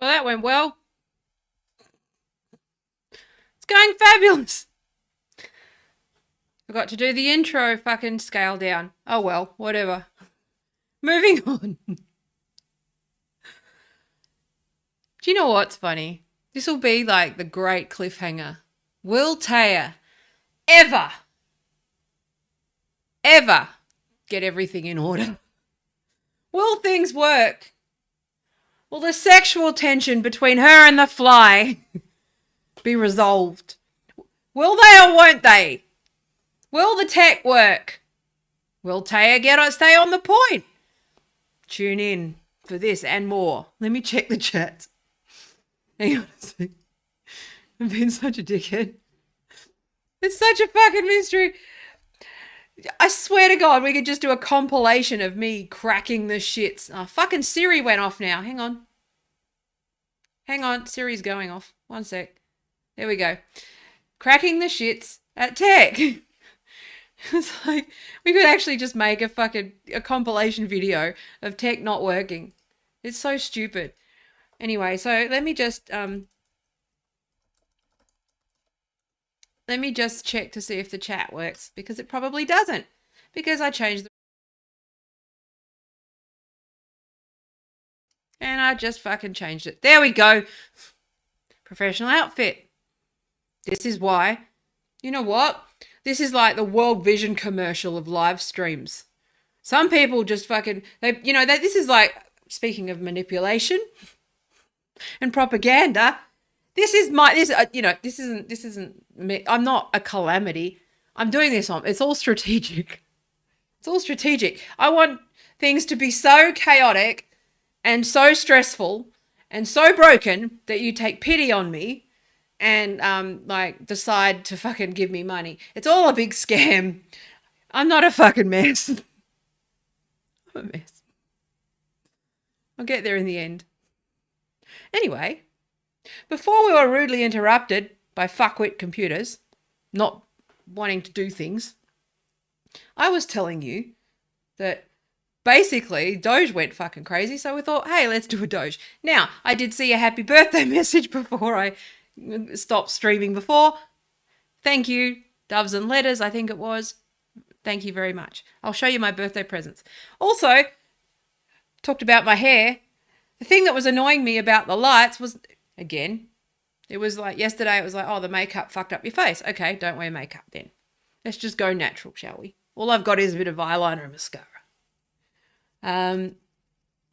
Well, that went well. It's going fabulous. Forgot to do the intro fucking scale down. Oh well, whatever. Moving on. Do you know what's funny? This will be like the great cliffhanger. Will Taya ever, ever get everything in order? Will things work? Will the sexual tension between her and the fly be resolved? Will they or won't they? Will the tech work? Will Taya stay on the point? Tune in for this and more. Let me check the chat. Hang on a sec. I'm being such a dickhead. It's such a fucking mystery. I swear to God, we could just do a compilation of me cracking the shits. Oh, fucking Siri went off now. Hang on. Hang on. Siri's going off. One sec. There we go. Cracking the shits at tech. It's like we could actually just make a compilation video of tech not working. It's so stupid. Anyway, so let me just check to see if the chat works, because it probably doesn't, because I changed the and I just fucking changed it. There we go. Professional outfit. This is why. You know what? This is like the World Vision commercial of live streams. Some people just fucking this is like, speaking of manipulation and propaganda, this isn't me. I'm not a calamity. I'm doing this on. It's all strategic. It's all strategic. I want things to be so chaotic and so stressful and so broken that you take pity on me and decide to fucking give me money. It's all a big scam. I'm not a fucking mess. I'm a mess. I'll get there in the end. Anyway, before we were rudely interrupted by fuckwit computers not wanting to do things, I was telling you that basically Doge went fucking crazy, so we thought, hey, let's do a Doge. Now, I did see a happy birthday message before I stopped streaming before. Thank you, Doves and Letters, I think it was. Thank you very much. I'll show you my birthday presents. Also, talked about my hair. The thing that was annoying me about the lights was, again, it was like yesterday, it was like, oh, the makeup fucked up your face. Okay, don't wear makeup then. Let's just go natural, shall we? All I've got is a bit of eyeliner and mascara.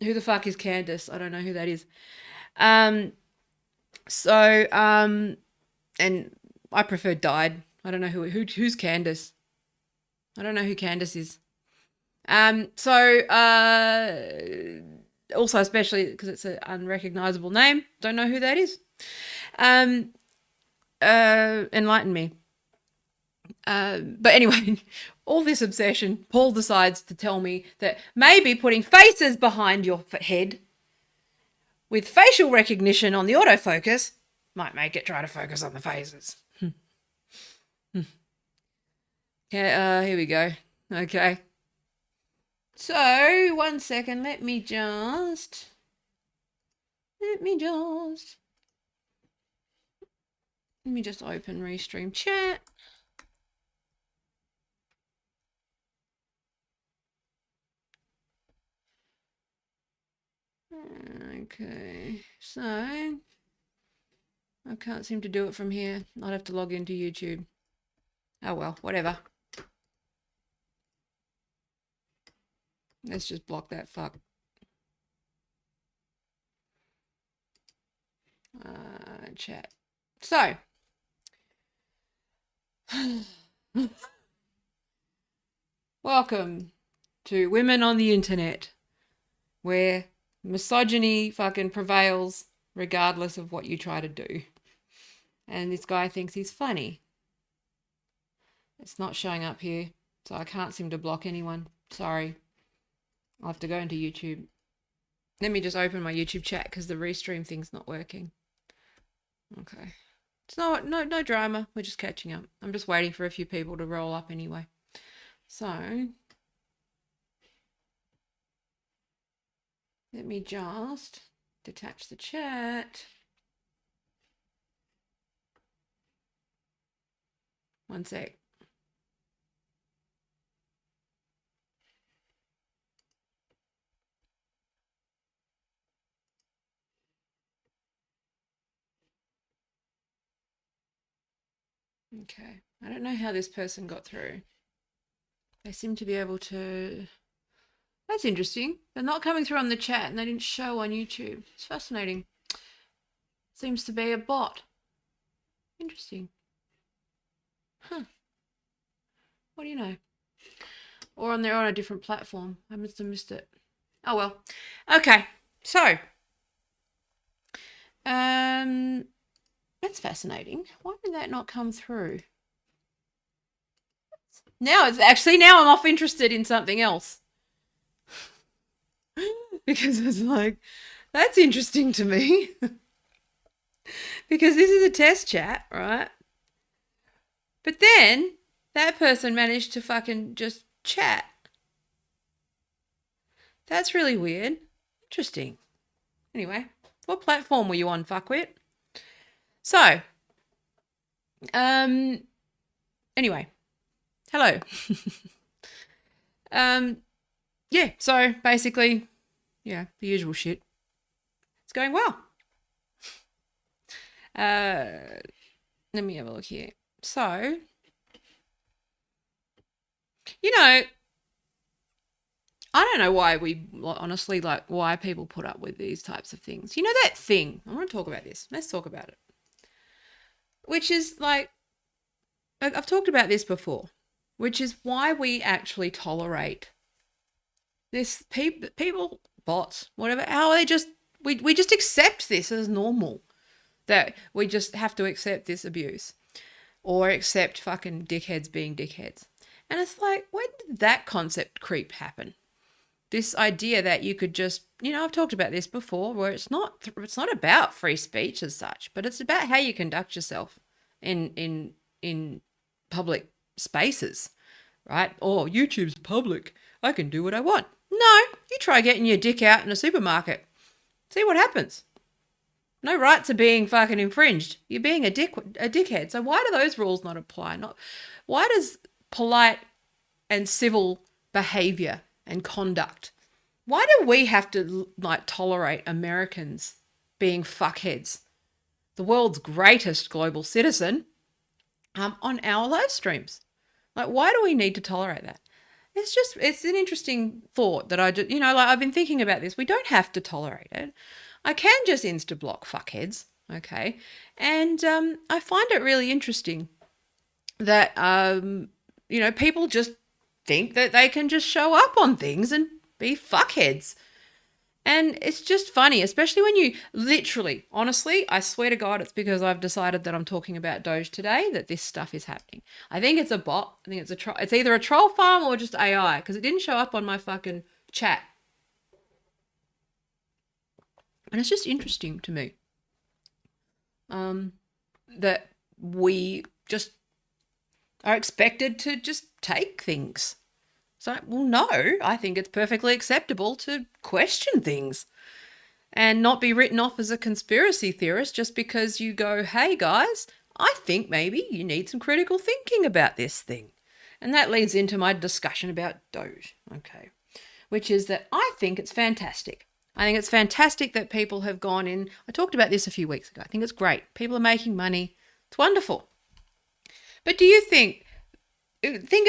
Who the fuck is Candace? I don't know who that is. And I prefer dyed. I don't know who's Candace. I don't know who Candace is. Also, especially because it's an unrecognizable name, don't know who that is. Enlighten me. But anyway, all this obsession, Paul decides to tell me that maybe putting faces behind your head with facial recognition on the autofocus might make it try to focus on the faces. Yeah, here we go. Okay. So, 1 second, let me just open Restream chat. Okay, so I can't seem to do it from here. I'd have to log into YouTube. Oh well, whatever. Let's just block that fuck. Chat. So, welcome to Women on the Internet, where misogyny fucking prevails regardless of what you try to do. And this guy thinks he's funny. It's not showing up here, so I can't seem to block anyone. Sorry. I'll have to go into YouTube. Let me just open my YouTube chat because the restream thing's not working. Okay. It's no drama. We're just catching up. I'm just waiting for a few people to roll up anyway. So, let me just Detach the chat. One sec. Okay. I don't know how this person got through. They seem to be able to... That's interesting. They're not coming through on the chat and they didn't show on YouTube. It's fascinating. Seems to be a bot. Interesting. Huh. What do you know? Or they're on a different platform. I must have missed it. Oh well. Okay. So, that's fascinating. Why did that not come through? Now I'm off interested in something else. Because it's like, that's interesting to me. Because this is a test chat, right? But then that person managed to fucking just chat. That's really weird. Interesting. Anyway, what platform were you on, fuckwit? So, anyway, hello. Yeah, so basically, yeah, the usual shit. It's going well. Let me have a look here. So, you know, I don't know why honestly, like, why people put up with these types of things. You know that thing? I want to talk about this. Let's talk about it. Which is like, I've talked about this before, which is why we actually tolerate this people, bots, whatever, how they just, we just accept this as normal, that we just have to accept this abuse or accept fucking dickheads being dickheads. And it's like, when did that concept creep happen? This idea that you could just, I've talked about this before, where it's not about free speech as such, but it's about how you conduct yourself in public spaces, right? Oh, YouTube's public. I can do what I want. No, you try getting your dick out in a supermarket. See what happens. No rights are being fucking infringed. You're being a dickhead. So why do those rules not apply? Why does polite and civil behavior and conduct, why do we have to like tolerate Americans being fuckheads, the world's greatest global citizen, on our live streams? Like, why do we need to tolerate that? It's an interesting thought that I've been thinking about this. We don't have to tolerate it. I can just insta-block fuckheads, okay? And I find it really interesting that, people just think that they can just show up on things and be fuckheads. And it's just funny, especially when you literally, honestly, I swear to God, it's because I've decided that I'm talking about Doge today that this stuff is happening. I think it's a bot. I think it's either a troll farm or just AI, because it didn't show up on my fucking chat. And it's just interesting to me that we just are expected to just take things. So, well, no, I think it's perfectly acceptable to question things and not be written off as a conspiracy theorist just because you go, hey, guys, I think maybe you need some critical thinking about this thing. And that leads into my discussion about Doge, okay, which is that I think it's fantastic. I think it's fantastic that people have gone in. I talked about this a few weeks ago. I think it's great. People are making money. It's wonderful. But do you think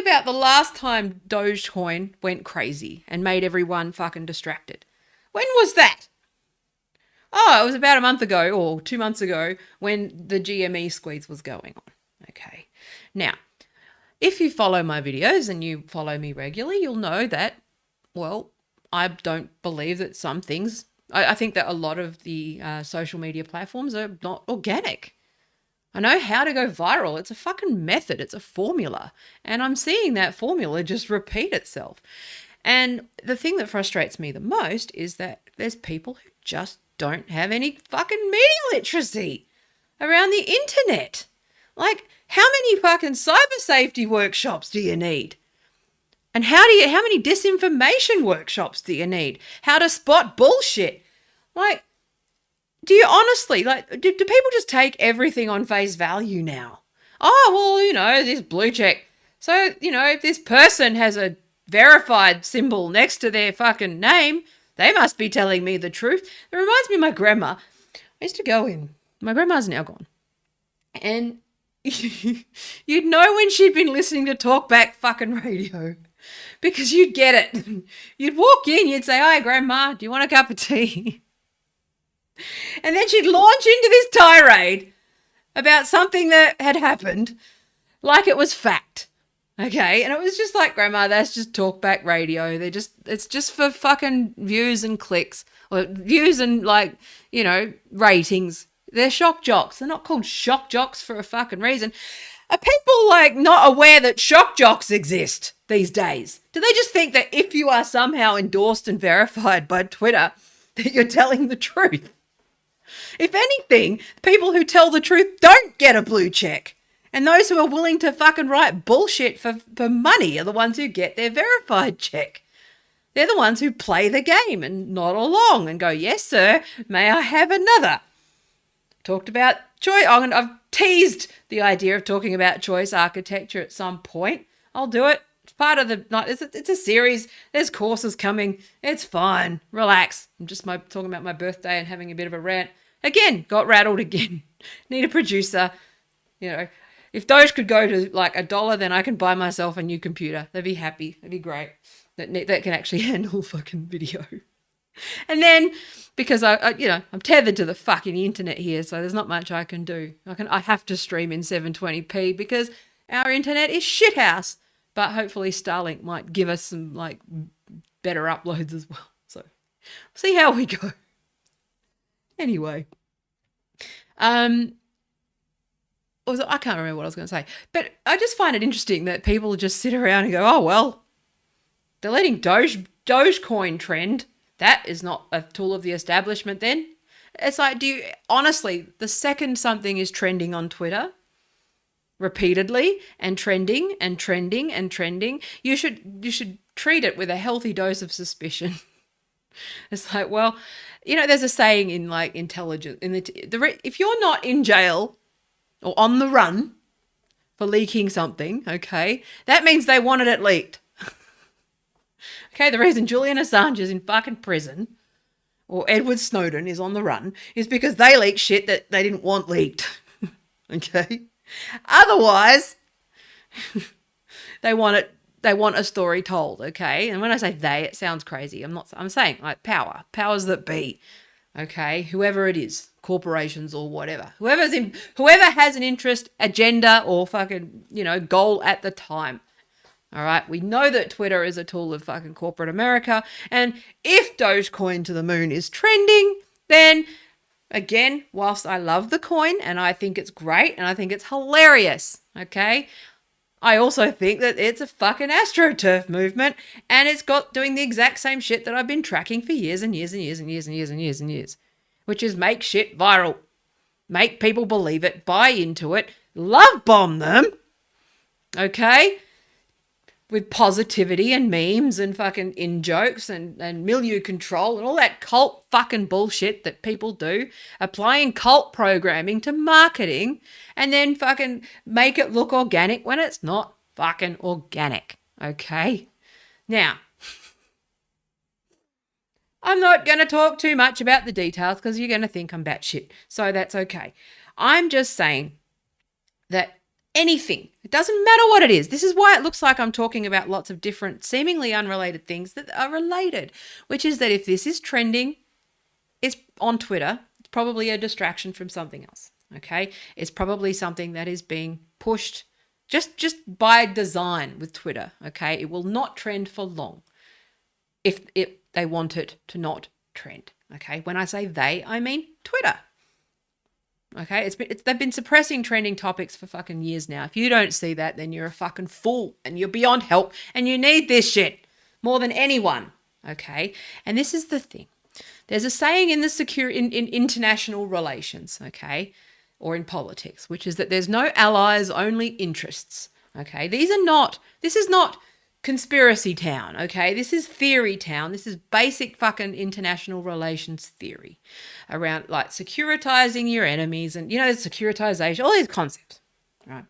about the last time Dogecoin went crazy and made everyone fucking distracted? When was that? Oh, it was about a month ago or 2 months ago when the GME squeeze was going on. Okay. Now, if you follow my videos and you follow me regularly, you'll know that, well, I don't believe that some things, I think that a lot of the social media platforms are not organic. I know how to go viral. It's a fucking method. It's a formula. And I'm seeing that formula just repeat itself. And the thing that frustrates me the most is that there's people who just don't have any fucking media literacy around the internet. Like, how many fucking cyber safety workshops do you need? And how many disinformation workshops do you need? How to spot bullshit? Like, do you honestly, like, do people just take everything on face value now? Oh, well, this blue check. So, if this person has a verified symbol next to their fucking name, they must be telling me the truth. It reminds me of my grandma. I used to go in. My grandma's now gone. And you'd know when she'd been listening to talkback fucking radio because you'd get it. You'd walk in, you'd say, "Hi, Grandma, do you want a cup of tea?" And then she'd launch into this tirade about something that had happened like it was fact. Okay, and it was just like, "Grandma, that's just talkback radio. It's just for fucking views and clicks, or views and ratings. They're shock jocks. They're not called shock jocks for a fucking reason." Are people not aware that shock jocks exist these days? Do they just think that if you are somehow endorsed and verified by Twitter, that you're telling the truth? If anything, people who tell the truth don't get a blue check. And those who are willing to fucking write bullshit for money are the ones who get their verified check. They're the ones who play the game and nod along and go, "Yes, sir, may I have another?" Talked about choice. I've teased the idea of talking about choice architecture at some point. I'll do it. It's part of the night. It's a series. There's courses coming. It's fine. Relax. I'm just talking about my birthday and having a bit of a rant. Again, got rattled again. Need a producer. If Doge could go to $1, then I can buy myself a new computer. They'd be happy. That'd be great. That can actually handle fucking video. And then, because I'm tethered to the fucking internet here, so there's not much I can do. I have to stream in 720p because our internet is shithouse. But hopefully Starlink might give us some better uploads as well. So see how we go. Anyway, I can't remember what I was going to say, but I just find it interesting that people just sit around and go, "Oh well, they're letting Dogecoin trend. That is not a tool of the establishment." Then it's like, do you honestly, the second something is trending on Twitter repeatedly and trending and trending and trending, you should treat it with a healthy dose of suspicion. It's like, well, there's a saying in intelligence if you're not in jail or on the run for leaking something, okay, that means they wanted it leaked. Okay, the reason Julian Assange is in fucking prison or Edward Snowden is on the run is because they leaked shit that they didn't want leaked. Okay? Otherwise, they want a story told, okay? And when I say they, it sounds crazy. I'm saying powers that be, okay? Whoever it is, corporations or whatever. Whoever has an interest, agenda, or fucking, goal at the time. All right, we know that Twitter is a tool of fucking corporate America, and if Dogecoin to the moon is trending, then again, whilst I love the coin and I think it's great and I think it's hilarious, okay, I also think that it's a fucking AstroTurf movement and it's doing the exact same shit that I've been tracking for years and years and years and years and years and years and years, which is make shit viral, make people believe it, buy into it, love bomb them, okay, with positivity and memes and fucking in-jokes and milieu control and all that cult fucking bullshit that people do, applying cult programming to marketing and then fucking make it look organic when it's not fucking organic, okay? Now, I'm not going to talk too much about the details because you're going to think I'm batshit, so that's okay. I'm just saying that anything, it doesn't matter what it is. This is why it looks like I'm talking about lots of different, seemingly unrelated things that are related, which is that if this is trending, it's on Twitter, it's probably a distraction from something else, okay? It's probably something that is being pushed just by design with Twitter, okay? It will not trend for long if they want it to not trend, okay? When I say they, I mean Twitter. Okay, they've been suppressing trending topics for fucking years now. If you don't see that, then you're a fucking fool and you're beyond help and you need this shit more than anyone. Okay, and this is the thing. There's a saying in in international relations, okay, or in politics, which is that there's no allies, only interests. Okay, this is not conspiracy town, okay? This is theory town. This is basic fucking international relations theory around like securitizing your enemies and, securitization, all these concepts, right?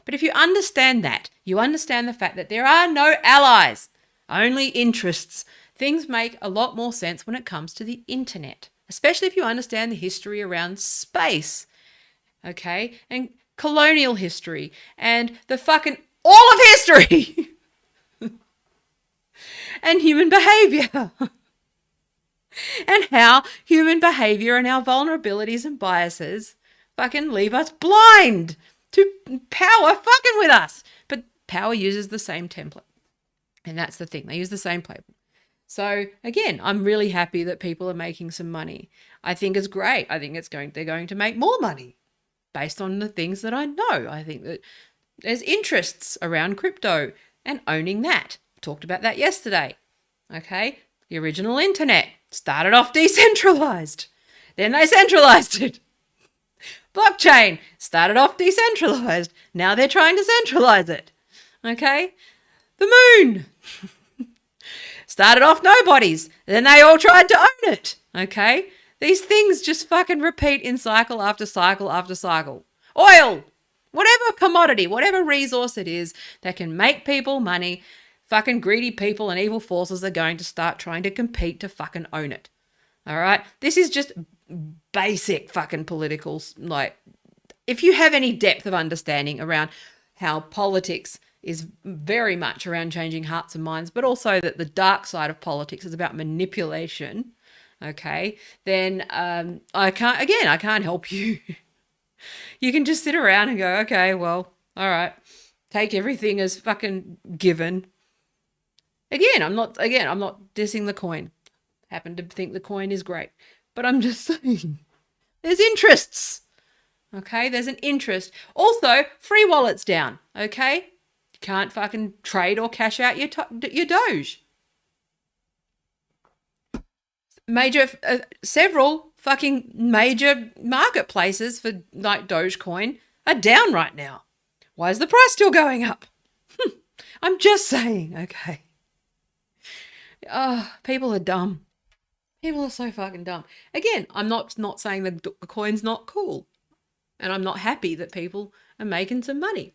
But if you understand that, you understand the fact that there are no allies, only interests. Things make a lot more sense when it comes to the internet, especially if you understand the history around space, okay? And colonial history and the fucking all of history and human behavior and how human behavior and our vulnerabilities and biases fucking leave us blind to power fucking with us. But power uses the same template. And that's the thing. They use the same playbook. So again, I'm really happy that people are making some money. I think it's great. I think they're going to make more money based on the things that I know. I think that there's interests around crypto and owning that. Talked about that yesterday. Okay. The original internet started off decentralized. Then they centralized it. Blockchain started off decentralized. Now they're trying to centralize it. Okay. The moon started off nobodies. Then they all tried to own it. Okay. These things just fucking repeat in cycle after cycle after cycle. Oil, whatever commodity, whatever resource it is that can make people money, fucking greedy people and evil forces are going to start trying to compete to fucking own it. All right. This is just basic fucking political, like, if you have any depth of understanding around how politics is very much around changing hearts and minds, but also that the dark side of politics is about manipulation, okay, then I can't help you. You can just sit around and go, okay, well, all right, take everything as fucking given. Again, I'm not dissing the coin. Happen to think the coin is great. But I'm just saying, there's interests. Okay, there's an interest. Also, free wallets down. Okay, you can't fucking trade or cash out your Doge. Several fucking major marketplaces for like Dogecoin are down right now. Why is the price still going up? I'm just saying. Okay. Oh, people are dumb. People are so fucking dumb. Again, I'm not saying that the coin's not cool. And I'm not happy that people are making some money.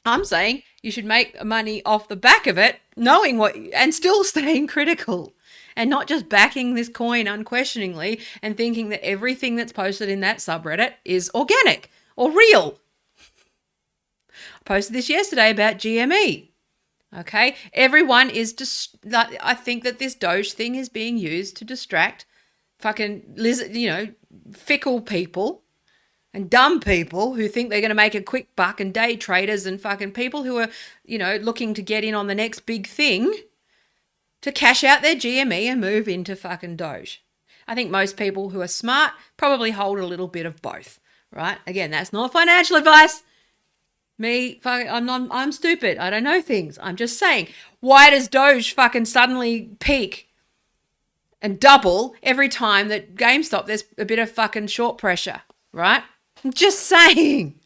I'm saying you should make money off the back of it, knowing what, and still staying critical. And not just backing this coin unquestioningly and thinking that everything that's posted in that subreddit is organic or real. I posted this yesterday about GME. Okay, everyone is just. I think that this Doge thing is being used to distract fucking fickle people and dumb people who think they're going to make a quick buck and day traders and fucking people who are, looking to get in on the next big thing to cash out their GME and move into fucking Doge. I think most people who are smart probably hold a little bit of both, right? Again, that's not financial advice. I'm stupid. I don't know things. I'm just saying, why does Doge fucking suddenly peak and double every time that GameStop there's a bit of fucking short pressure, right? I'm just saying.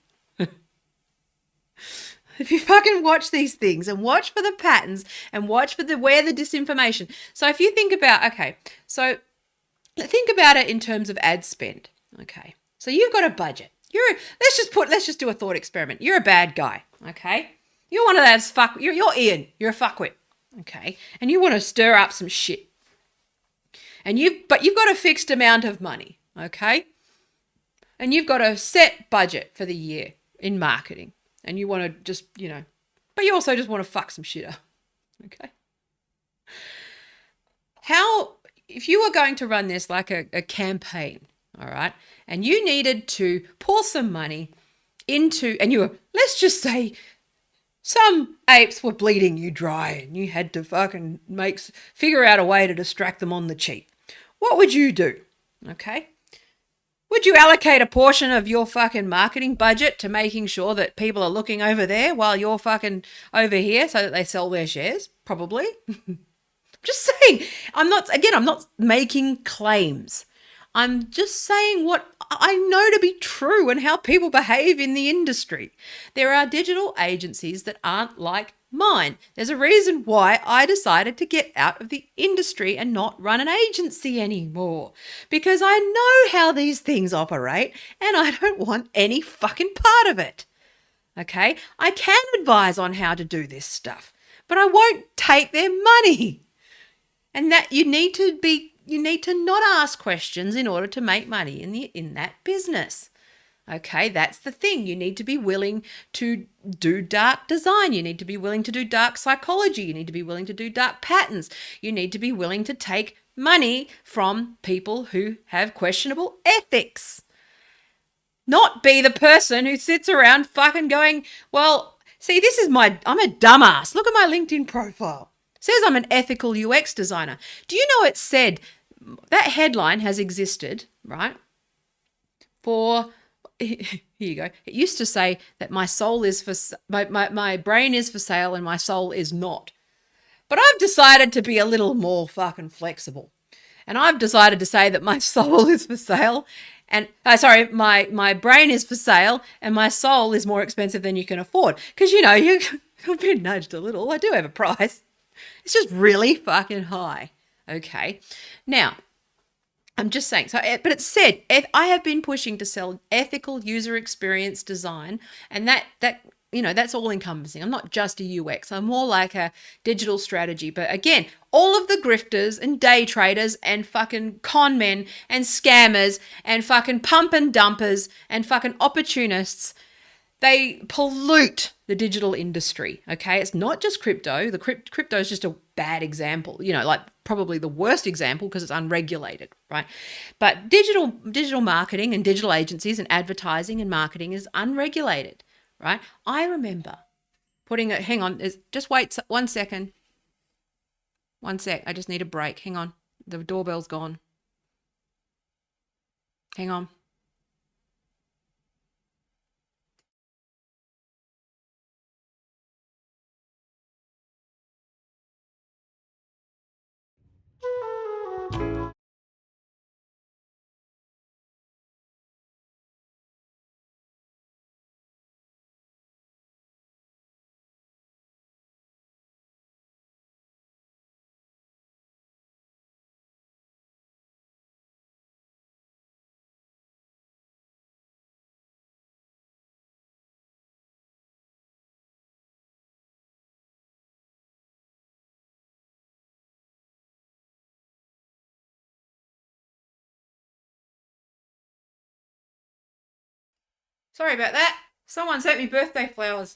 If you fucking watch these things and watch for the patterns and watch for where the disinformation. So if you think about, think about it in terms of ad spend. Okay. So you've got a budget. Let's just do a thought experiment. You're a bad guy, okay? You're one of those you're Ian. You're a fuckwit, okay? And you want to stir up some shit. But you've got a fixed amount of money, okay? And you've got a set budget for the year in marketing. And you want to just, but you also just want to fuck some shit up, okay? If you were going to run this like a campaign, all right, and you needed to pour some money into, and let's just say some apes were bleeding you dry and you had to fucking figure out a way to distract them on the cheap. What would you do? Okay. Would you allocate a portion of your fucking marketing budget to making sure that people are looking over there while you're fucking over here so that they sell their shares? Probably. Just saying. I'm not making claims. I'm just saying what I know to be true and how people behave in the industry. There are digital agencies that aren't like mine. There's a reason why I decided to get out of the industry and not run an agency anymore. Because I know how these things operate and I don't want any fucking part of it. Okay? I can advise on how to do this stuff, but I won't take their money. And that you need to not ask questions in order to make money in that business. Okay, that's the thing. You need to be willing to do dark design. You need to be willing to do dark psychology. You need to be willing to do dark patterns. You need to be willing to take money from people who have questionable ethics. Not be the person who sits around fucking going, well, see, I'm a dumbass. Look at my LinkedIn profile. It says I'm an ethical UX designer. Do you know it said that headline has existed, right? Here you go. It used to say that my soul is my brain is for sale and my soul is not. But I've decided to be a little more fucking flexible. And I've decided to say that my soul is for sale and my brain is for sale and my soul is more expensive than you can afford. Because, I've been nudged a little. I do have a price. It's just really fucking high. Okay. Now, I'm just saying, but it said, I have been pushing to sell ethical user experience design, and that's all encompassing. I'm not just a UX. I'm more like a digital strategy. But again, all of the grifters and day traders and fucking con men and scammers and fucking pump and dumpers and fucking opportunists, they pollute the digital industry, okay? It's not just crypto. The crypto is just a bad example, like probably the worst example because it's unregulated, right? But digital marketing and digital agencies and advertising and marketing is unregulated, right? I remember hang on, just wait 1 second. 1 sec, I just need a break. Hang on, the doorbell's gone. Hang on. Sorry about that. Someone sent me birthday flowers.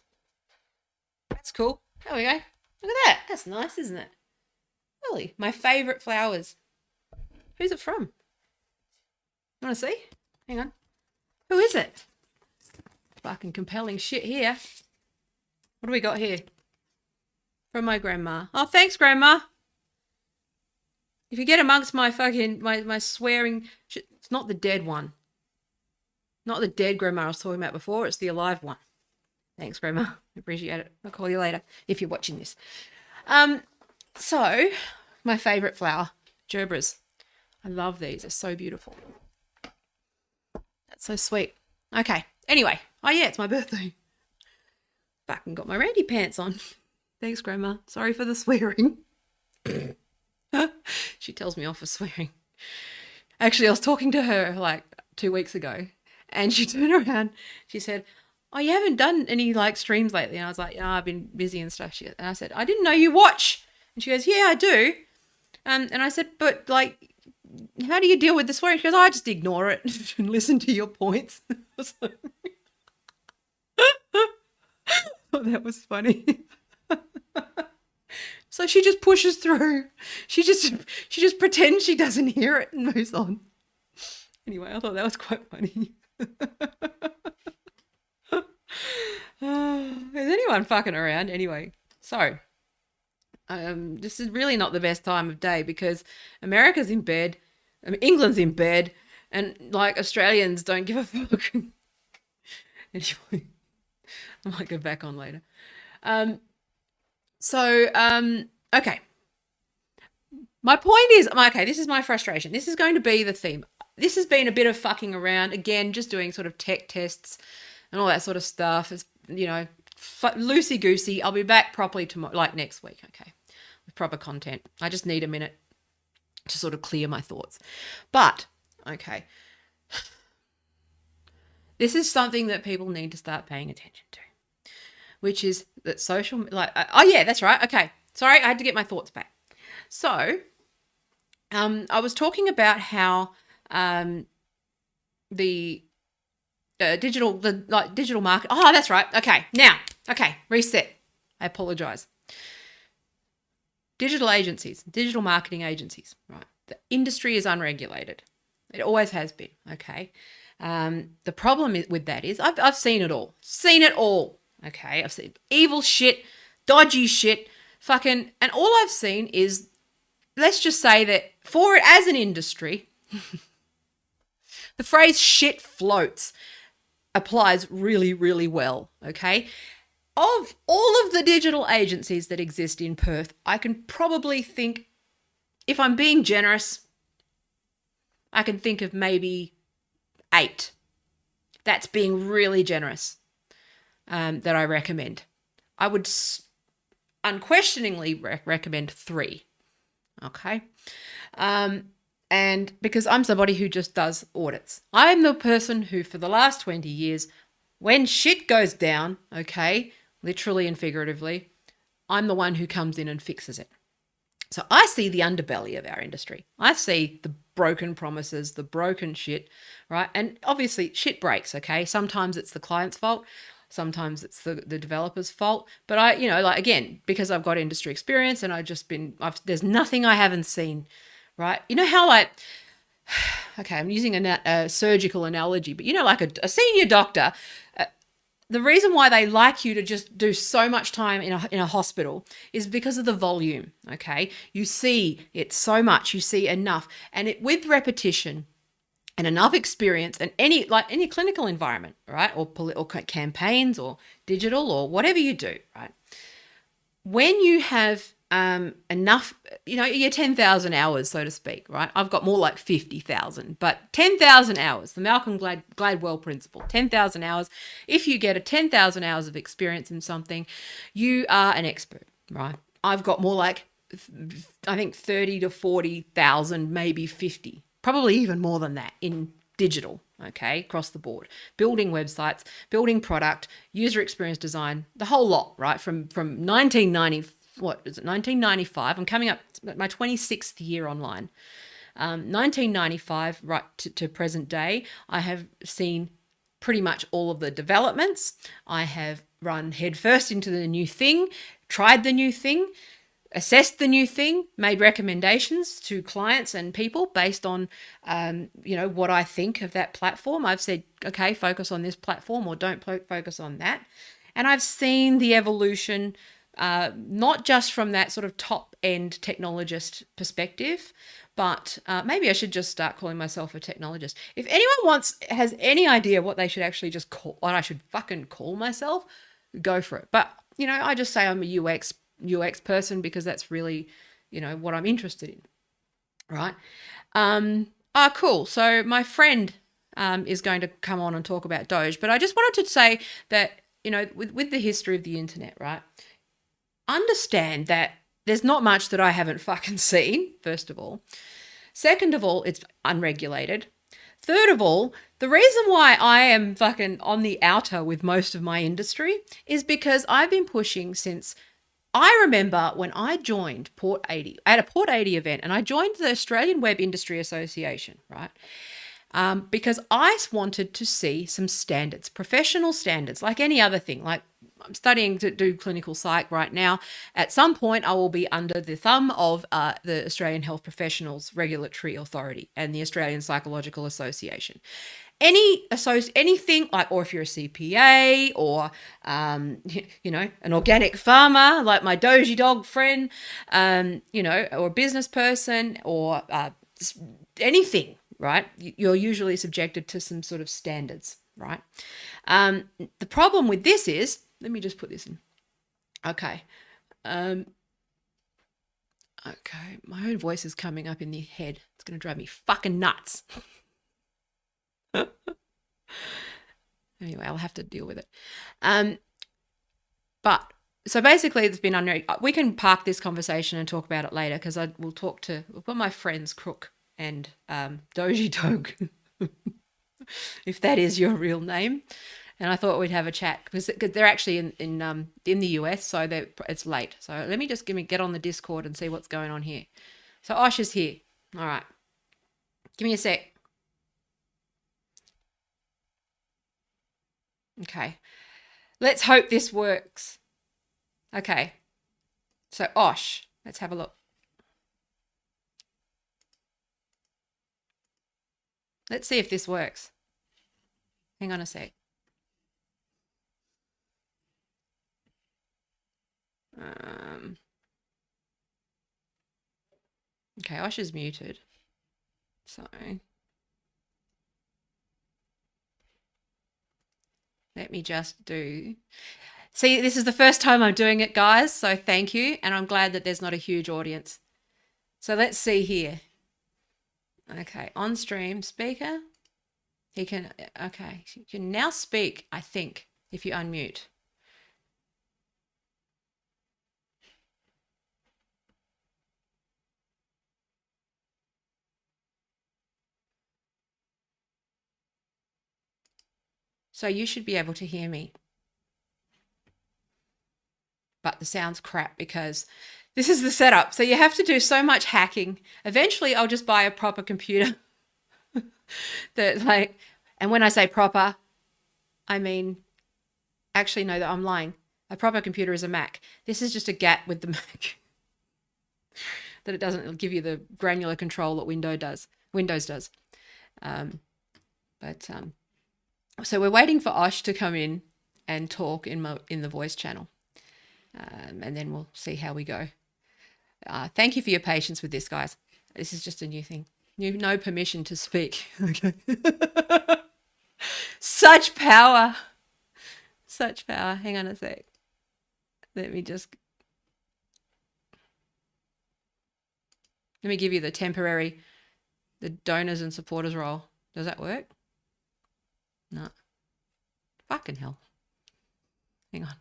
That's cool. There we go. Look at that. That's nice, isn't it? Really, my favourite flowers. Who's it from? Want to see? Hang on. Who is it? Fucking compelling shit here. What do we got here? From my grandma. Oh, thanks, Grandma. If you get amongst my fucking, my swearing shit, it's not the dead one. Not the dead grandma I was talking about before. It's the alive one. Thanks, Grandma. Appreciate it. I'll call you later if you're watching this. So, my favourite flower, gerbras. I love these. They're so beautiful. That's so sweet. Okay. Anyway. Oh, yeah, it's my birthday. Fucking got my Randy pants on. Thanks, Grandma. Sorry for the swearing. She tells me off for swearing. Actually, I was talking to her like 2 weeks ago. And she turned around, she said, oh, you haven't done any streams lately. And I was like, no, I've been busy and stuff. And I said, I didn't know you watch. And she goes, yeah, I do. And I said, but how do you deal with the swearing? She goes, I just ignore it and listen to your points. I was like, oh, that was funny. So she just pushes through. She just pretends she doesn't hear it and moves on. Anyway, I thought that was quite funny. Is anyone fucking around? Anyway, so this is really not the best time of day because America's in bed, England's in bed, and Australians don't give a fuck. Anyway, I might go back on later. Okay. My point is, okay, this is my frustration. This is going to be the theme. This has been a bit of fucking around, again, just doing sort of tech tests and all that sort of stuff. It's, loosey goosey. I'll be back properly tomorrow, like next week, okay, with proper content. I just need a minute to sort of clear my thoughts. But, okay, this is something that people need to start paying attention to, which is that social, like, oh yeah, that's right. Okay, sorry, I had to get my thoughts back. So, I was talking about how the digital market. Oh, that's right. Okay, now, okay, reset. I apologize. Digital agencies, digital marketing agencies, right? The industry is unregulated. It always has been, okay? The problem with that is I've seen it all. Seen it all, okay? I've seen evil shit, dodgy shit, fucking, and all I've seen is, let's just say that for it as an industry, the phrase shit floats applies really, really well, okay? Of all of the digital agencies that exist in Perth, I can probably think, if I'm being generous, I can think of maybe 8. That's being really generous, that I recommend. I would unquestioningly recommend 3, okay? And because I'm somebody who just does audits. I'm the person who, for the last 20 years, when shit goes down, okay, literally and figuratively, I'm the one who comes in and fixes it. So I see the underbelly of our industry. I see the broken promises, the broken shit, right? And obviously shit breaks, okay? Sometimes it's the client's fault. Sometimes it's the developer's fault. But I, like, again, because I've got industry experience and there's nothing I haven't seen, right? You know how, like, okay, I'm using a surgical analogy, but like a senior doctor, the reason why they like you to just do so much time in a hospital is because of the volume, okay? You see it so much, you see enough. And with repetition and enough experience and any clinical environment, right? Or campaigns or digital or whatever you do, right? When you have enough, your 10,000 hours, so to speak, right? I've got more like 50,000, but 10,000 hours, the Malcolm Gladwell principle, 10,000 hours. If you get 10,000 hours of experience in something, you are an expert, right? I've got more like, I think 30 to 40,000, maybe 50, probably even more than that in digital, okay, across the board. Building websites, building product, user experience design, the whole lot, right? From 1995. I'm coming up my 26th year online. 1995 right to present day, I have seen pretty much all of the developments. I have run headfirst into the new thing, tried the new thing, assessed the new thing, made recommendations to clients and people based on, what I think of that platform. I've said, okay, focus on this platform or don't focus on that. And I've seen the evolution, not just from that sort of top-end technologist perspective, but maybe I should just start calling myself a technologist. If anyone has any idea what they should actually just call, what I should fucking call myself, go for it. But, I just say I'm a UX person because that's really, what I'm interested in, right? Cool. So my friend is going to come on and talk about Doge, but I just wanted to say that, with the history of the internet, right? Understand that there's not much that I haven't fucking seen, first of all. Second of all, it's unregulated. Third of all, the reason why I am fucking on the outer with most of my industry is because I've been pushing since I remember when I joined Port 80, at a Port 80 event, and I joined the Australian Web Industry Association, right? Because I wanted to see some standards, professional standards, like any other thing. Like, I'm studying to do clinical psych right now. At some point, I will be under the thumb of the Australian Health Professionals Regulatory Authority and the Australian Psychological Association. Anything like, or if you're a CPA or, an organic farmer, like my Doge dog friend, or a business person or anything, right? You're usually subjected to some sort of standards, right? The problem with this is, let me just put this in. Okay. Okay. My own voice is coming up in the head. It's going to drive me fucking nuts. Anyway, I'll have to deal with it. But so basically, it's been we can park this conversation and talk about it later because we'll put my friends Crook and Doge Doge, if that is your real name. And I thought we'd have a chat because they're actually in the US, so it's late. So let me just get on the Discord and see what's going on here. So Osh is here. All right, give me a sec. Okay, let's hope this works. Okay, so Osh, let's have a look. Let's see if this works. Hang on a sec. Okay, Osh is muted. So let me just do. See, this is the first time I'm doing it, guys. So thank you. And I'm glad that there's not a huge audience. So let's see here. Okay, on stream speaker. He can, okay, you can now speak, I think, if you unmute. So you should be able to hear me. But the sound's crap because this is the setup. So you have to do so much hacking. Eventually, I'll just buy a proper computer. And when I say proper, I mean, actually, no, I'm lying. A proper computer is a Mac. This is just a GAT with the Mac. That it doesn't give you the granular control that Windows does. So we're waiting for Osh to come in and talk in the voice channel. And then we'll see how we go. Thank you for your patience with this, guys. This is just a new thing. No permission to speak. Okay. Such power. Such power. Hang on a sec. Let me give you the donors and supporters role. Does that work? No. Fucking hell. Hang on.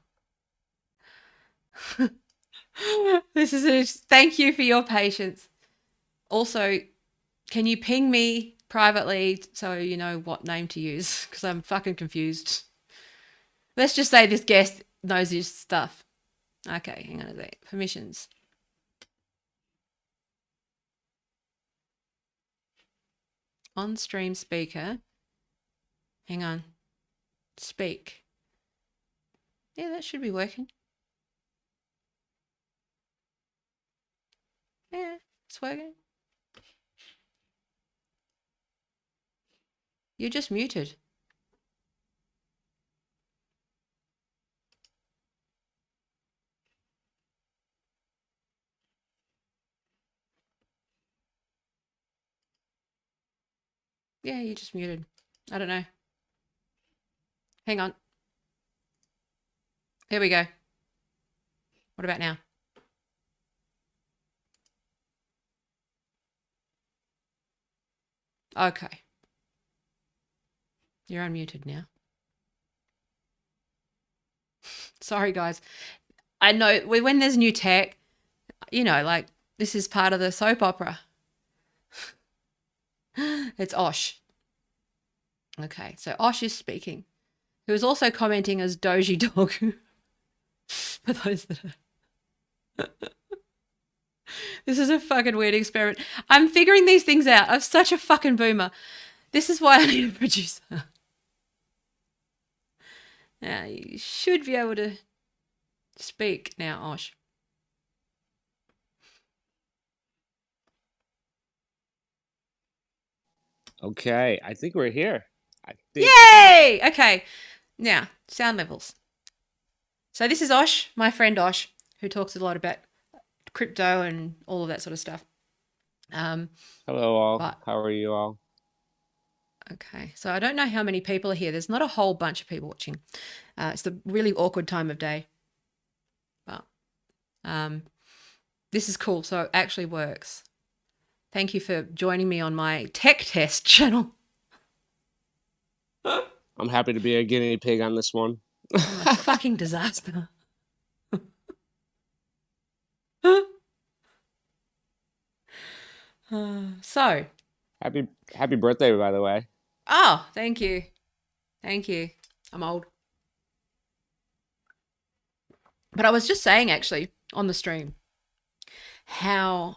Thank you for your patience. Also, can you ping me privately so you know what name to use? Because I'm fucking confused. Let's just say this guest knows his stuff. Okay, hang on a sec. Permissions. On stream speaker. Hang on. Speak. Yeah, that should be working. Yeah, it's working. You're just muted. Yeah, you're just muted. I don't know. Hang on. Here we go. What about now? Okay. You're unmuted now. Sorry, guys. I know when there's new tech, like this is part of the soap opera. It's Osh. Okay, so Osh is speaking, who is also commenting as Doji Dog. For those that are... This is a fucking weird experiment. I'm figuring these things out. I'm such a fucking boomer. This is why I need a producer. Now, you should be able to speak now, Osh. Okay, I think we're here. Yay! Okay, now, sound levels. So this is Osh, my friend Osh, who talks a lot about crypto and all of that sort of stuff. Hello all. How are you all? Okay, so I don't know how many people are here. There's not a whole bunch of people watching. It's the really awkward time of day. But this is cool, so it actually works. Thank you for joining me on my tech test channel. I'm happy to be a guinea pig on this one. I'm a fucking disaster. So, happy birthday, by the way. oh, thank you. Thank you. I'm old. But I was just saying actually on the stream how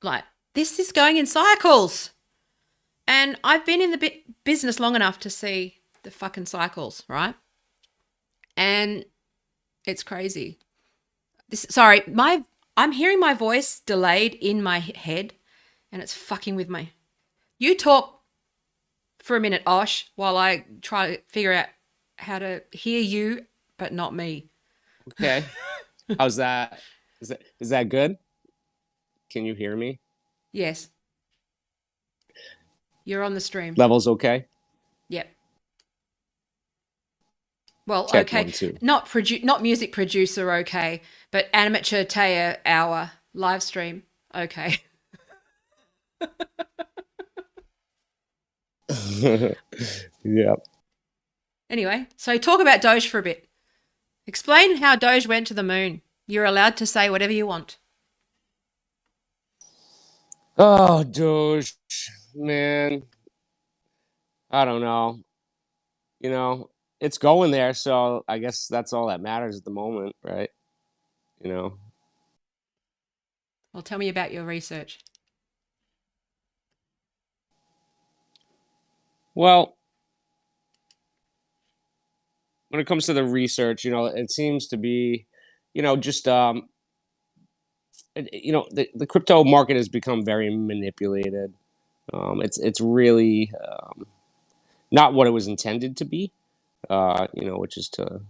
like this is going in cycles. And I've been in the business long enough to see the fucking cycles, right? And it's crazy. I'm hearing my voice delayed in my head and it's fucking with me. You talk for a minute, Osh, while I try to figure out how to hear you but not me. Okay. How's that? Is that good? Can you hear me? Yes. You're on the stream. Levels okay? Yep. Well, Check okay. 1, 2. Not music producer okay, but amateur Taya hour live stream okay. Yeah. Anyway, so talk about Doge for a bit. Explain how Doge went to the moon. You're allowed to say whatever you want. Oh, Doge, man. I don't know. You know, it's going there, so I guess that's all that matters at the moment, right? You know. Well, tell me about your research. Well, when it comes to the research, it seems to be, just the crypto market has become very manipulated. It's really not what it was intended to be. Which is to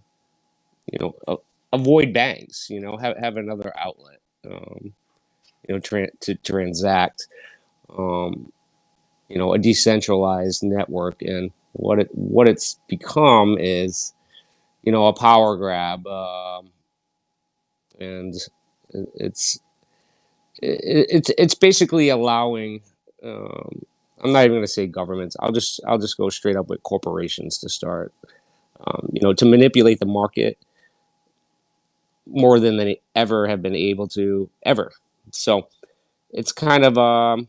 avoid banks. Have another outlet. To transact. A decentralized network, and what it's become is a power grab, and it's it's basically allowing, I'm not even going to say governments. I'll just go straight up with corporations to start, to manipulate the market more than they ever have been able to ever. So it's kind of a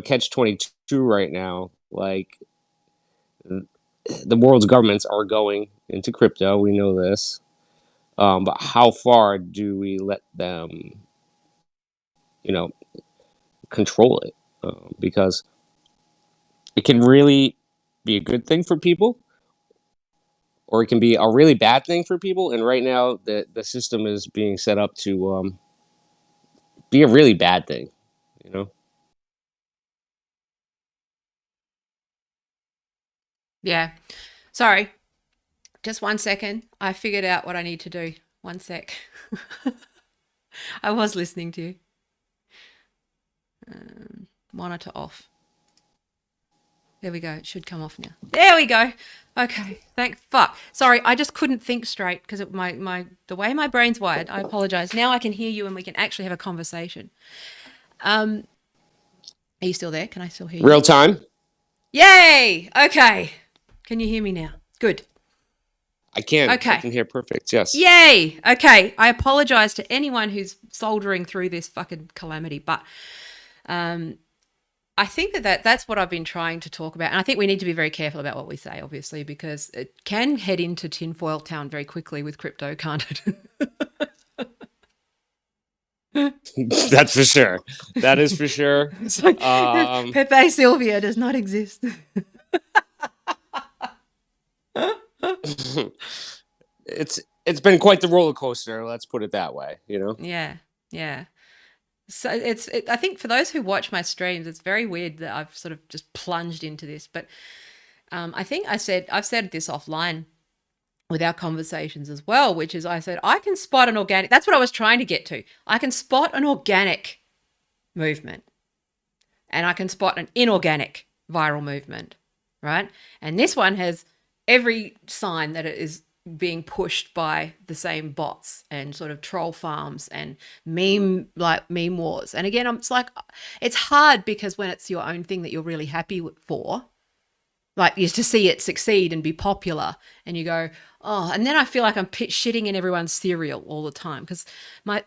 catch-22 right now. Like, the world's governments are going into crypto. We know this. But how far do we let them, you know, control it? Because it can really be a good thing for people, or it can be a really bad thing for people. And right now, the system is being set up to be a really bad thing. You know. Yeah. Sorry. Just 1 second. I figured out what I need to do. 1 sec. I was listening to you. Monitor off. There we go. It should come off now. There we go. Okay. Thank fuck. Sorry, I just couldn't think straight because the way my brain's wired. I apologize. Now I can hear you and we can actually have a conversation. Are you still there? Can I still hear you? Real time? Yay! Okay. Can you hear me now? Good. I can. Okay. I can hear perfect. Yes. Yay! Okay. I apologize to anyone who's soldering through this fucking calamity, but I think that's what I've been trying to talk about. And I think we need to be very careful about what we say, obviously, because it can head into tinfoil town very quickly with crypto, can't it? That's for sure. That is for sure. It's like, Pepe Sylvia does not exist. It's been quite the roller coaster. Let's put it that way. Yeah. So I think for those who watch my streams, it's very weird that I've sort of just plunged into this. But I think I've said this offline with our conversations as well, which is I said I can spot an organic. That's what I was trying to get to. I can spot an organic movement, and I can spot an inorganic viral movement, right? And this one has every sign that it is being pushed by the same bots and sort of troll farms and meme wars. And again, it's hard because when it's your own thing that you're really happy for, like you to see it succeed and be popular, and you go, oh, and then I feel like I'm shitting in everyone's cereal all the time because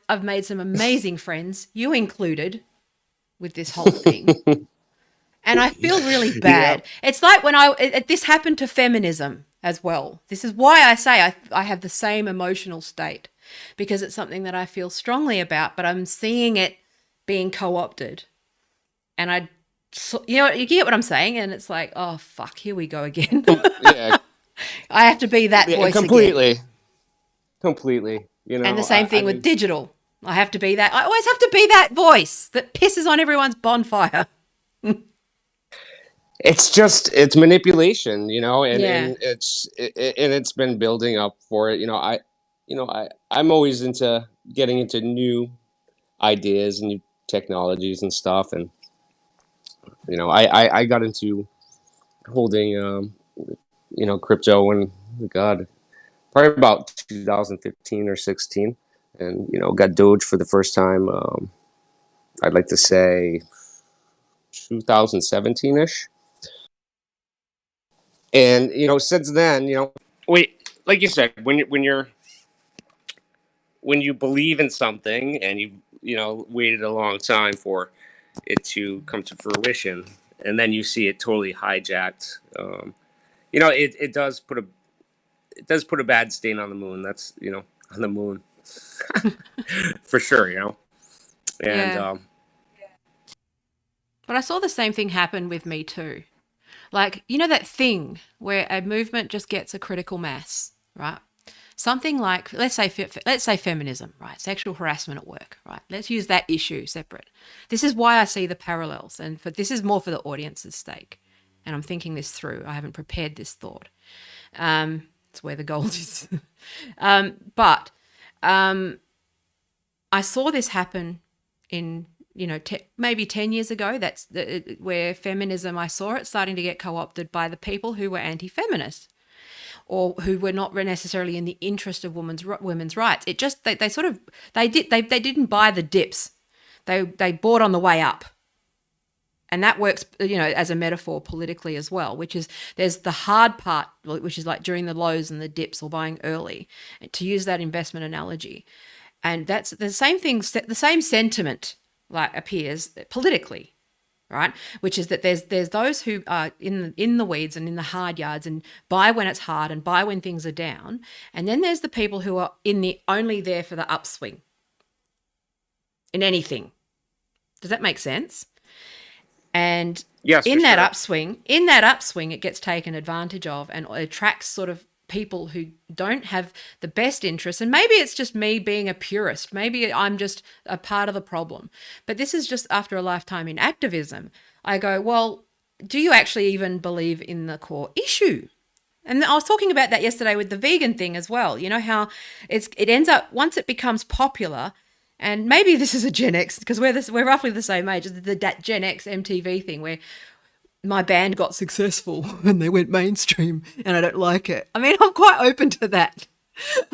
I've made some amazing friends, you included, with this whole thing. And I feel really Yeah. bad. It's like when this happened to feminism as well. This is why I say I have the same emotional state, because it's something that I feel strongly about, but I'm seeing it being co-opted. And you get what I'm saying? And it's like, oh, fuck, here we go again. Yeah. I have to be that Yeah. voice again. Completely. Completely. And the same I thing with mean, digital. I have to be that. I always have to be that voice that pisses on everyone's bonfire. it's manipulation, and Yeah. it's been building up for it. I'm always into getting into new ideas and new technologies and stuff, and I got into holding crypto when, God, probably about 2015 or 16, and got Doge for the first time. I'd like to say 2017 ish. And since then, wait, like you said, when you believe in something and you waited a long time for it to come to fruition, and then you see it totally hijacked. It does put a bad stain on the moon. That's on the moon for sure. And Yeah. But I saw the same thing happen with Me Too. Like, that thing where a movement just gets a critical mass, right? Something like, let's say feminism, right? Sexual harassment at work, right? Let's use that issue separate. This is why I see the parallels, and this is more for the audience's sake. And I'm thinking this through. I haven't prepared this thought. It's where the gold is. But I saw this happen in maybe 10 years ago. That's where feminism, I saw it starting to get co-opted by the people who were anti-feminist or who were not necessarily in the interest of women's rights. It just they didn't buy the dips. They bought on the way up. And that works, as a metaphor politically as well, which is there's the hard part, which is like during the lows and the dips or buying early, to use that investment analogy. And that's the same thing, the same sentiment like appears politically, right? Which is that there's those who are in the weeds and in the hard yards and buy when it's hard and buy when things are down. And then there's the people who are only there for the upswing in anything. Does that make sense? And yes, for in that sure. upswing, it gets taken advantage of and attracts sort of people who don't have the best interests. And maybe it's just me being a purist. Maybe I'm just a part of the problem. But this is just after a lifetime in activism. I go, well, do you actually even believe in the core issue? And I was talking about that yesterday with the vegan thing as well. You know how it ends up, once it becomes popular, and maybe this is a Gen X because we're roughly the same age as the Gen X MTV thing where my band got successful and they went mainstream and I don't like it. I mean, I'm quite open to that.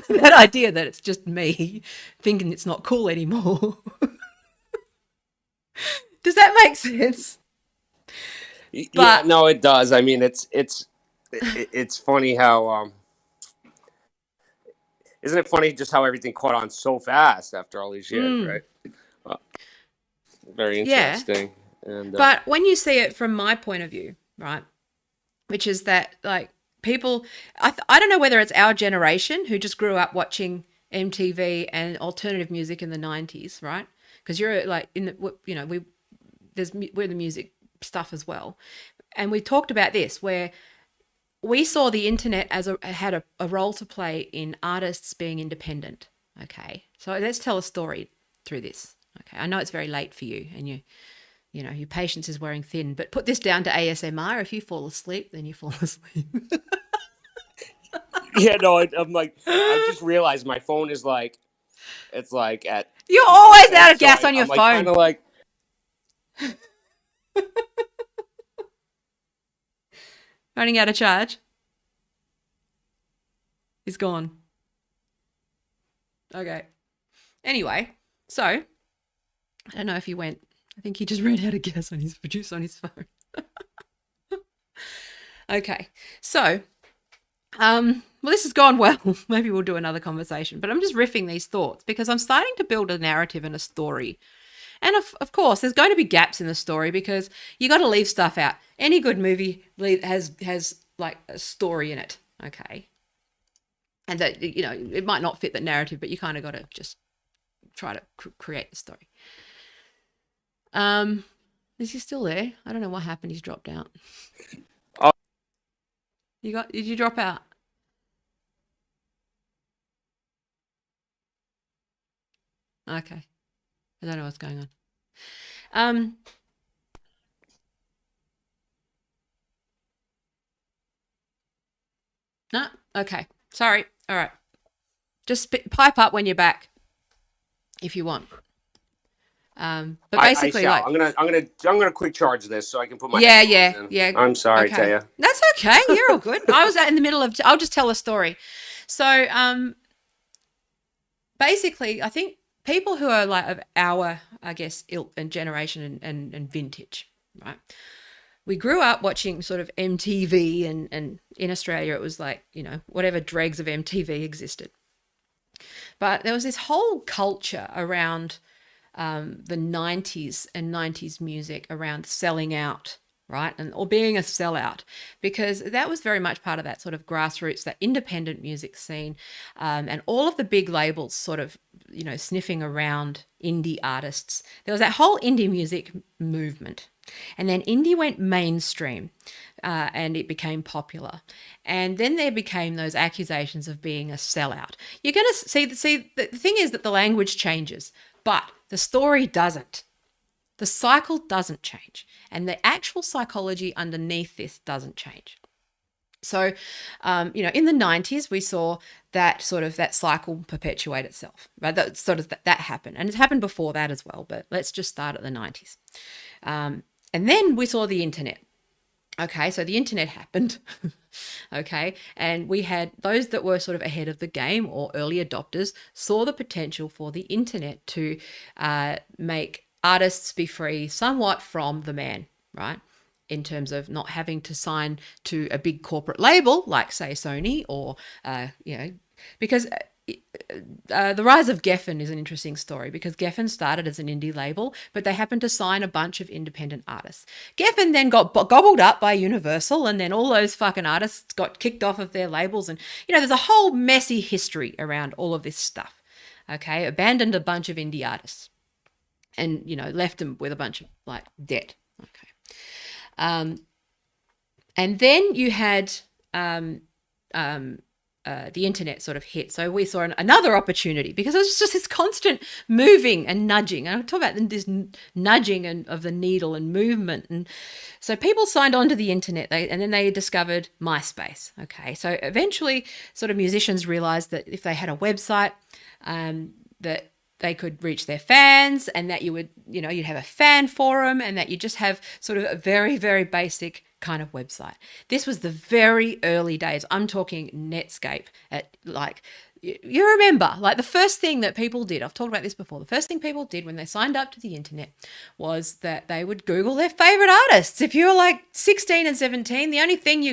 That idea that it's just me thinking it's not cool anymore. Does that make sense? Yeah, But no, it does. I mean, it's funny how isn't it funny just how everything caught on so fast after all these years, right? Uh, Very yeah, interesting. And but when you see it from my point of view, right, which is that like people, I don't know whether it's our generation who just grew up watching MTV and alternative music in the 90s, right? Because you're like in the, we're the music stuff as well. And we talked about this where we saw the internet as had a role to play in artists being independent. Okay. So let's tell a story through this. Okay. I know it's very late for you and your patience is wearing thin, but put this down to ASMR. If you fall asleep, then you fall asleep. yeah, no, I'm like, I just realized my phone is like, it's like at You're two always percent. out of So gas on your I'm like kind phone. of like, Running out of charge. He's gone. Okay. Anyway, so I don't know if he went. I think he just ran out of gas on his produce on his phone. Okay. So, well, this has gone well. Maybe we'll do another conversation, but I'm just riffing these thoughts because I'm starting to build a narrative and a story. And of course, there's going to be gaps in the story because you got to leave stuff out. Any good movie has like a story in it, okay? And that, it might not fit the narrative, but you kind of got to just try to create the story. Is he still there? I don't know what happened. He's dropped out. Oh, Did you drop out? Okay. I don't know what's going on. Um, no, okay. Sorry. All right. Just pipe up when you're back if you want. But I basically, shall. like, I'm gonna quick charge this so I can put my yeah, headphones in. yeah. I'm sorry, Okay. Taya. That's okay. You're all good. I was in the middle of, I'll just tell a story. So, basically, I think people who are like of our, I guess, ilk and generation and vintage, right? We grew up watching sort of MTV, and in Australia, it was like, whatever dregs of MTV existed. But there was this whole culture around the 90s and 90s music around selling out, right? Or being a sellout, because that was very much part of that sort of grassroots, that independent music scene, and all of the big labels sort of, sniffing around indie artists. There was that whole indie music movement. And then indie went mainstream, and it became popular. And then there became those accusations of being a sellout. You're going to see, the thing is that the language changes, but the story doesn't. The cycle doesn't change. And the actual psychology underneath this doesn't change. So, in the 90s, we saw that sort of that cycle perpetuate itself, right? That sort of that happened. And it's happened before that as well, but let's just start at the 90s. And then we saw the internet. Okay, so the internet happened. Okay, and we had those that were sort of ahead of the game or early adopters saw the potential for the internet to make artists be free somewhat from the man, right? In terms of not having to sign to a big corporate label like, say, Sony or, because the rise of Geffen is an interesting story because Geffen started as an indie label, but they happened to sign a bunch of independent artists. Geffen then got gobbled up by Universal, and then all those fucking artists got kicked off of their labels. And, there's a whole messy history around all of this stuff. Okay, abandoned a bunch of indie artists and, left them with a bunch of like debt. Okay. And then you had the internet sort of hit. So we saw another opportunity because it was just this constant moving and nudging. And I talk about this nudging of the needle and movement. And so people signed on to the internet, and then they discovered MySpace. Okay, so eventually sort of musicians realized that if they had a website, that they could reach their fans, and that you would, you'd have a fan forum, and that you just have sort of a very, very basic kind of website. This was the very early days. I'm talking Netscape at like, you remember, like the first thing that people did, I've talked about this before, the first thing people did when they signed up to the internet was that they would Google their favorite artists. If you were like 16 and 17, the only thing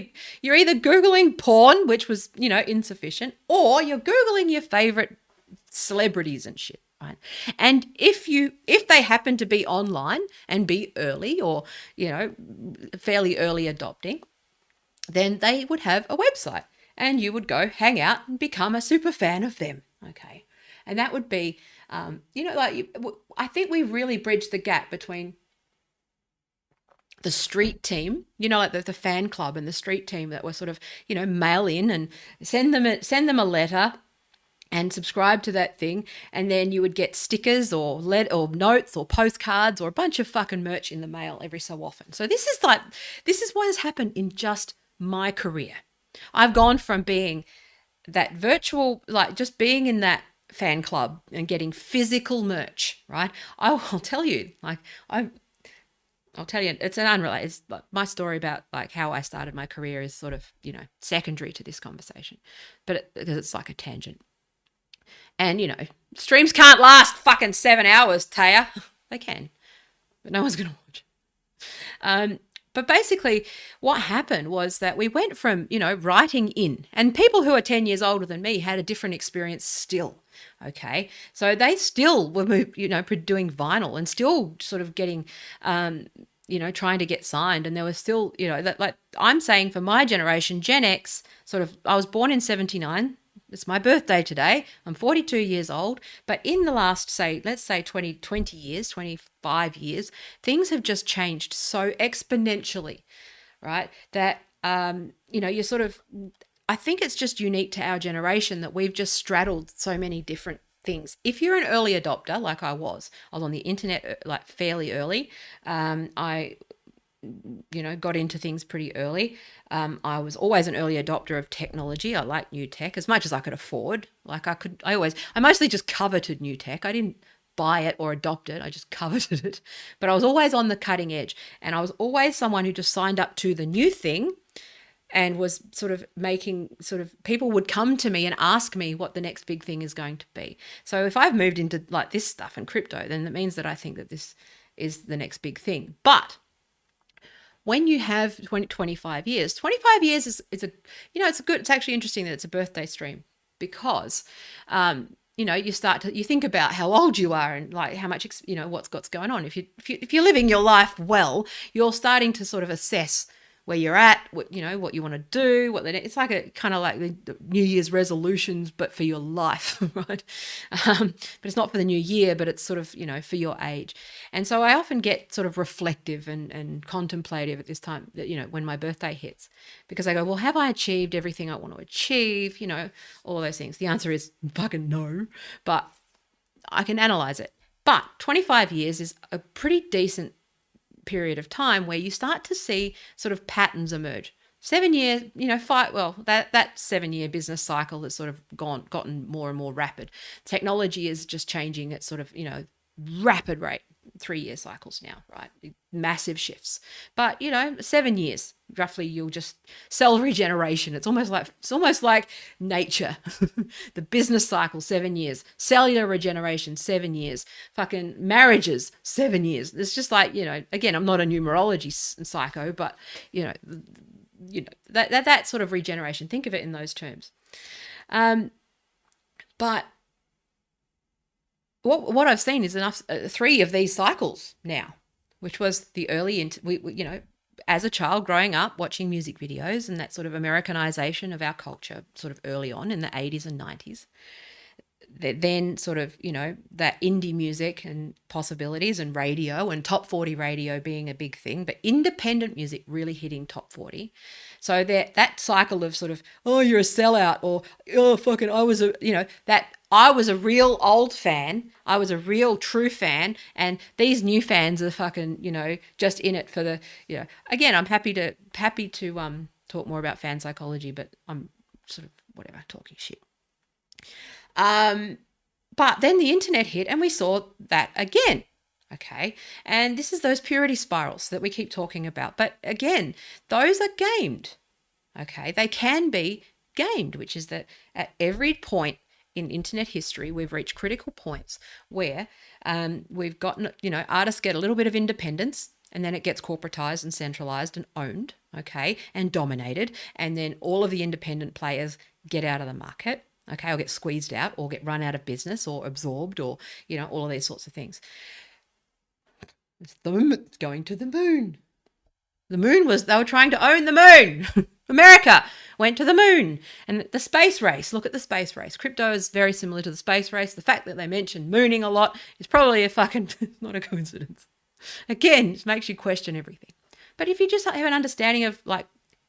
you're either Googling porn, which was, insufficient, or you're Googling your favorite celebrities and shit. Right. And if they happen to be online and be early or, fairly early adopting, then they would have a website and you would go hang out and become a super fan of them. Okay. And that would be, I think we really bridged the gap between the street team, like the fan club and the street team that were sort of, mail in and send them a letter and subscribe to that thing, and then you would get stickers or notes or postcards or a bunch of fucking merch in the mail every so often. So this is what has happened in just my career. I've gone from being that virtual, like just being in that fan club and getting physical merch, right? I'll tell you, it's an unrelated. It's like my story about like how I started my career is sort of, secondary to this conversation, because it's like a tangent. And, streams can't last fucking 7 hours, Taya. They can, but no one's going to watch. But basically, what happened was that we went from, writing in, and people who are 10 years older than me had a different experience still. Okay. So they still were, doing vinyl and still sort of getting, trying to get signed. And there was still, that, like I'm saying for my generation, Gen X, sort of, I was born in 79. It's my birthday today. I'm 42 years old. But in the last, say, let's say 20 years, 25 years, things have just changed so exponentially, right? That, you're sort of, I think it's just unique to our generation that we've just straddled so many different things. If you're an early adopter, like I was on the internet like fairly early. I got into things pretty early. I was always an early adopter of technology. I liked new tech as much as I could afford. I mostly just coveted new tech. I didn't buy it or adopt it. I just coveted it. But I was always on the cutting edge. And I was always someone who just signed up to the new thing and was sort of people would come to me and ask me what the next big thing is going to be. So if I've moved into like this stuff and crypto, then that means that I think that this is the next big thing. But when you have 25 years, 25 years is it's actually interesting that it's a birthday stream because, you think about how old you are and like how much, what's going on. If you're living your life well, you're starting to sort of assess where you're at, what you want to do, it's like a kind of like the New Year's resolutions, but for your life, right? But it's not for the new year, but it's sort of, for your age. And so I often get sort of reflective and contemplative at this time, when my birthday hits, because I go, well, have I achieved everything I want to achieve? All those things. The answer is fucking no, but I can analyze it. But 25 years is a pretty decent period of time where you start to see sort of patterns emerge. 7 years, that 7 year business cycle has sort of gotten more and more rapid. Technology is just changing at sort of, rapid rate. 3-year cycles now, right? Massive shifts. But 7 years roughly, you'll just cell regeneration. It's almost like nature. The business cycle, 7 years. Cellular regeneration, 7 years. Fucking marriages, 7 years. It's just like, again, I'm not a numerology psycho, but that sort of regeneration. Think of it in those terms. But what I've seen is enough 3 of these cycles now, which was the early, as a child growing up watching music videos and that sort of Americanization of our culture sort of early on in the 80s and 90s. Then sort of, that indie music and possibilities and radio and top 40 radio being a big thing, but independent music really hitting top 40. So that cycle of sort of, oh, you're a sellout, or, oh, fucking, I was a real old fan. I was a real true fan. And these new fans are fucking, just in it for the, again, I'm happy to talk more about fan psychology, but I'm sort of whatever, talking shit. But then the internet hit and we saw that again. Okay. And this is those purity spirals that we keep talking about. But again, those are gamed. Okay. They can be gamed, which is that at every point in internet history, we've reached critical points where we've gotten, artists get a little bit of independence and then it gets corporatized and centralized and owned. Okay. And dominated. And then all of the independent players get out of the market. Okay, or get squeezed out or get run out of business or absorbed or, all of these sorts of things. It's going to the moon. They were trying to own the moon. America went to the moon. And the space race, look at the space race. Crypto is very similar to the space race. The fact that they mention mooning a lot is probably not a coincidence. Again, it makes you question everything. But if you just have an understanding of like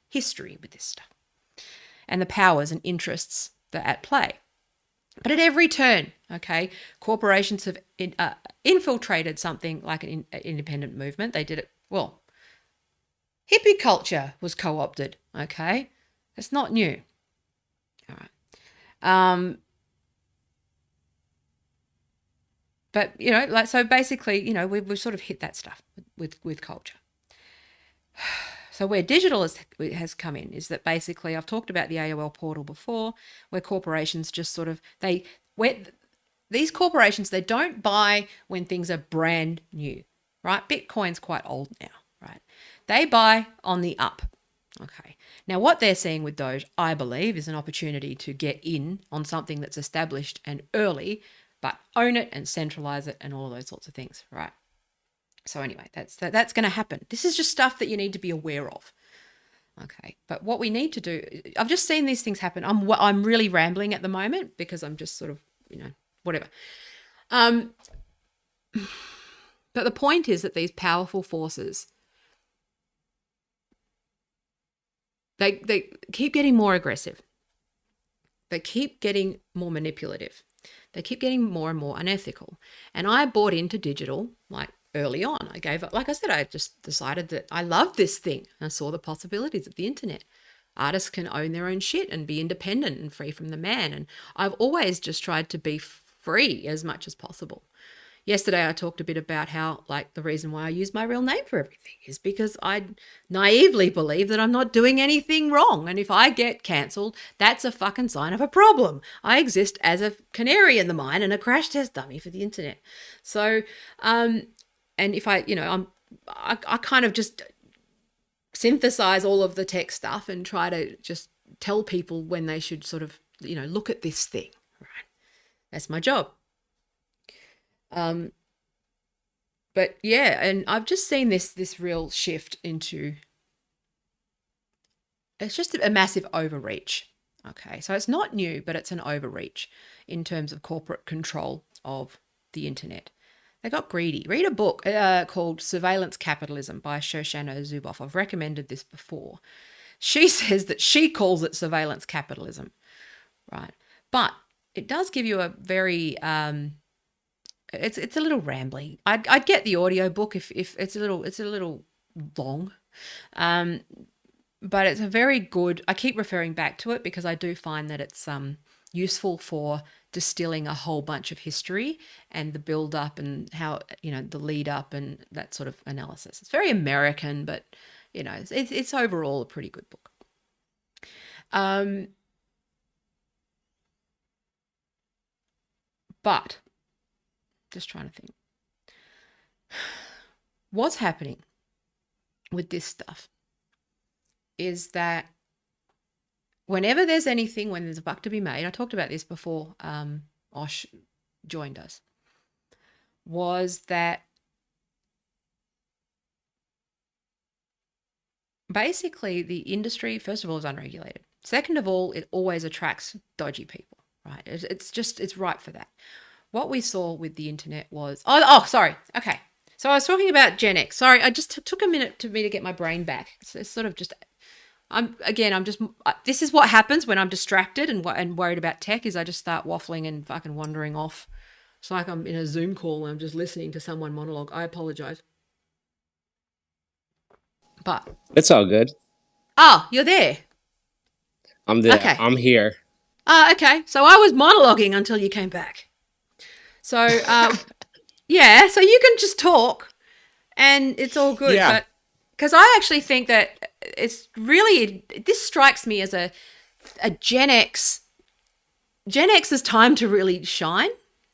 history with this stuff and the powers and interests that are at play. But at every turn, okay, corporations have infiltrated something like an independent movement. They did it, well, hippie culture was co-opted, okay? It's not new. All right. But, so basically, we've sort of hit that stuff with culture. So where digital has come in is that basically I've talked about the AOL portal before, where corporations just sort of, these corporations, they don't buy when things are brand new, right? Bitcoin's quite old now, right? They buy on the up. Okay. Now, what they're seeing with Doge, I believe, is an opportunity to get in on something that's established and early, but own it and centralize it and all of those sorts of things, right? So anyway, that's going to happen. This is just stuff that you need to be aware of. Okay, but what we need to do, I've just seen these things happen. I'm really rambling at the moment because I'm just sort of, whatever. But the point is that these powerful forces, they keep getting more aggressive. They keep getting more manipulative. They keep getting more and more unethical. And I bought into digital like early on. I gave up, like I said, I just decided that I loved this thing. I saw the possibilities of the internet. Artists can own their own shit and be independent and free from the man. And I've always just tried to be free as much as possible. Yesterday, I talked a bit about how, like, the reason why I use my real name for everything is because I naively believe that I'm not doing anything wrong. And if I get cancelled, that's a fucking sign of a problem. I exist as a canary in the mine and a crash test dummy for the internet. So, and if I kind of just synthesize all of the tech stuff and try to just tell people when they should sort of, look at this thing, right? That's my job. But yeah, and I've just seen this real shift into, it's just a massive overreach. Okay, so it's not new, but it's an overreach in terms of corporate control of the internet. They got greedy. Read a book called Surveillance Capitalism by Shoshana Zuboff. I've recommended this before. She says that she calls it surveillance capitalism, right? But it does give you a very it's a little rambling. I'd get the audio book if it's a little long, but it's a very good. I keep referring back to it because I do find that it's useful for distilling a whole bunch of history and the build up and how the lead up and that sort of analysis. It's very American, but it's overall a pretty good book. But just trying to think. What's happening with this stuff is that whenever there's anything, when there's a buck to be made, I talked about this before Osh joined us, was that basically the industry, first of all, is unregulated. Second of all, it always attracts dodgy people, right? It's ripe for that. What we saw with the internet was, sorry. Okay. So I was talking about Gen X. Sorry, I just took a minute to me to get my brain back. It's sort of just, this is what happens when I'm distracted and worried about tech is I just start waffling and fucking wandering off. It's like I'm in a Zoom call and I'm just listening to someone monologue. I apologize. But It's all good. Oh, you're there. I'm there. Okay. I'm here. Okay. So I was monologuing until you came back. So, yeah, so you can just talk and it's all good. Yeah. But because I actually think that it's really, this strikes me as a Gen X's time to really shine,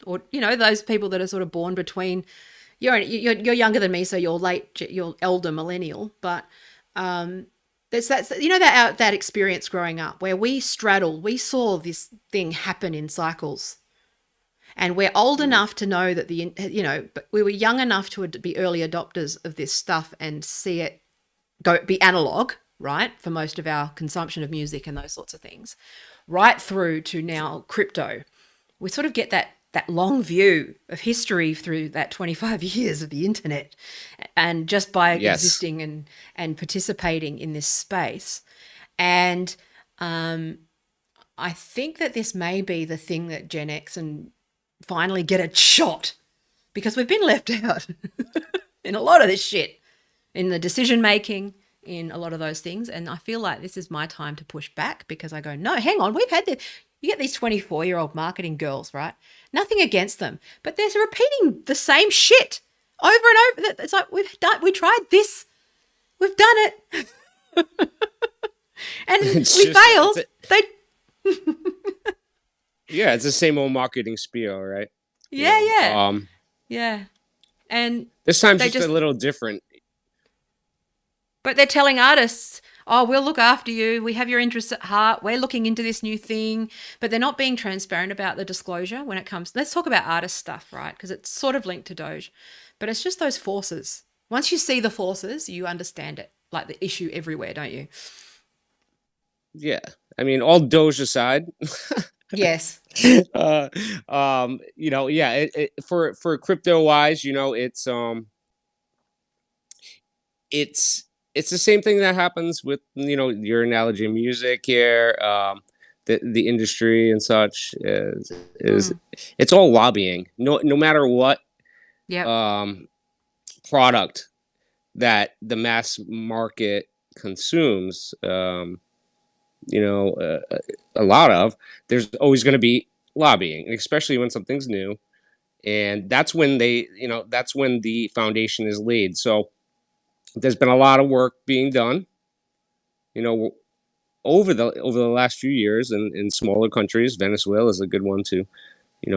or, those people that are sort of born between, you're younger than me, so you're elder millennial, but that's that experience growing up where we saw this thing happen in cycles. And we're old enough to know that but we were young enough to be early adopters of this stuff and see it be analog, right? For most of our consumption of music and those sorts of things, right through to now crypto. We sort of get that long view of history through that 25 years of the internet, and just by existing and participating in this space. And I think that this may be the thing that Gen X and finally get a shot, because we've been left out in a lot of this shit, in the decision making, in a lot of those things. And I feel like this is my time to push back, because I go, no, hang on, we've had this. You get these 24-year-old marketing girls, right? Nothing against them, but they're repeating the same shit over and over. It's like, we tried this, we've done it, and we failed. Yeah, it's the same old marketing spiel, right? Yeah. Yeah. And this time's just a little different. But they're telling artists, oh, we'll look after you. We have your interests at heart. We're looking into this new thing. But they're not being transparent about the disclosure when it comes. Let's talk about artist stuff, right? Because it's sort of linked to Doge. But it's just those forces. Once you see the forces, you understand it. Like the issue everywhere, don't you? Yeah. I mean, all Doge aside, Yes. uh, yeah, for crypto wise, it's it's the same thing that happens with your analogy of music here. The industry and such is Mm. it's all lobbying. No matter what Yep. um, product that the mass market consumes, a lot of, there's always going to be lobbying, especially when something's new, and that's when the foundation is laid. So there's been a lot of work being done, you know, over the last few years in smaller countries. Venezuela is a good one to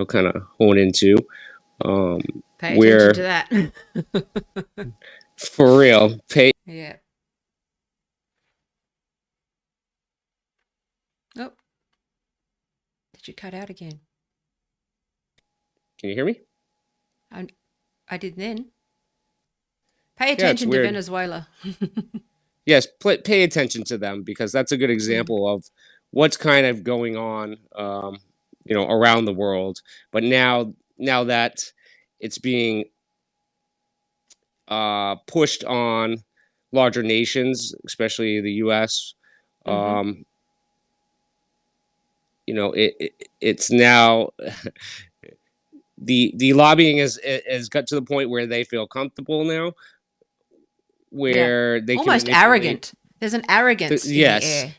kind of hone into, um, Pay attention to where that. for real pay. Yeah. Oh, did you cut out again? Can you hear me? I, I did then. Pay Yeah, it's attention to weird. Venezuela. Yes, pay attention to them, because that's a good Mm. example of what's kind of going on, around the world. But now that it's being pushed on larger nations, especially the U.S., Mm-hmm. um, it's now the lobbying is got to the point where they feel comfortable now, Yeah. where they can Almost manipulate. arrogant. There's an arrogance in the Yes, air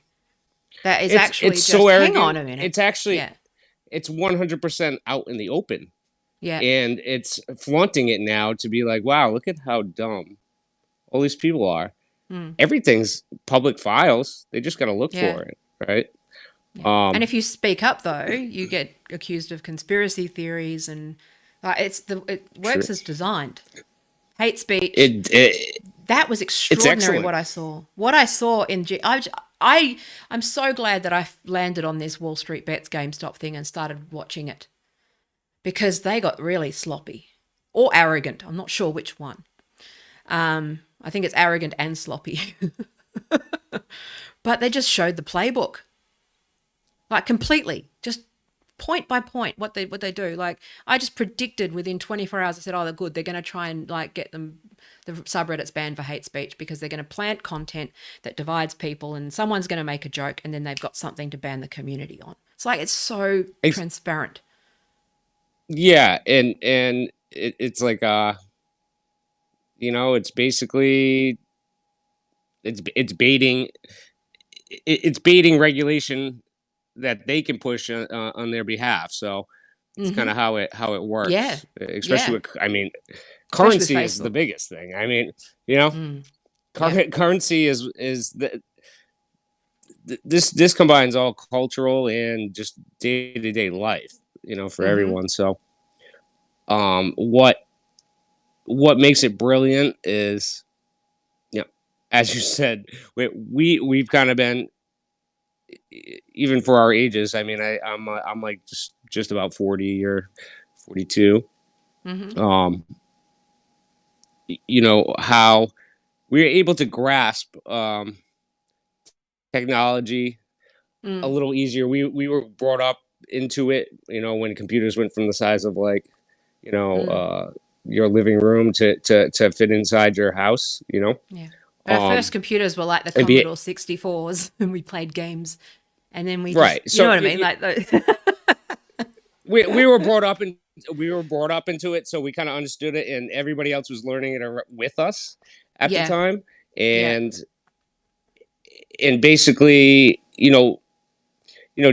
that is it's actually so just, hang on arrogant. a minute. It's actually Yeah. it's 100% out in the open, Yeah. and it's flaunting it now to be like, wow, look at how dumb all these people are. Mm. Everything's public files. They just got to look Yeah. for it, right? Yeah. And Um, if you speak up, though, you get accused of conspiracy theories, and it True. works as designed. Hate speech. It That was it's extraordinary excellent. what I saw. What I saw in I'm so glad that I landed on this Wall Street Bets GameStop thing and started watching it, because they got really sloppy or arrogant. I'm not sure which one. I think it's arrogant and sloppy. But they just showed the playbook, like completely, just point by point what they do. Like I just predicted within 24 hours. I said, "Oh, they're good. They're going to try and like get them the subreddits banned for hate speech, because they're going to plant content that divides people, and someone's going to make a joke, and then they've got something to ban the community on." It's like it's so Ex- transparent. yeah, and it's like it's basically it's baiting it's baiting regulation that they can push on their behalf. So it's kind Mm-hmm. of how it Yeah, works, especially yeah. with, I mean, Especially with currency is the Facebook. biggest thing. I mean, you know, Mm. Yep. currency is this combines all cultural and just day to day life, for Mm-hmm. everyone. So, what makes it brilliant is, as you said, we've kind of been, even for our ages. I mean, I'm like just about 40 or 42. Mm-hmm. Um, how we are able to grasp technology a Mm. little easier. We were brought up into it, when computers went from the size of, like, you know, Mm. uh, your living room to fit inside your house. Yeah. But our first Um, computers were like the and be Commodore 64s, and we played games. And then we just, right. you know So what I mean? Like, we were brought up in we were brought up into it, so we kind of understood it, and everybody else was learning it with us at the yeah, time, yeah. and basically,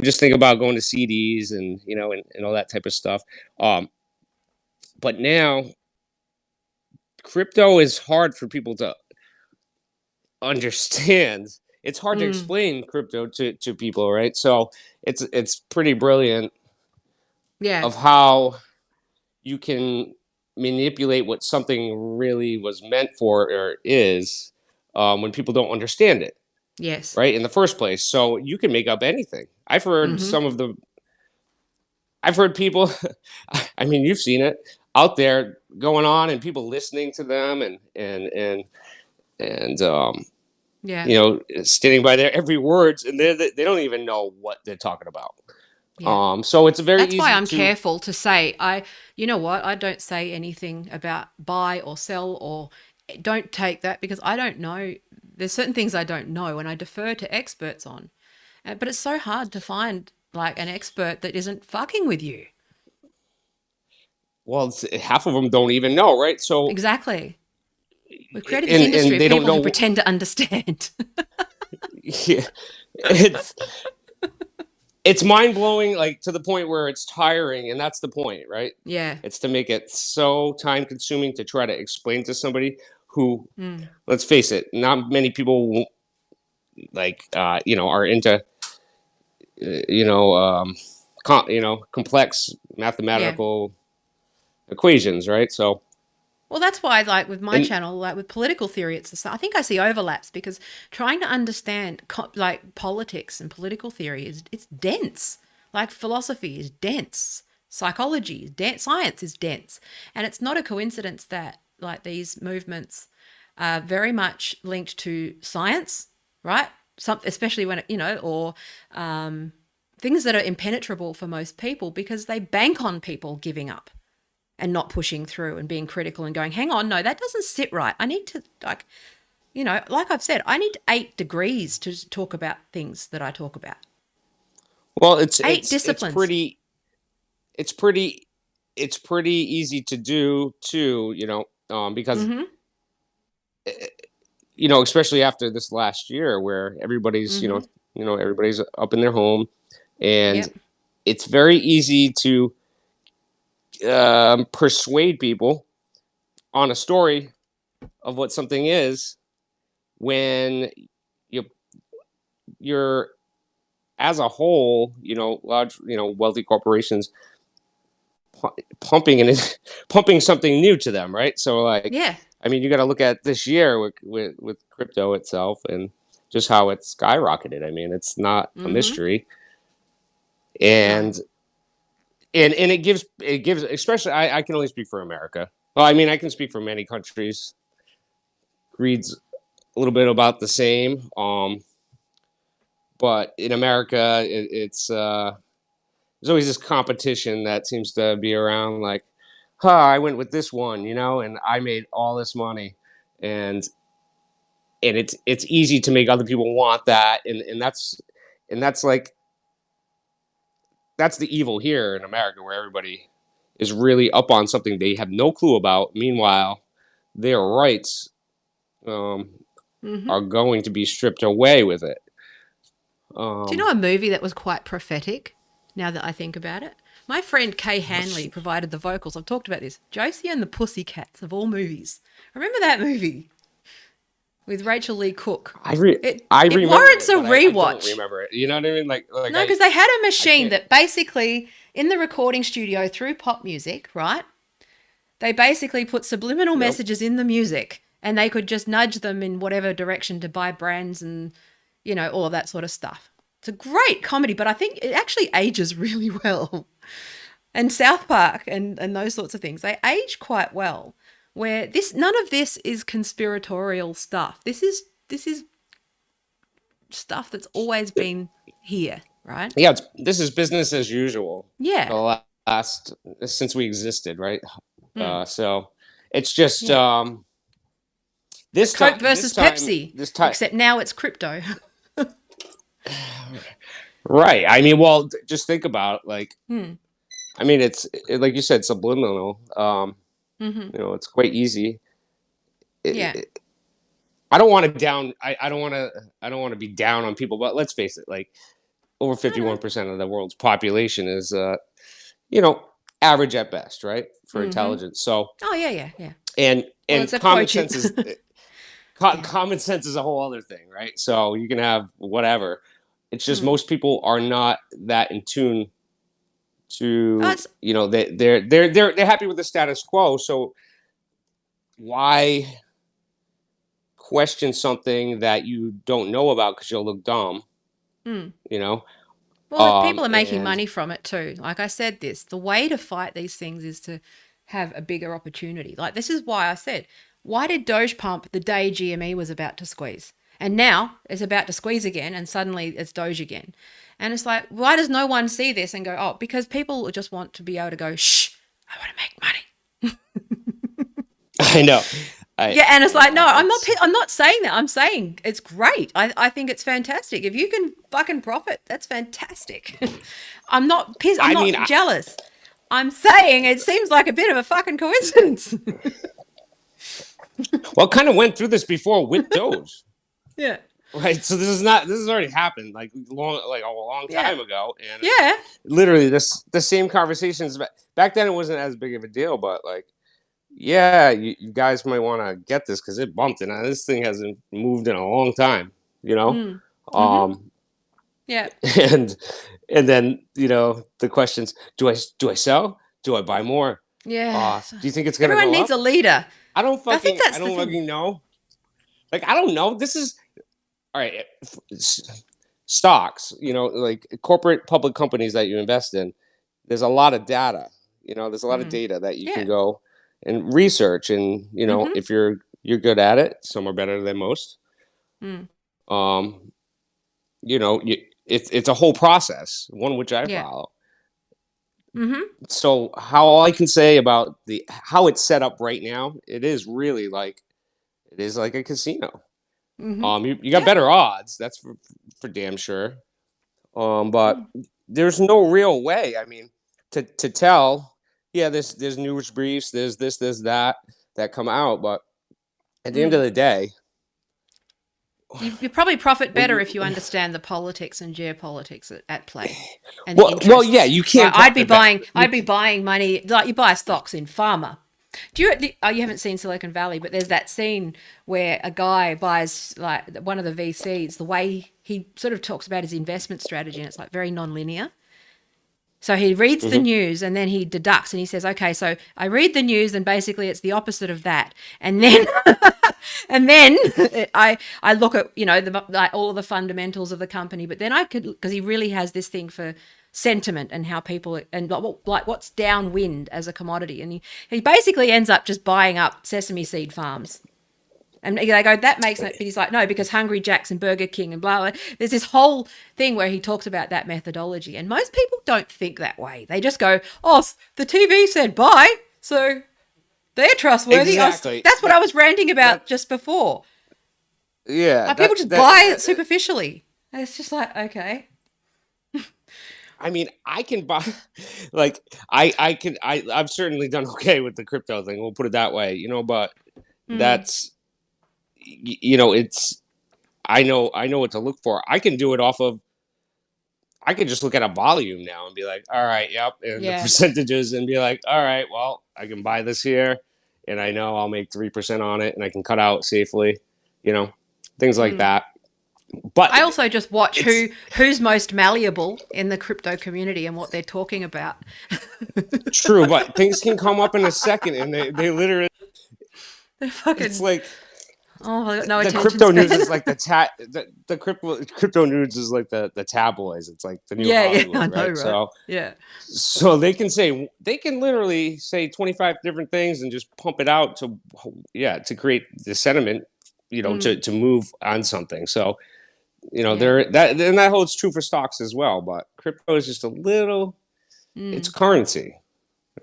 just think about going to CDs and and all that type of stuff. Um, but now crypto is hard for people to understand. It's hard to Mm. explain crypto to people, right? So it's pretty brilliant Yeah. of how you can manipulate what something really was meant for or is, when people don't understand it, Yes. right, in the first place. So you can make up anything. Mm-hmm. I've heard people, I mean, you've seen it out there going on, and people listening to them, and Yeah. standing by their every words, and they don't even know what they're talking about. Yeah. So it's very That's why easy I'm to. careful to say you know what, I don't say anything about buy or sell or don't take that because I don't know. There's certain things I don't know and I defer to experts on. But it's so hard to find like an expert that isn't fucking with you. Well, half of them don't even know, right? So, Exactly. We've created this industry and of they don't people who know. pretend to understand. Yeah, it's it's mind blowing, like to the point where it's tiring, and that's the point, right? Yeah. It's to make it so time consuming to try to explain to somebody who, Mm. let's face it, not many people are into complex Yeah. mathematical equations, right? So, Well, that's why, like with my and channel, like with political theory, I think I see overlaps because trying to understand like politics and political theory it's dense. Like philosophy is dense, psychology is dense, science is dense, and it's not a coincidence that like these movements are very much linked to science, right? Some, especially when or things that are impenetrable for most people because they bank on people giving up and not pushing through and being critical and going, hang on, no, that doesn't sit right. I need to, like I've said, I need 8 degrees to talk about things that I talk about. well, 8 disciplines. it's pretty it's pretty easy to do too, because Mm-hmm. especially after this last year where everybody's Mm-hmm. everybody's up in their home, and Yep. it's very easy to persuade people on a story of what something is when you you're as a whole, large, wealthy corporations pumping and pumping something new to them, right? So, like, Yeah. I mean, you got to look at this year with crypto itself and just how it skyrocketed. I mean, it's not a Mm-hmm. mystery, No. and it gives, especially, I can only speak for America. Well, I mean, I can speak for many countries. Greed's a little bit about the same. But in America, there's always this competition that seems to be around. Like, I went with this one, and I made all this money, and it's easy to make other people want that, and that's like that's the evil here in America, where everybody is really up on something they have no clue about. Meanwhile, their rights um, Mm-hmm. are going to be stripped away with it. Do you Um, know a movie that was quite prophetic now that I think about it? My friend Kay Hanley provided the vocals. I've talked about this. Josie and the Pussycats of all movies. Remember that movie with Rachel Lee Cook? I re- It I it remember warrants it, a but I don't rewatch. remember it. You know what I mean? Like No, because they had a I machine can't. that basically, in the recording studio through pop music, right? They basically put subliminal Nope. messages in the music and they could just nudge them in whatever direction to buy brands and, all of that sort of stuff. It's a great comedy, but I think it actually ages really well. And South Park and those sorts of things, they age quite well. Where none of this is conspiratorial stuff. This is stuff that's always been here, right? Yeah, this is business as usual. Yeah. The last since we existed, right? Hmm. So it's just Yeah. this time. Coke This versus time. Pepsi, This time. except now it's crypto. Right. I mean, well, just think about, like. Hmm. I mean, like you said, subliminal. Mm-hmm. It's quite easy. Yeah. It, I don't want to down. I don't want to. I don't want to be down on people, but let's face it. Like, over I know. 51% of the world's population is, you know, average at best, right, for Mm-hmm. intelligence. So, Oh yeah, yeah, yeah. and Well, and except for chip. Yeah. common sense is a whole other thing, right? So you can have whatever. It's just Hmm. most people are not that in tune Oh, to, it's they're happy with the status quo. So why question something that you don't know about because you'll look dumb, Mm. you know. Well, the people are making And money from it too. Like I said, the way to fight these things is to have a bigger opportunity. Like this is why I said, why did Doge pump the day GME was about to squeeze? And now it's about to squeeze again, and suddenly it's Doge again. And it's like, why does no one see this and go, oh, because people just want to be able to go, shh, I want to make money. I know, Yeah, and it's I like, no, know I'm not. it's. I'm not saying that. I'm saying it's great. I think it's fantastic. If you can fucking profit, that's fantastic. I'm not pissed. I'm I mean, not jealous. I'm saying it seems like a bit of a fucking coincidence. well, kind of went through this before with Doge, Yeah, right? So this has already happened like a long yeah, time ago, and yeah. literally the same conversations back then. It wasn't as big of a deal, but like, yeah, you guys might want to get this because it bumped, and this thing hasn't moved in a long time, you know. Mm. Mm-hmm. Um, Yeah, and and then the questions: do I sell? Do I buy more? yeah. Do you think it's gonna Everyone go needs a up? leader. I think I that's the don't thing. fucking know. Like, I don't know. This is all right. Stocks, like corporate public companies that you invest in. There's a lot of data. There's a lot of Mm. data that you can Yeah. go and research, and Mm-hmm. if you're good at it, some are better than most. Mm. Um, it's a whole process, one which I Yeah. follow. Mm-hmm. So how all I can say about the how it's set up right now, it is like a casino. Mm-hmm. You got Yeah. better odds, that's for damn sure. But Mm. there's no real way. I mean, to tell. Yeah, there's news briefs, there's this, there's that come out, but at the end of Mm. the day, You probably profit when better you if you understand the politics and geopolitics at play and the well, yeah, interests. you Right? can't profit better. I'd be buying money like you buy stocks in pharma. You haven't seen Silicon Valley, but there's that scene where a guy buys like one of the VCs. The way he sort of talks about his investment strategy, and it's like very non-linear. So he reads the Mhm. news and then he deducts and he says, okay, so I read the news and basically it's the opposite of that. And then, and then I look at, like all of the fundamentals of the company, but then I could, because he really has this thing for sentiment and how people, and like what's downwind as a commodity. And he basically ends up just buying up sesame seed farms. And they go, that makes it. But he's like, no, because Hungry Jack's and Burger King and blah, blah. There's this whole thing where he talks about that methodology. And most people don't think that way. They just go, oh, the TV said buy, so they're trustworthy. Exactly. That's what I was ranting about That just before. yeah, Like people just buy it superficially. And it's just like, okay. I mean, I can buy, like, I've certainly done okay with the crypto thing. We'll put it that way, but Mm, that's, it's, I know what to look for. I can do it off of, I can just look at a volume now and be like, all right, yep, and the yeah. percentages and be like, all right, well, I can buy this here and I know I'll make 3% on it and I can cut out safely, you know, things like Mm. that. But I also just watch it's who's most malleable in the crypto community and what they're talking about. true, but things can come up in a second and they literally, They're it's fucking, like, oh, I got no the attention crypto news span. is like the crypto news is like the tabloids. It's like the new Yeah, I Hollywood, know, right? right? So Yeah. they can literally say 25 different things and just pump it out to create the sentiment, Mm, to move on something. So yeah. there that holds true for stocks as well. But crypto is just a little, it's Mm. currency,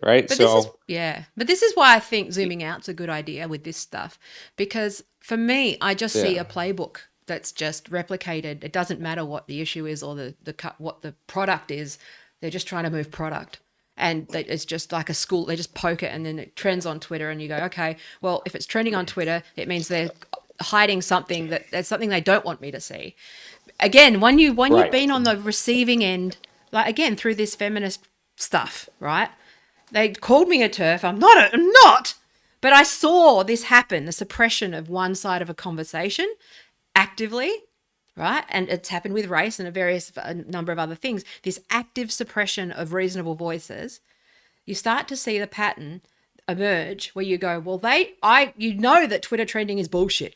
right? But this is, So yeah. But this is why I think zooming out's a good idea with this stuff. Because for me, I just see yeah, a playbook that's just replicated. It doesn't matter what the issue is or what the product is. They're just trying to move product. And it's just like a school. They just poke it and then it trends on Twitter. And you go, okay, well, if it's trending on Twitter, it means they're hiding something there's something they don't want me to see. Again, when you've right, been on the receiving end, like again through this feminist stuff, right? They called me a turf. I'm not. I'm not. But I saw this happen, the suppression of one side of a conversation actively, right? And it's happened with race and a number of other things. This active suppression of reasonable voices. You start to see the pattern emerge where you go, well, you know that Twitter trending is bullshit.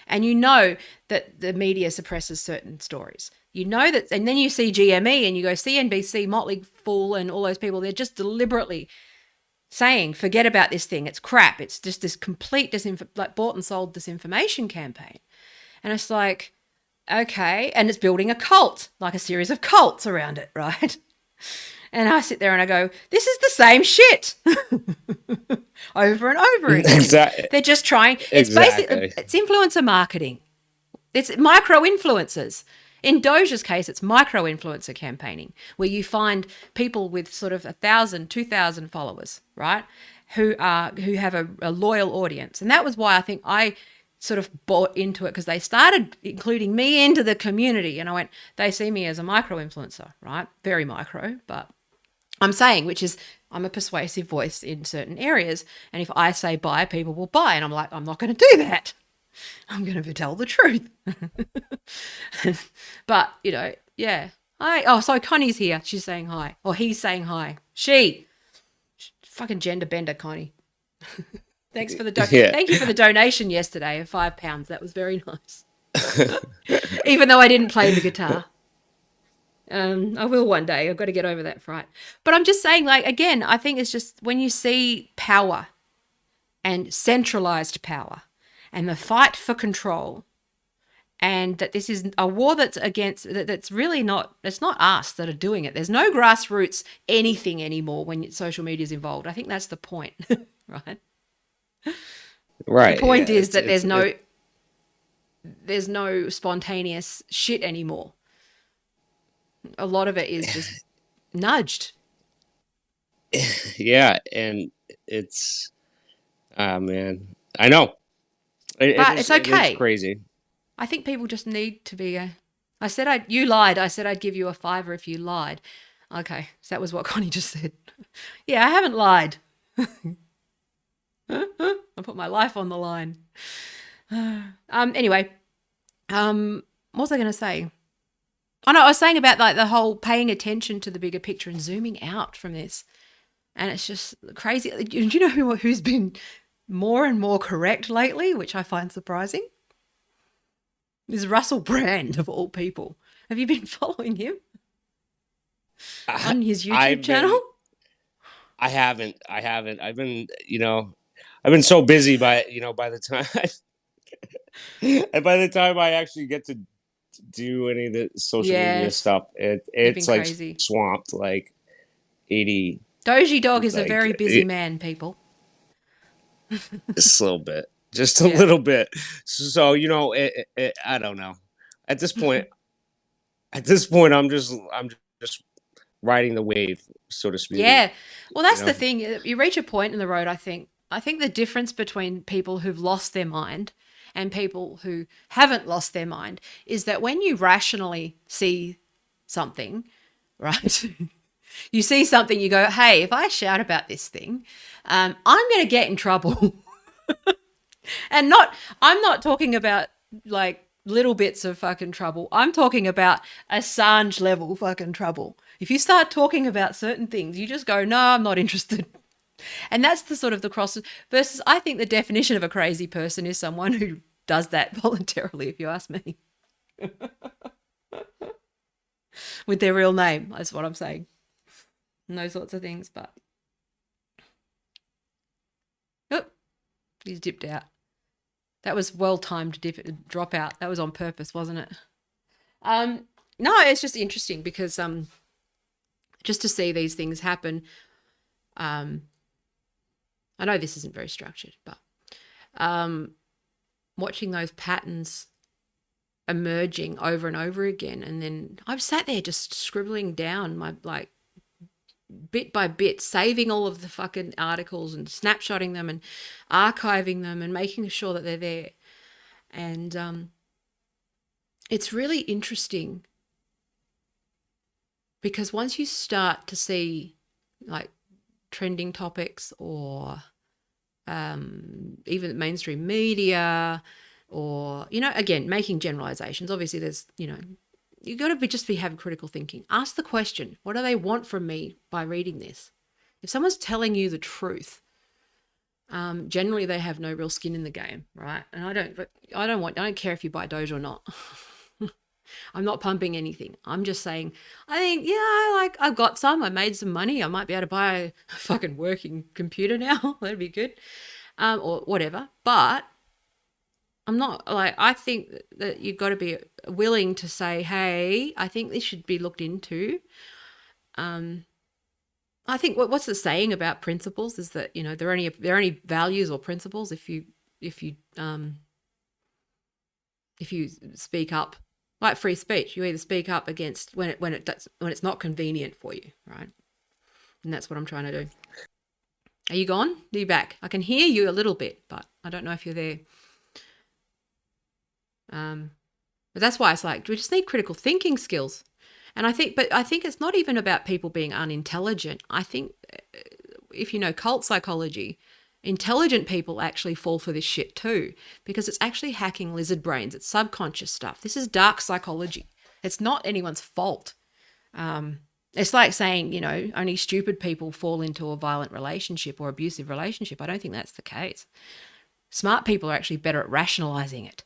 And you know that the media suppresses certain stories. You know that, and then you see GME and you go CNBC, Motley Fool, and all those people, they're just deliberately saying, forget about this thing. It's crap. It's just this complete like bought and sold disinformation campaign. And it's like, okay. And it's building a cult, like a series of cults around it, right? And I sit there and I go, this is the same shit over and over again. Exactly. They're just trying. It's basically, it's influencer marketing. It's micro influencers. In Doge's case, it's micro influencer campaigning, where you find people with sort of 1,000, 2,000 followers, right? Who have a loyal audience. And that was why I think I sort of bought into it, because they started including me into the community. And I went, they see me as a micro influencer, right? Very micro, but I'm saying, which is I'm a persuasive voice in certain areas. And if I say buy, people will buy. And I'm like, I'm not going to do that. I'm going to tell the truth. But, you know, yeah. Hi. Oh, so Connie's here. She's saying hi. Or he's saying hi. She. Fucking gender bender, Connie. Thanks for the Thank you for the donation yesterday of £5. That was very nice. Even though I didn't play the guitar. I will one day. I've got to get over that fright. But I'm just saying, like, again, I think it's just when you see power and centralized power and the fight for control, and that this is a war that's against, that's really not, it's not us that are doing it. There's no grassroots anything anymore when social media is involved. I think that's the point, right? Right. The point is that there's no spontaneous shit anymore. A lot of it is just nudged. Yeah, and it's, man, I know. But it's okay. It's crazy. I think people just need to be you lied. I said I'd give you a $5 if you lied. Okay, so that was what Connie just said. Yeah, I haven't lied. I put my life on the line. Anyway, what was I going to say? Oh no, I was saying about like the whole paying attention to the bigger picture and zooming out from this. And it's just crazy. Do you know who's been more and more correct lately, which I find surprising? Is Russell Brand, of all people. Have you been following him on his YouTube channel? I haven't. I've been, I've been so busy by the time and by the time I actually get to do any of the social media stuff, it's like crazy. Swamped, like 80. Doge Dog is a very busy man, people. Just a little bit. Just a little bit. So, I don't know. At this point, I'm just riding the wave, so to speak. Yeah. Well, that's the thing. You reach a point in the road, I think. I think the difference between people who've lost their mind and people who haven't lost their mind is that when you rationally see something, right? You see something, you go, hey, if I shout about this thing, I'm going to get in trouble. And I'm not talking about like little bits of fucking trouble. I'm talking about Assange level fucking trouble. If you start talking about certain things, you just go, no, I'm not interested. And that's the sort of the cross versus, I think the definition of a crazy person is someone who does that voluntarily, if you ask me. With their real name, that's what I'm saying. And those sorts of things, but he's dipped out. That was well timed drop out. That was on purpose, wasn't it? No, it's just interesting because just to see these things happen. I know this isn't very structured, but watching those patterns emerging over and over again, and then I've sat there just scribbling down my bit by bit, saving all of the fucking articles and snapshotting them and archiving them and making sure that they're there. And it's really interesting because once you start to see like trending topics or even mainstream media or, again, making generalizations, obviously there's, you got to just be having critical thinking. Ask the question, what do they want from me by reading this? If someone's telling you the truth, Generally they have no real skin in the game, right? And I don't care if you buy Doge or not. I'm not pumping anything. I'm just saying, I think, yeah, like I've got some, I made some money. I might be able to buy a fucking working computer now. That'd be good. Or whatever. But I'm not like, I think that you've got to be willing to say, hey, I think this should be looked into. I think what's the saying about principles is that, you know, they're only values or principles if you speak up, like free speech. You either speak up against when it's not convenient for you, right? And that's what I'm trying to do. Are you gone? Are you back? I can hear you a little bit, but I don't know if you're there. But that's why it's like we just need critical thinking skills. And I think it's not even about people being unintelligent. I think if you know cult psychology, intelligent people actually fall for this shit too, because it's actually hacking lizard brains. It's subconscious stuff. This is dark psychology. It's not anyone's fault. It's like saying, you know, only stupid people fall into a violent relationship or abusive relationship. I don't think that's the case. Smart people are actually better at rationalizing it.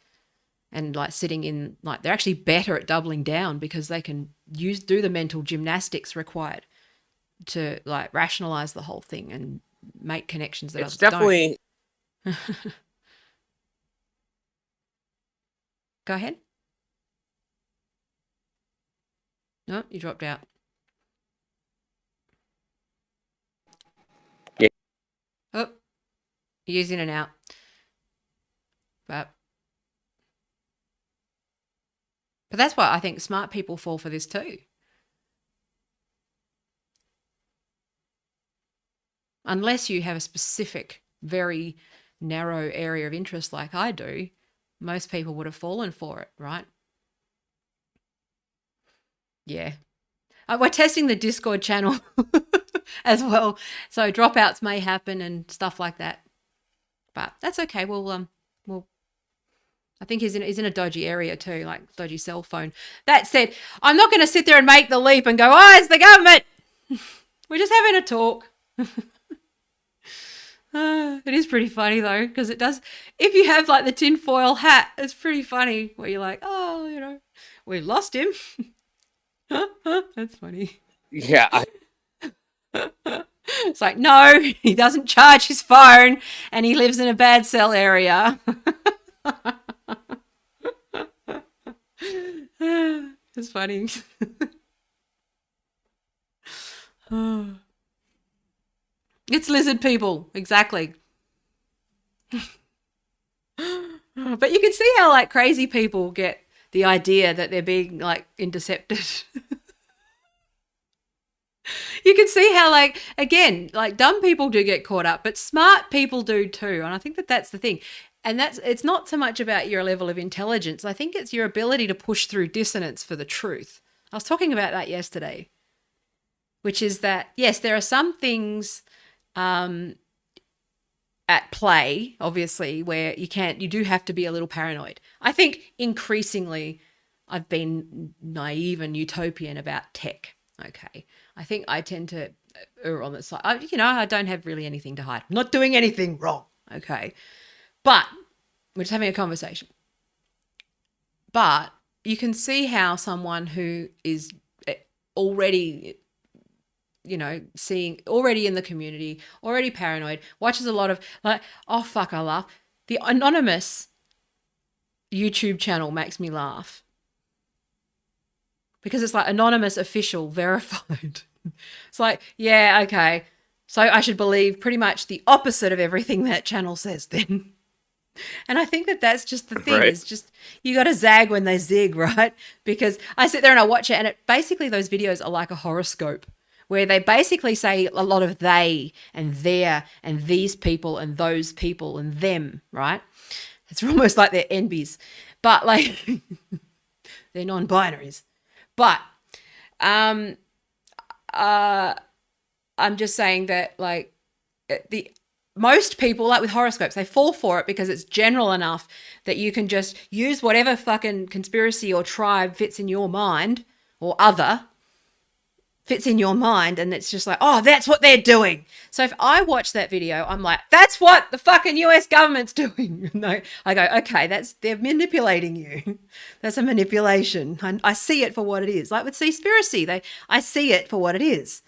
And like sitting in, like they're actually better at doubling down because they can do the mental gymnastics required to like rationalize the whole thing and make connections that It's others definitely don't. Go ahead. No, you dropped out. yeah. Oh, you're using it out. But that's why I think smart people fall for this too. Unless you have a specific, very narrow area of interest like I do, most people would have fallen for it, right? Yeah. We're testing the Discord channel as well. So dropouts may happen and stuff like that. But that's okay. We'll I think he's in a dodgy area too, like dodgy cell phone. That said, I'm not going to sit there and make the leap and go, oh, it's the government. We're just having a talk. It is pretty funny though, because it does. If you have like the tinfoil hat, it's pretty funny where you're like, oh, you know, we lost him. That's funny. Yeah, It's like, no, he doesn't charge his phone and he lives in a bad cell area. It's funny. It's lizard people, exactly. But you can see how like crazy people get the idea that they're being like intercepted. You can see how like, again, like dumb people do get caught up, but smart people do too. And I think that that's the thing. And it's not so much about your level of intelligence. I think it's your ability to push through dissonance for the truth. I was talking about that yesterday, which is that, yes, there are some things at play, obviously, where you do have to be a little paranoid. I think increasingly I've been naive and utopian about tech. Okay. I think I tend to err on the side. I don't have really anything to hide. I'm not doing anything wrong. Okay. But we're just having a conversation. But you can see how someone who is already, already in the community, already paranoid, watches a lot of like, oh, fuck, I laugh. The anonymous YouTube channel makes me laugh. Because it's like anonymous, official, verified. It's like, yeah, okay. So I should believe pretty much the opposite of everything that channel says then. And I think that that's just the thing. Right. Is just you got to zag when they zig, right? Because I sit there and I watch it, and basically those videos are like a horoscope where they basically say a lot of they and their and these people and those people and them, right? It's almost like they're NBs, but like they're non-binaries. But I'm just saying that like most people, like with horoscopes, they fall for it because it's general enough that you can just use whatever fucking conspiracy or tribe fits in your mind or other fits in your mind, and it's just like, oh, that's what they're doing. So if I watch that video, I'm like, that's what the fucking US government's doing. No, I go, okay, they're manipulating you. That's a manipulation. I see it for what it is. Like with Seaspiracy, I see it for what it is.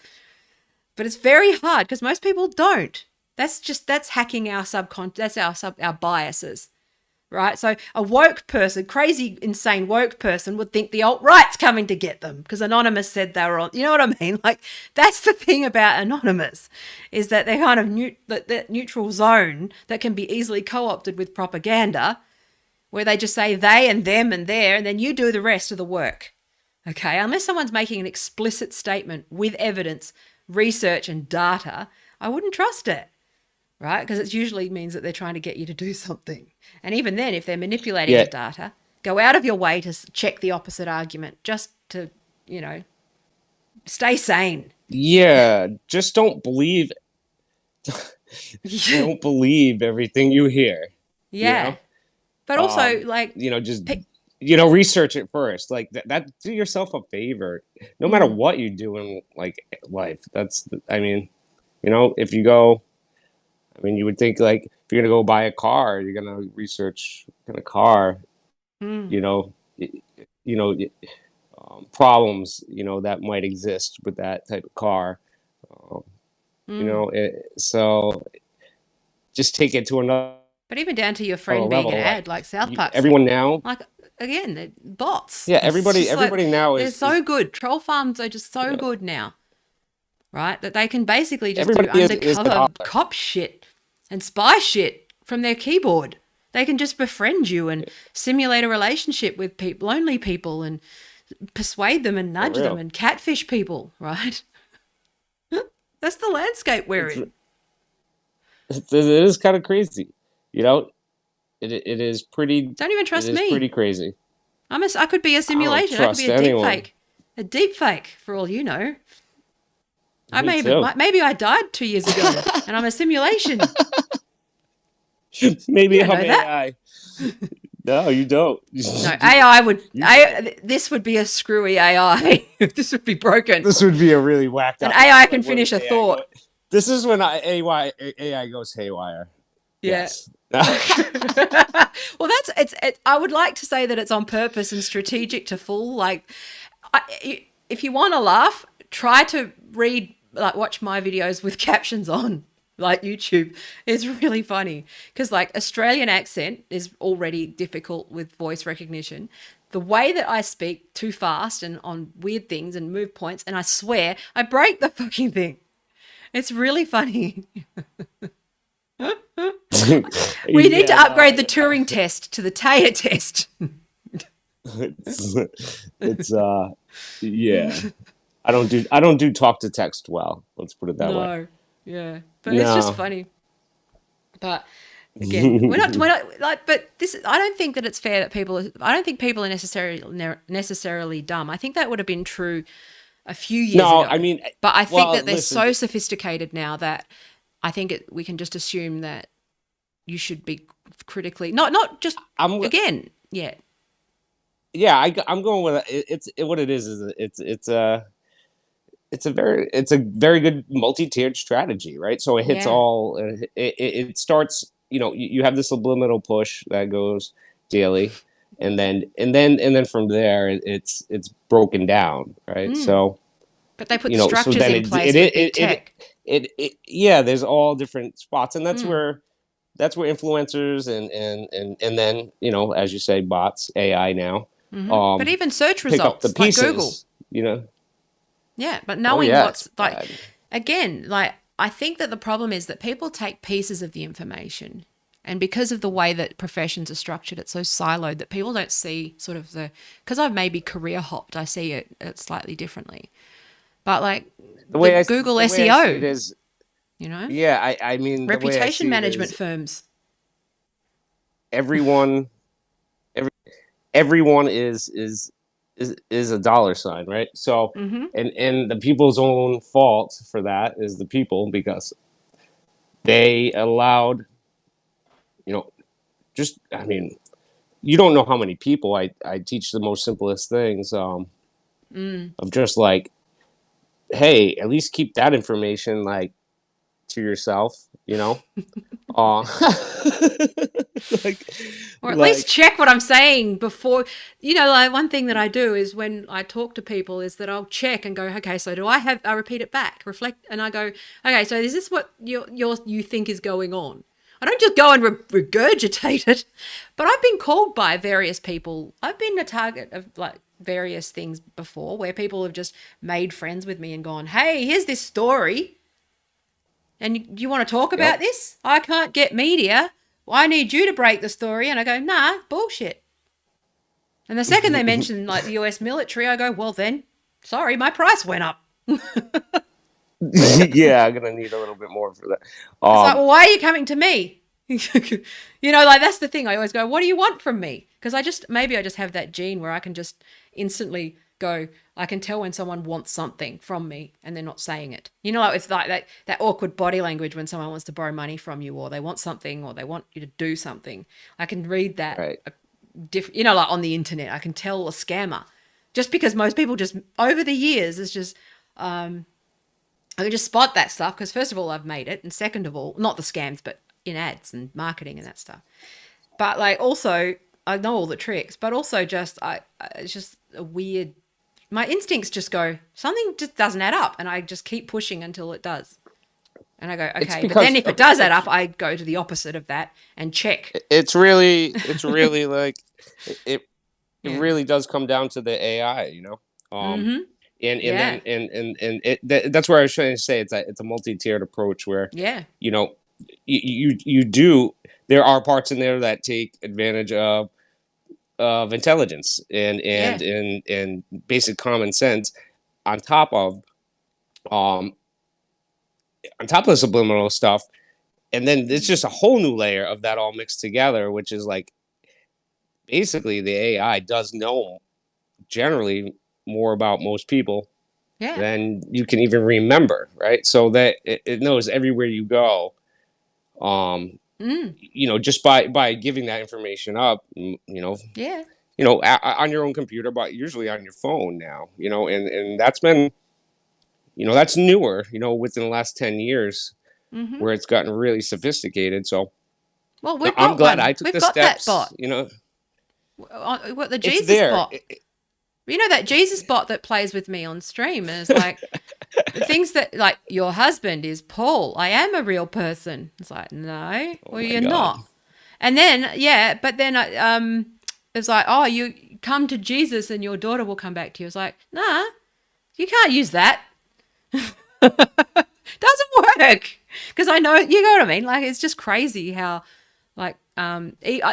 But it's very hard because most people don't. That's hacking our our biases. Right? So a woke person, crazy, insane woke person would think the alt-right's coming to get them because Anonymous said they were on, you know what I mean? Like, that's the thing about Anonymous, is that they're kind of that neutral zone that can be easily co-opted with propaganda, where they just say they and them and there, and then you do the rest of the work. Okay? Unless someone's making an explicit statement with evidence, research and data, I wouldn't trust it. Right? Because it usually means that they're trying to get you to do something. And even then, if they're manipulating the data, go out of your way to check the opposite argument just to, stay sane. Yeah, just don't believe don't believe everything you hear. You Yeah. know? But also, Just research it first. Like that do yourself a favor. No matter what you do in life. If you go, you would think like if you're gonna go buy a car, you're gonna research what kind of car, you know, y- you know, y- problems, that might exist with that type of car. Um, so just take it to another but even down to your friend being an level. Like ad, like South Park's everyone now, like, again, they're bots. yeah, It's just like, everybody now they're is so good. Troll farms are just so good now, right? That they can basically just do everybody is the undercover author. cop shit and spy shit from their keyboard. They can just befriend you and simulate a relationship with lonely people, and persuade them and For nudge them real. and catfish people, right? That's the landscape we're It's, in. it is kind of crazy, you know. It is pretty. Don't even It trust is pretty me. crazy. I could be a I don't simulation. I could be trust a deep anyone. fake. A deep fake, for all you know. Me too. Maybe I died 2 years ago and I'm a simulation. Maybe You don't I'm know that. AI. No, you don't. No, AI would. You don't. This would be a screwy AI. This would be broken. This would be a really whacked An out. AI That's can like when finish a AI thought. go. This is when AI goes haywire. Yeah. Yes. Well, I would like to say that it's on purpose and strategic to fool. Like, if you want to laugh, try to watch my videos with captions on, like YouTube. It's really funny because like Australian accent is already difficult with voice recognition. The way that I speak too fast and on weird things and move points, and I swear I break the fucking thing. It's really funny. We need to Yeah, no, upgrade the Turing test to the Taya test. it's yeah. I don't do talk to text well. Let's put it that way. No, yeah, but it's just No. funny. But again, we're not like. But this, I don't think that it's fair that I don't think people are necessarily dumb. I think that would have been true a few years No, ago. But I think well, that they're listen. so sophisticated now that I think we can just assume that you should be critically not just I'm again. Yeah, yeah. I'm going with what it is it's a very good multi-tiered strategy, right? So it hits yeah. all. It starts. You have this subliminal push that goes daily, and then from there it's broken down, right? Mm. So But they put the so structures then in place with big tech. yeah, there's all different spots, and Mm. that's where influencers and then as you say, bots, AI now, But even search pick up the results, like Google. pieces. Yeah, but Oh knowing yeah, it's what's like, bad. again, like, I think that the problem is that people take pieces of the information. And because of the way that professions are structured, it's so siloed that people don't see sort of because I've maybe career hopped, I see it slightly differently. But like The the way I Google the way I see it SEO, is, you know, yeah, I mean, the way I reputation see it management is firms. everyone every everyone is a dollar sign, right? So Mm-hmm. and the people's own fault for that is the people, because they allowed, you know, just you don't know how many people I teach the most simplest things, Mm. of just like hey, at least keep that information like to yourself, uh like Or at least like check what I'm saying before. Like one thing that I do is when I talk to people is that I'll check and go, okay, so I repeat it back, reflect, and I go, okay, so is this what you think is going on? I don't just go and regurgitate it, but I've been called by various people. I've been a target of like various things before where people have just made friends with me and gone, hey, here's this story. And you want to talk about yep. this? I can't get media. Well, I need you to break the story. And I go, nah, bullshit. And the second they mention like the US military, I go, well, then, sorry, my price went up. Yeah, I'm gonna need a little bit more for that. It's like, well, why are you coming to me? Like that's the thing. I always go, what do you want from me? Because maybe I just have that gene where I can just instantly go, I can tell when someone wants something from me and they're not saying it. Like it's like that awkward body language when someone wants to borrow money from you or they want something or they want you to do something. I can read that Right. like on the internet. I can tell a scammer just because most people just over the years it's just I can just spot that stuff because first of all I've made it, and second of all, not the scams, but in ads and marketing and that stuff. But like also, I know all the tricks, but also it's just a weird. My instincts just go something just doesn't add up, and I just keep pushing until it does. And I go It's okay, but then because if it does add up, I go to the opposite of that and check. it's really like it it Yeah. really does come down to the AI. Um, Mm-hmm. and Yeah. then and that's where I was trying to say it's a multi-tiered approach where Yeah. you know you do there are parts in there that take advantage of intelligence Yeah. and basic common sense on top of um on top of the subliminal stuff, and then it's just a whole new layer of that all mixed together, which is like basically the AI does know generally more about most people Yeah. than you can even remember, right? So that it knows everywhere you go. Mm. Just by giving that information up, Yeah. on your own computer, but usually on your phone now, and that's newer, within the last 10 years, Mm-hmm. where it's gotten really sophisticated. So Well, no, we've I'm got glad one. I took We've the got that steps. bot. What the It's Jesus there. bot? That Jesus bot that plays with me on stream is like the things that like your husband is Paul. I am a real person. It's like no, Oh well my you're God. not. And then but then it's like oh you come to Jesus and your daughter will come back to you. It's like nah, you can't use that. Doesn't work because I know you know what I mean. Like it's just crazy how like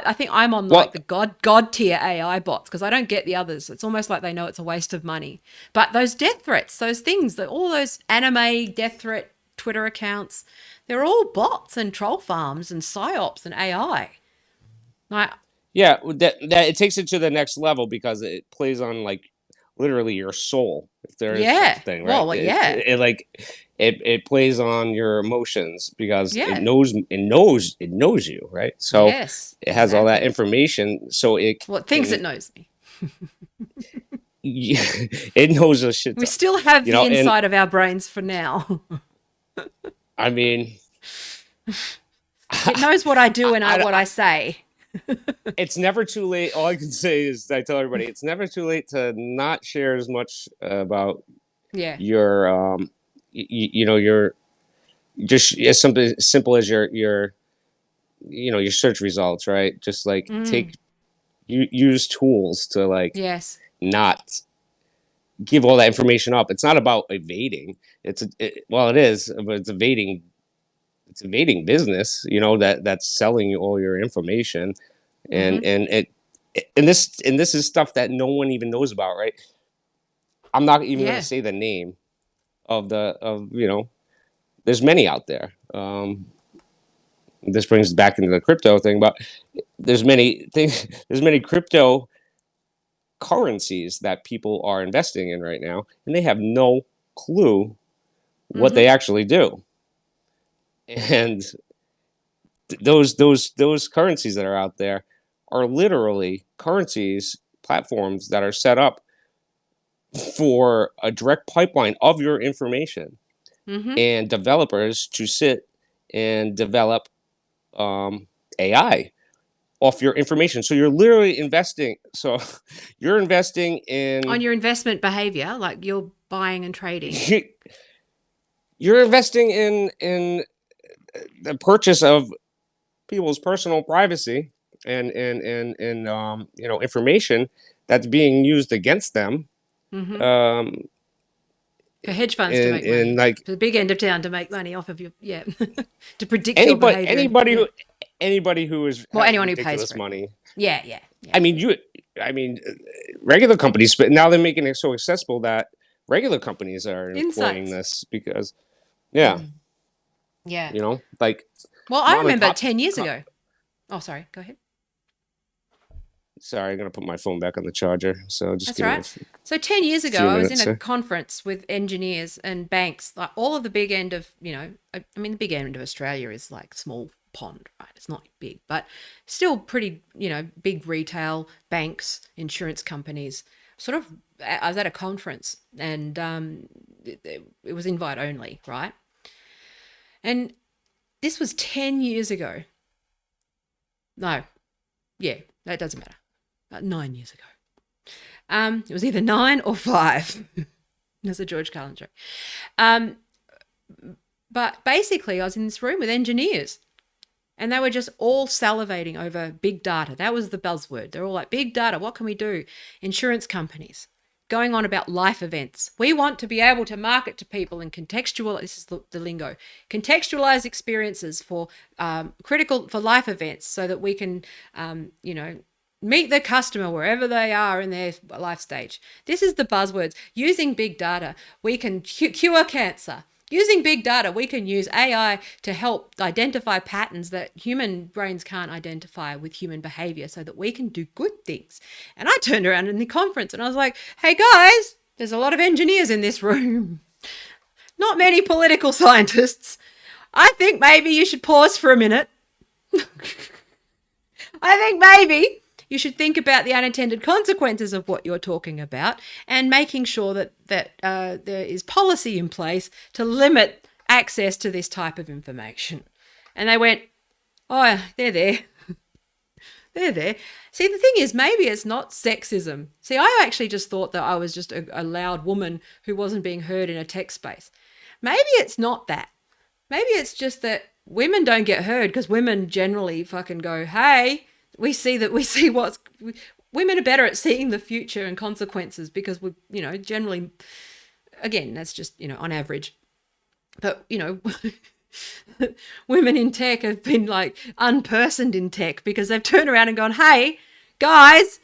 I think I'm on like Well, the god tier AI bots because I don't get the others. It's almost like they know it's a waste of money. But those death threats, those things, that all those anime death threat Twitter accounts, they're all bots and troll farms and psyops and AI. Like yeah, that it takes it to the next level because it plays on like literally your soul, if there is such a yeah, thing, right? well It, yeah, it, it like it plays on your emotions because it yeah, knows it knows it knows you, right? So yes, it has all that exactly. information, so it Well, it thinks can it knows me. it knows a shit We ton, still have the and inside of our brains for now. I mean, It knows what I do and I, what I say. it's never too late. All I can say is I tell everybody it's never too late to not share as much about Yeah. your your just as simple as your search results, right? Just like Mm. use tools to like Yes. not give all that information up. It's not about evading. Well, it is, but it's evading business. That's selling you all your information, and Mm-hmm. and it and this is stuff that no one even knows about, right? I'm not even going to Yeah. say the name of there's many out there. This brings us back into the crypto thing, but there's many things. There's many crypto currencies that people are investing in right now, and they have no clue what they Mm-hmm. actually do. And those currencies that are out there are literally currencies platforms that are set up for a direct pipeline of your information Mm-hmm. and developers to sit and develop AI off your information. So you're literally investing. So you're investing On in your investment behavior, like you're buying and trading. you're investing in the purchase of people's personal privacy and information that's being used against them. Mm-hmm. Um, For hedge funds to and make money. like For the big end of town to make money off of you. Yeah. To predict your anybody behavior. anybody Yeah. who anybody who is Well, has anyone who pays ridiculous for it. money. Yeah, yeah, yeah. I mean, regular companies, but now they're making it so accessible that regular companies are employing Insights. this because, yeah, Yeah. like Well, I mom and remember pop. 10 years ago. Oh, sorry. Go ahead. Sorry, I'm gonna put my phone back on the charger. So just That's give me right. So 10 years ago, few I was in minutes a here. conference with engineers and banks, like all of the big end of, I mean, the big end of Australia is like small pond, right? It's not big, but still pretty, big retail, banks, insurance companies. Sort of, I was at a conference and it was invite only, right? And this was 10 years ago. No, yeah, that doesn't matter. About 9 years ago. It was either 9 or 5. There's a George Carlin joke. But basically, I was in this room with engineers and they were just all salivating over big data. That was the buzzword. They're all like, big data, what can we do? Insurance companies going on about life events. We want to be able to market to people and contextualize, this is the lingo, contextualize experiences for critical for life events so that we can, meet the customer wherever they are in their life stage. This is the buzzwords. Using big data, we can cure cancer. Using big data, we can use AI to help identify patterns that human brains can't identify with human behavior so that we can do good things. And I turned around in the conference and I was like, hey guys, there's a lot of engineers in this room. Not many political scientists. I think maybe you should pause for a minute. I think maybe you should think about the unintended consequences of what you're talking about and making sure that there is policy in place to limit access to this type of information. And they went, oh, they're there. They're there. See, the thing is, maybe it's not sexism. See, I actually just thought that I was just a loud woman who wasn't being heard in a tech space. Maybe it's not that. Maybe it's just that women don't get heard because women generally fucking go, hey, women are better at seeing the future and consequences because we, generally, again, that's just, on average. But, women in tech have been like unpersoned in tech because they've turned around and gone, hey, guys,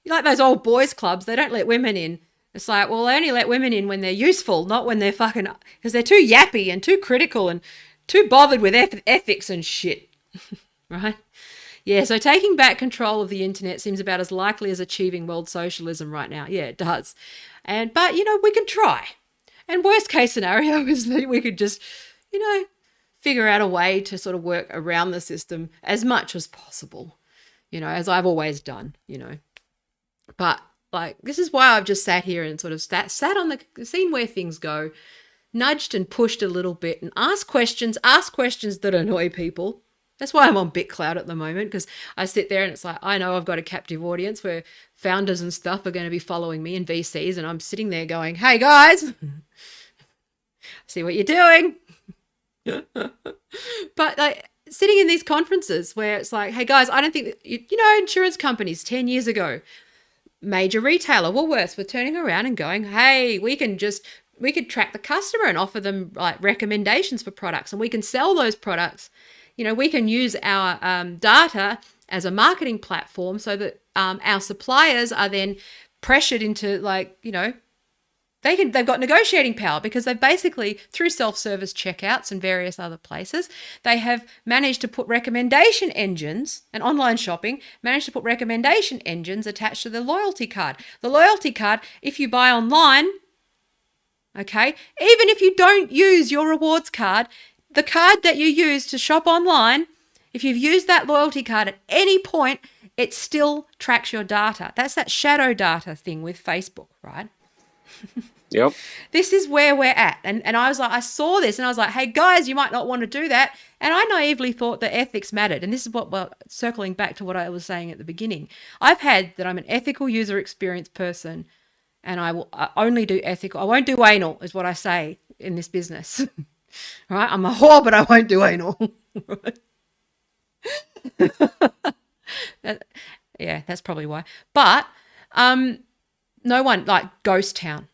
you like those old boys clubs, they don't let women in. It's like, well, they only let women in when they're useful, not when they're fucking, because they're too yappy and too critical and too bothered with ethics and shit, right? Yeah, so taking back control of the internet seems about as likely as achieving world socialism right now. Yeah, it does. But we can try. And worst case scenario is that we could just, figure out a way to sort of work around the system as much as possible, as I've always done, But like, this is why I've just sat here and sort of sat on seen where things go, nudged and pushed a little bit and ask questions that annoy people. That's why I'm on BitCloud at the moment, because I sit there and it's like, I know I've got a captive audience where founders and stuff are going to be following me and VCs, and I'm sitting there going, hey guys, see what you're doing. But like sitting in these conferences where it's like, hey guys, I don't think that, insurance companies 10 years ago, major retailer, Woolworths, were turning around and going, hey, we could track the customer and offer them like recommendations for products, and we can sell those products. We can use our data as a marketing platform so that our suppliers are then pressured into they've got negotiating power because they've basically, through self-service checkouts and various other places, they have managed to put recommendation engines and online shopping, managed to put recommendation engines attached to the loyalty card. The loyalty card, if you buy online, okay, even if you don't use your rewards card, the card that you use to shop online, if you've used that loyalty card at any point it still tracks your data. That's that shadow data thing with Facebook, right? Yep. This is where we're at. And I was like, I saw this and I was like, hey guys, you might not want to do that. And I naively thought that ethics mattered. And this is what, well, circling back to what I was saying at the beginning, I've had that I'm an ethical user experience person and I only do ethical. I won't do anal is what I say in this business. Right? I'm a whore, but I won't do anal. Yeah, that's probably why. But no one, like Ghost Town,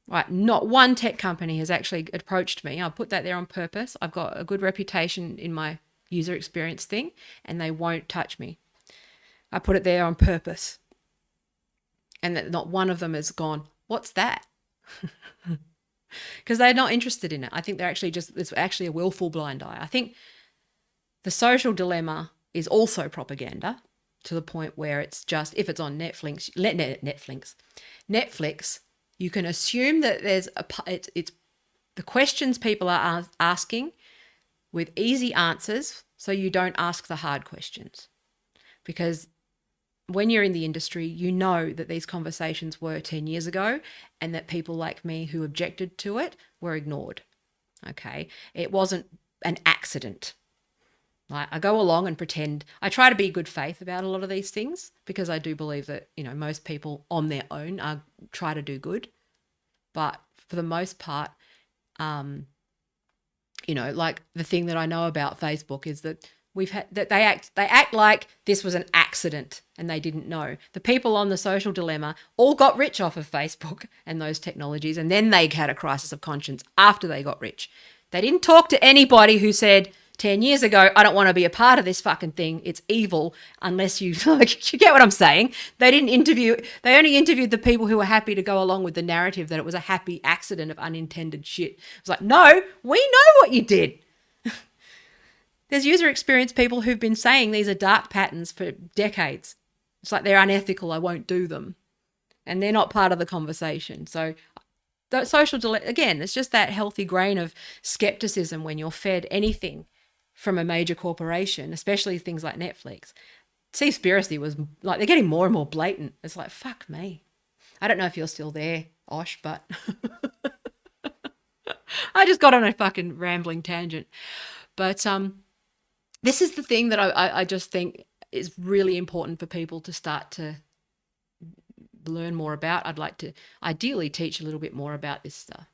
right? Not one tech company has actually approached me. I'll put that there on purpose. I've got a good reputation in my user experience thing, and they won't touch me. I put it there on purpose. And that not one of them has gone, what's that? Because they're not interested in it. I think they're actually it's actually a willful blind eye. I think the social dilemma is also propaganda to the point where it's just, if it's on Netflix, you can assume that there's it's the questions people are asking with easy answers, so you don't ask the hard questions. Because when you're in the industry, you know that these conversations were 10 years ago and that people like me who objected to it were ignored. Okay. It wasn't an accident. Like, I go along and pretend, I try to be good faith about a lot of these things because I do believe that, you know, most people on their own try to do good. But for the most part, you know, like the thing that I know about Facebook is that they act like this was an accident and they didn't know. The people on the social dilemma all got rich off of Facebook and those technologies, and then they had a crisis of conscience after they got rich. They didn't talk to anybody who said 10 years ago, I don't want to be a part of this fucking thing. It's evil unless you, like, you get what I'm saying? They only interviewed the people who were happy to go along with the narrative that it was a happy accident of unintended shit. It was like, no, we know what you did. There's user experience people who've been saying these are dark patterns for decades. It's like they're unethical, I won't do them. And they're not part of the conversation. So the again, it's just that healthy grain of skepticism when you're fed anything from a major corporation, especially things like Netflix. Seaspiracy was like, they're getting more and more blatant. It's like, fuck me. I don't know if you're still there, Osh, but I just got on a fucking rambling tangent. But this is the thing that I just think is really important for people to start to learn more about. I'd like to ideally teach a little bit more about this stuff.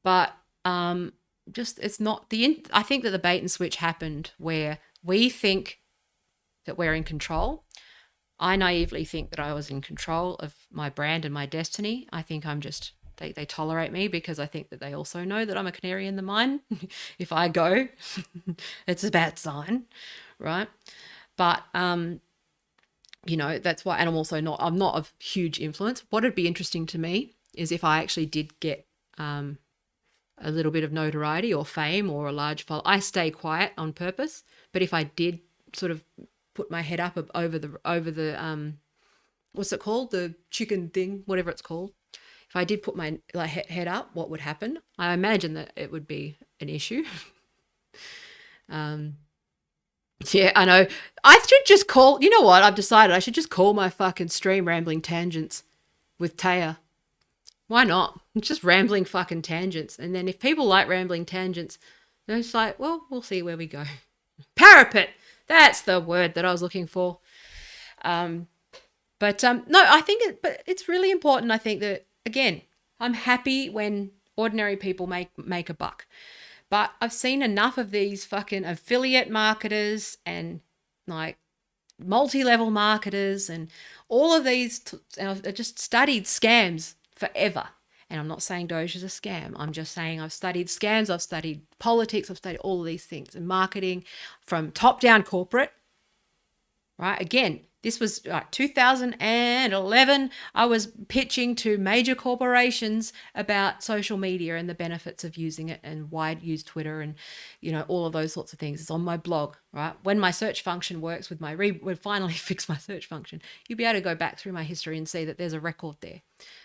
But it's not I think that the bait and switch happened where we think that we're in control. I naively think that I was in control of my brand and my destiny. I think I'm just, they tolerate me because I think that they also know that I'm a canary in the mine. If I go, it's a bad sign, right? But, you know, that's why, and I'm not of huge influence. What would be interesting to me is if I actually did get a little bit of notoriety or fame or a large follow. I stay quiet on purpose, but if I did sort of put my head up over the what's it called, the chicken thing, whatever it's called, if I did put my head up, what would happen? I imagine that it would be an issue. Yeah, I know. I should just call, you know what, I've decided I should just call my fucking stream Rambling Tangents with Taya. Why not? It's just rambling fucking tangents. And then if people like rambling tangents, then it's like, well, we'll see where we go. Parapet. That's the word that I was looking for. No, I think but it's really important. I think that, again, I'm happy when ordinary people make a buck. But I've seen enough of these fucking affiliate marketers and like multi-level marketers and all of these. I just studied scams forever. And I'm not saying Doge is a scam. I'm just saying I've studied scams, I've studied politics, I've studied all of these things and marketing from top-down corporate, right? Again, this was 2011. I was pitching to major corporations about social media and the benefits of using it and why I'd use Twitter and, you know, all of those sorts of things. It's on my blog, right? When my search function works with when finally fix my search function, you'll be able to go back through my history and see that there's a record there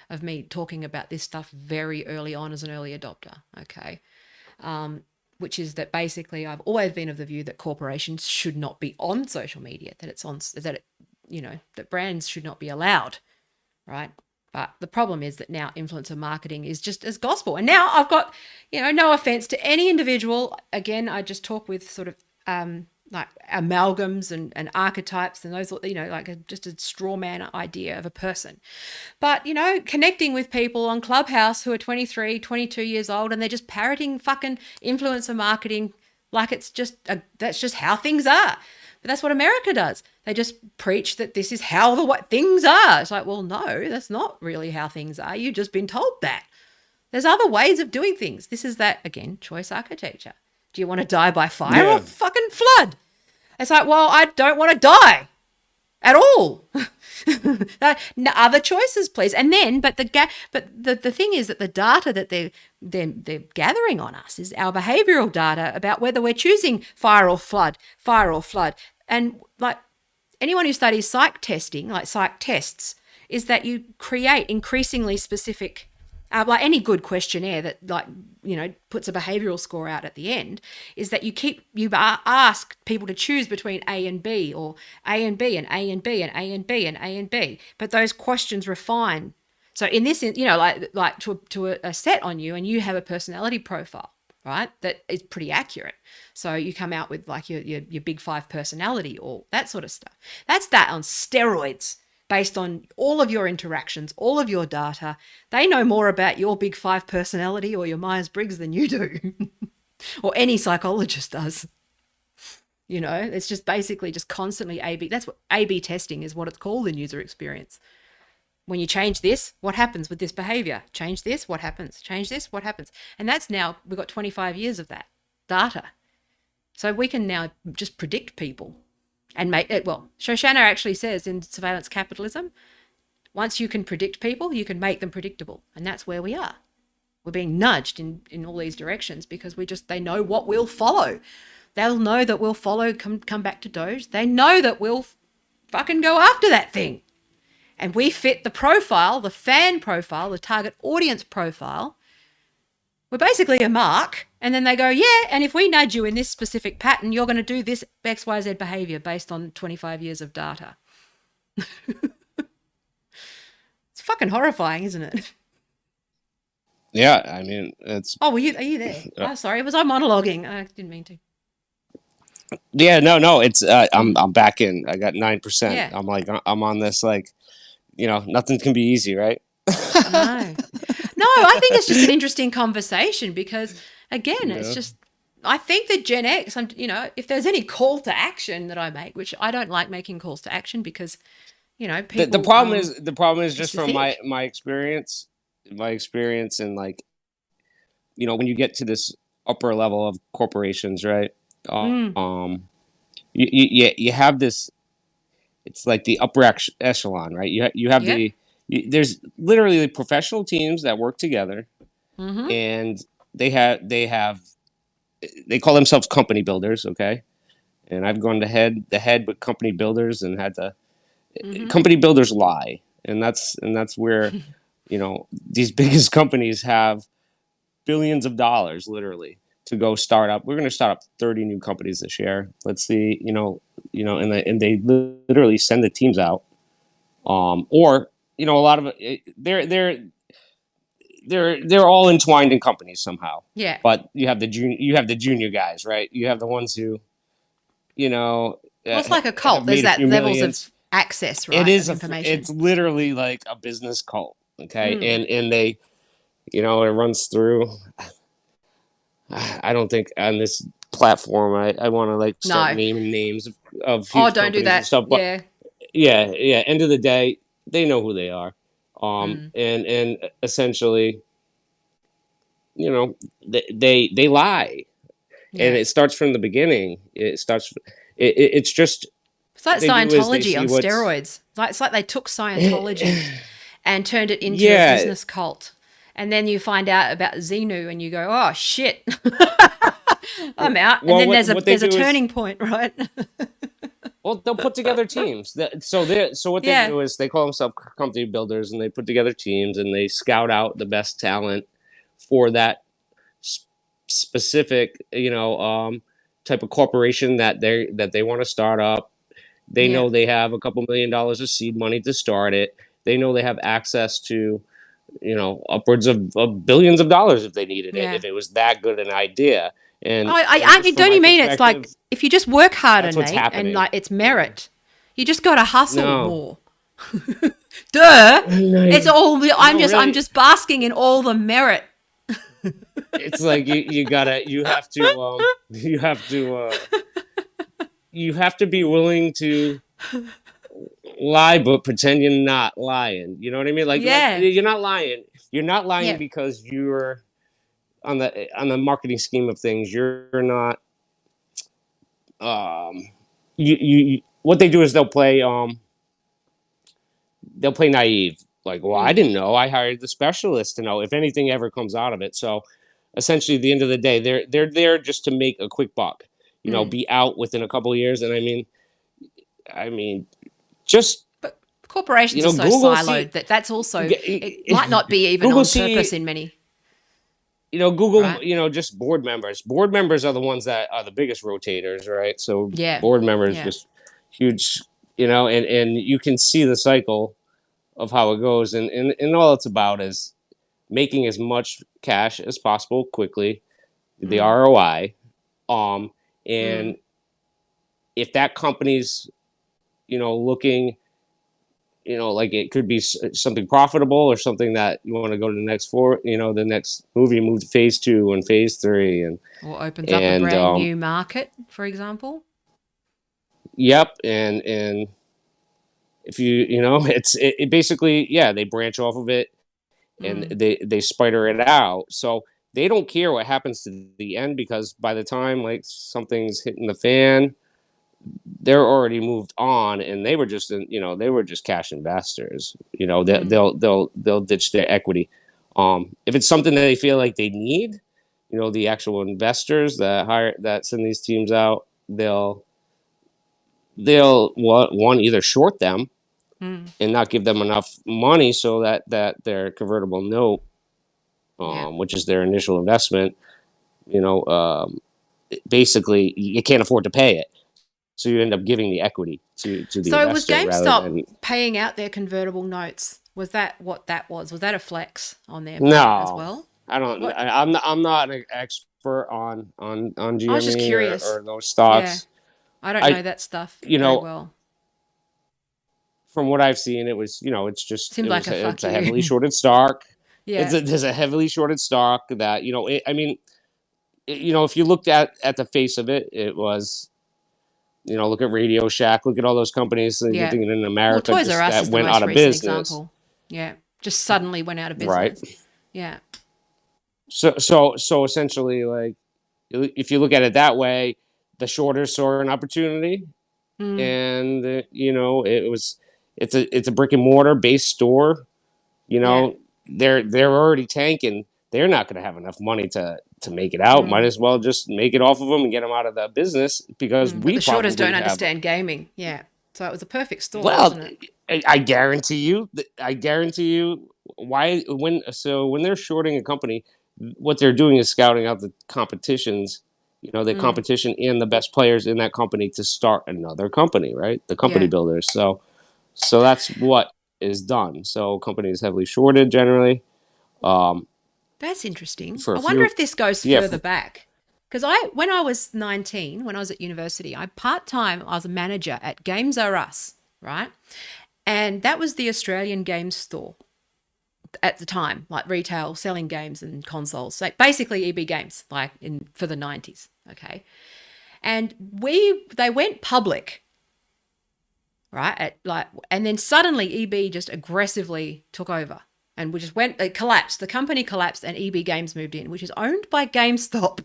of me talking about this stuff very early on as an early adopter, okay? which is that basically I've always been of the view that corporations should not be on social media, that brands should not be allowed, right? But the problem is that now influencer marketing is just as gospel. And now I've got, no offense to any individual. Again, I just talk with sort of like amalgams and archetypes and those, just a straw man idea of a person. But, connecting with people on Clubhouse who are 23, 22 years old, and they're just parroting fucking influencer marketing like it's just, that's just how things are. But that's what America does. They just preach that this is how what things are. It's like, well, no, that's not really how things are. You've just been told that. There's other ways of doing things. This is that, again, choice architecture. Do you want to die by fire or fucking flood? It's like, well, I don't want to die at all. Other choices, please. And then, but the thing is that the data that they're gathering on us is our behavioural data about whether we're choosing fire or flood. And like anyone who studies psych testing, like psych tests, is that you create increasingly specific, like any good questionnaire that puts a behavioural score out at the end, is that you ask people to choose between A and B, or A and B and A and B and A and B and A and B. But those questions refine. So in this, like to a set on you, and you have a personality profile, right, that is pretty accurate. So you come out with like your big five personality or that sort of stuff. That's that on steroids. Based on all of your interactions, all of your data. They know more about your big five personality or your Myers-Briggs than you do. Or any psychologist does. It's just basically just constantly A/B. That's what A/B testing is, what it's called in user experience. When you change this, what happens with this behavior? Change this, what happens? Change this, what happens? And that's now, we've got 25 years of that data. So we can now just predict people. And make it, well, Shoshana actually says in Surveillance Capitalism, once you can predict people, you can make them predictable. And that's where we are. We're being nudged in all these directions because they know what we'll follow. They'll know that we'll follow, come back to Doge. They know that we'll fucking go after that thing. And we fit the profile, the fan profile, the target audience profile. We're basically a mark. And then they go, yeah, and if we nudge you in this specific pattern, you're going to do this XYZ behavior based on 25 years of data. It's fucking horrifying, isn't it? Yeah, I mean, it's... Oh, are you there? Oh, sorry, was I monologuing? I didn't mean to. Yeah, no, it's, I'm back in. I got 9%. Yeah. I'm like, I'm on this, like, nothing can be easy, right? No, I think it's just an interesting conversation because, again, it's just, I think that Gen X, if there's any call to action that I make, which I don't like making calls to action because, people... The problem is just from my experience and like, when you get to this upper level of corporations, right? You have this, it's like the upper echelon, right? You have there's literally professional teams that work together, and they call themselves company builders, okay? And I've gone to head with company builders and had to company builders lie, and that's where these biggest companies have billions of dollars literally to go start up. We're going to start up 30 new companies this year. Let's see, and they literally send the teams out, or a lot of it, they're all entwined in companies somehow. Yeah. But you have the junior guys, right? You have the ones who, well, it's like a cult. There's that levels of access, right? It is information. It's literally like a business cult, okay? And they, it runs through. I don't think on this platform I want to like start naming names of huge don't do that. And stuff, but yeah. End of the day, they know who they are, and essentially, they lie, and it starts from the beginning. It's just. It's like Scientology on steroids. It's like they took Scientology and turned it into a business cult. And then you find out about Xenu and you go, oh, shit, I'm out. And then there's a turning point, right? Well, they'll put together teams. So what they do is they call themselves company builders, and they put together teams and they scout out the best talent for that specific, type of corporation that they want to start up. They Yeah. know they have a couple $1 million of seed money to start it. They know they have access to, upwards of billions of dollars if they needed it, Yeah. if it was that good an idea. And I just from don't my you mean it's perspective, like if you just work harder, that's what's Nate, and happening. like it's Yeah. merit, you just got to hustle No, more. Duh. no, It's all. I'm no, just. I'm really. just basking in all the merit. It's like you have to you have to be willing to lie but pretend you're not lying. You know what I mean? Like Yeah. you're not lying. You're not lying Yeah. because you're on the marketing scheme of things. You're not um what they do is they'll play naive. Like, well, I Mm. didn't know. I hired the specialist to know if anything ever comes out of it. So essentially, at the end of the day, they're there just to make a quick buck. Mm. Be out within a couple of years. And I mean, just But corporations are so Google see siloed that that's also. It might not be even Google on purpose see in many. Google, Right. just board members. Board members are the ones that are the biggest rotators, right? So Yeah. board members Yeah. just huge, and you can see the cycle of how it goes, and all it's about is making as much cash as possible quickly, the Mm. ROI, um, Mm. and if that company's looking, like it could be something profitable or something that you want to go to the next the next movie, move to phase 2 and phase 3, and Or opens up a and brand new market, for example. yep, and if it basically, yeah, they branch off of it, and Mm. they spider it out. So they don't care what happens to the end, because by the time like something's hitting the fan, they're already moved on, and they were just cash investors. Mm. They'll ditch their equity. If it's something that they feel like they need, the actual investors that send these teams out, they'll one either short them Mm. and not give them enough money so that their convertible note, Yeah. which is their initial investment, you know, um, basically you can't afford to pay it. So you end up giving the equity to the So was investor rather GameStop than. paying out their convertible notes? Was that what that was? Was that a flex on their part as No, well? I don't. What? I'm not an expert on I was just GME curious. or those Yeah. stocks. I don't I know that stuff you very know well. from what I've seen, it was Seemed like a fuck it's a you. heavily shorted stock. Yeah. There's a heavily shorted stock that I mean, if you looked at the face of it, it was, look at Radio Shack, look at all those companies Yeah. in Well, America Toys R just Us that is the went out most of recent business, example. Yeah. Just suddenly went out of right? business. Yeah. So essentially, like, if you look at it that way, the shorters saw an opportunity, Mm. and it's a brick and mortar based store. You Yeah. know, they're already tanking. They're not going to have enough money to make it out. Might Mm. as well just make it off of them and get them out of the business, because Mm. But we the shorters don't probably have. understand gaming. Yeah. So it was a perfect storm, Well, wasn't it? I guarantee you. I guarantee you. When they're shorting a company, what they're doing is scouting out the competitions. The Mm. competition and the best players in that company to start another company, right? The company Yeah. builders. So that's what is done. So companies heavily shorted generally. Um, That's interesting. for I a wonder few, if this goes yeah, further back. Because when I was 19, when I was at university, I was a manager at Games R Us, right? And that was the Australian games store at the time, like retail, selling games and consoles. So basically EB Games, like for the 90s, okay? And they went public, right? And then suddenly EB just aggressively took over. And it collapsed. The company collapsed and EB Games moved in, which is owned by GameStop.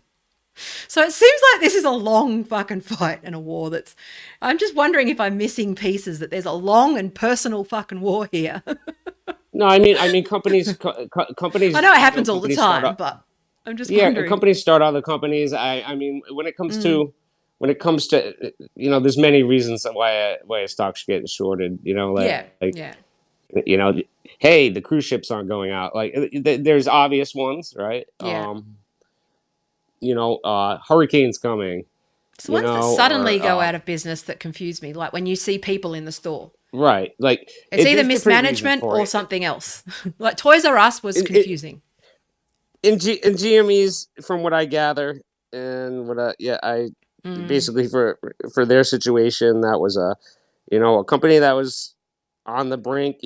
So it seems like this is a long fucking fight and a war I'm just wondering if I'm missing pieces, that there's a long and personal fucking war here. no, I mean I companies, know it happens all the companies start time, up. but I'm just Yeah, wondering. companies start other companies. I mean, Mm. when it comes to, there's many reasons why a stock should get shorted. Yeah, like yeah, you know, hey, the cruise ships aren't going out. Like, there's obvious ones, right? yeah. hurricanes coming, It's the you ones that know, suddenly or go out of business that confuse me, like when you see people in the store. right, like It's either there's different reasons mismanagement for or it. something else. Like Toys R Us was It confusing. in GME's, from what I gather, and what I Mm, basically, for their situation, that was a company that was on the brink.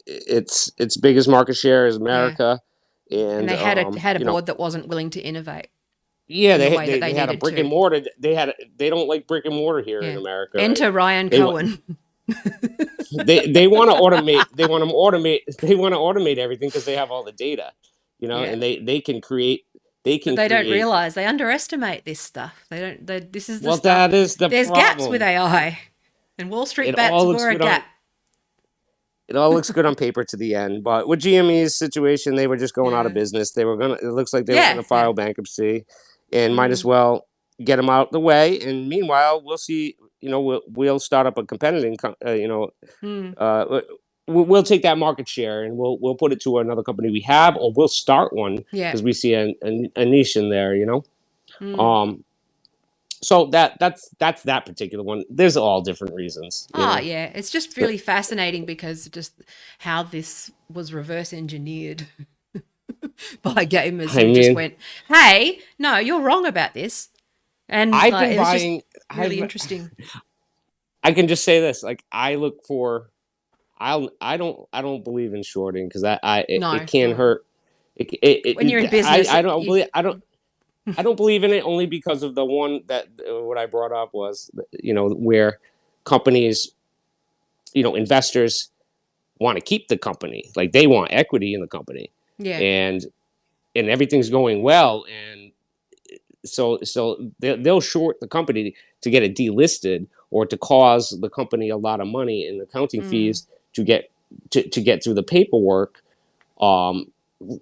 Its biggest market share is yeah. America, And and they had a board that wasn't willing to innovate yeah, in the they way that they they they had a needed brick and to. mortar. They don't like brick and mortar here in Yeah. America, right? Enter Ryan They want Cohen. they want to automate. They want to automate. They want to automate everything because they have all the data, Yeah. and they can create. They But can they don't create. realize they underestimate this stuff. They don't this is the Well, stuff. that is the There's gaps with problem. AI. And Wall Street It bats all looks were a good on gap. it all looks good on paper to the end, but with GME's situation, they were just going out of Yeah. business. They were gonna. It looks like they were Yeah, gonna yeah. file bankruptcy, and might as Mm, well get them out the way. And meanwhile, we'll see. We'll start up a competitive. mm, Uh, we'll take that market share and we'll put it to another company we have, or we'll start one yeah. because we see a niche in there. Mm. Um, so that's that particular one. There's all different reasons. Ah, yeah. It's just really fascinating because just how this was reverse engineered by gamers I who just mean, went, "Hey, no, you're wrong about this." And I've like been it was just buying. really I've interesting. I can just say this. Like, I look for. I don't believe in shorting because it No, can no. hurt. When you're in I business, I don't you believe I don't believe in it, only because of the one that what I brought up was, where companies, investors want to keep the company, like they want equity in the company, yeah. and everything's going well, and so they'll short the company to get it delisted, or to cause the company a lot of money in accounting Mm, fees to get through the paperwork, um,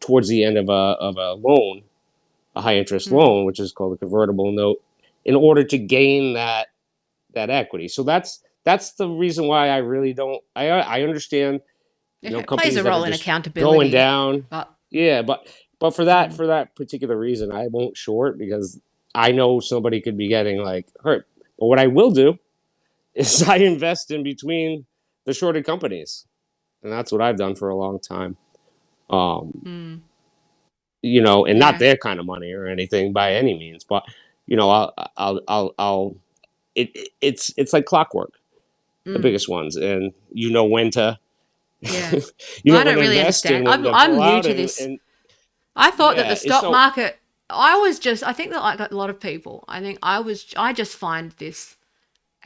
towards the end of a loan, a high interest mm. loan, which is called a convertible note, in order to gain that equity. So that's the reason why I really don't. I understand, It plays companies a that are role in just going accountability, down. but Yeah, but for that mm, for that particular reason, I won't short, because I know somebody could be getting like hurt. But what I will do is I invest in between the shorted companies, and that's what I've done for a long time. Um, mm, and not yeah. their kind of money or anything by any means, but I'll it's like clockwork, the Mm, biggest ones, and you know when to yeah. you know I when don't to really invest understand. and when I'm to I'm pull new out, to and this. I thought that the stock so market. I think that like a lot of people. I just find this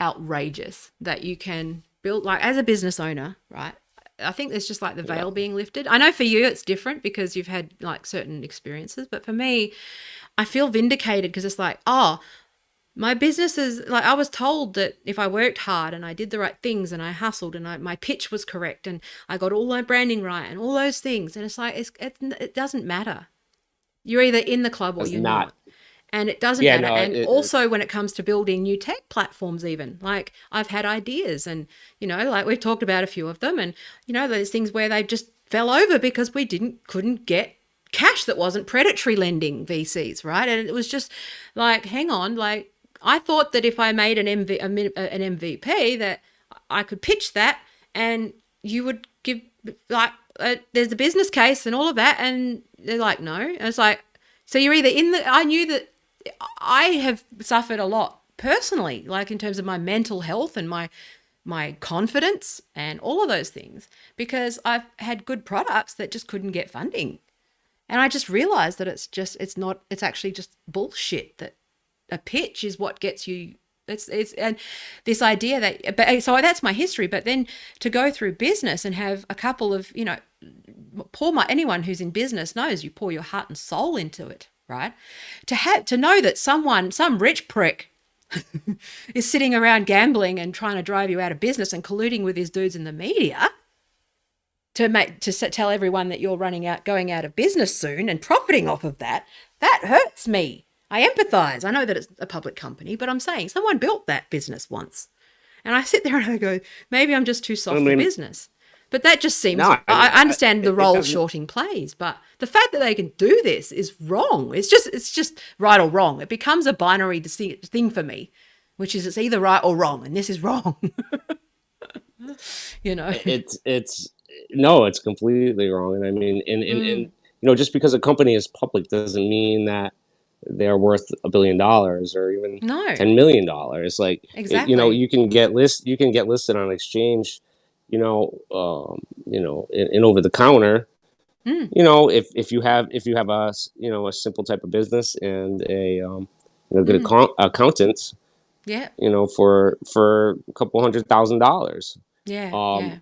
outrageous that you can build like as a business owner, right? I think there's just like the yeah, veil being lifted. I know for you it's different because you've had like certain experiences, but for me, I feel vindicated because it's like, oh, my business is like I was told that if I worked hard and I did the right things and I hustled and my pitch was correct and I got all my branding right and all those things, and it's like it doesn't matter. You're either in the club or that's you're not. not. And it doesn't Yeah, matter. no, And also when it comes to building new tech platforms, even like I've had ideas and, like we've talked about a few of them and, those things where they just fell over because we couldn't get cash that wasn't predatory lending VCs, right? And it was just like, hang on, like I thought that if I made an MVP that I could pitch that and you would give like there's a business case and all of that, and they're like no, and it's like so you're either in the I knew that I have suffered a lot personally, like in terms of my mental health and my confidence and all of those things, because I've had good products that just couldn't get funding. And I just realized that it's actually just bullshit, that a pitch is what gets you. It's and this idea that so that's my history, but then to go through business and have a couple of anyone who's in business knows you pour your heart and soul into it, right? To know that some rich prick is sitting around gambling and trying to drive you out of business and colluding with his dudes in the media to tell everyone that you're going out of business soon and profiting off of that hurts me. I empathize. I know that it's a public company, but I'm saying someone built that business once. And I sit there and I go, maybe I'm just too I soft for mean, business. But that just seems, No, I I mean, understand the it role doesn't. shorting plays, but the fact that they can do this is wrong. It's just right or wrong. It becomes a binary thing for me, which is it's either right or wrong, and this is wrong. you know. It's no, it's completely wrong. And I mean, and Mm, just because a company is public doesn't mean that they're worth $1 billion or even no, $10 million. Like exactly. you can get listed on exchange, in over the counter. Mm, If you have a simple type of business and a good mm, accountant, yeah, for a couple $100,000. yeah, Um, yeah.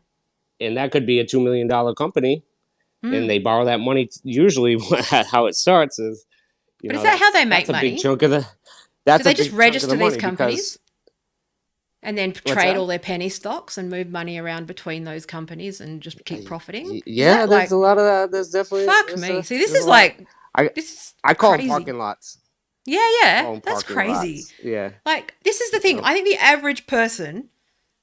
and that could be a $2 million company, and Mm. they borrow that money. Usually, how it starts is, But is that how they make that's a big money? chunk of the Do they just register these money companies because and then what's trade that? all their penny stocks and move money around between those companies and just keep profiting? Is Yeah, that there's a like, lot of that. There's definitely fuck me? See, this there's a is lot. like, I this is I call them crazy. parking lots. Yeah, I yeah, call them that's parking crazy. lots. Yeah. Like, this is the thing. Yep. I think the average person,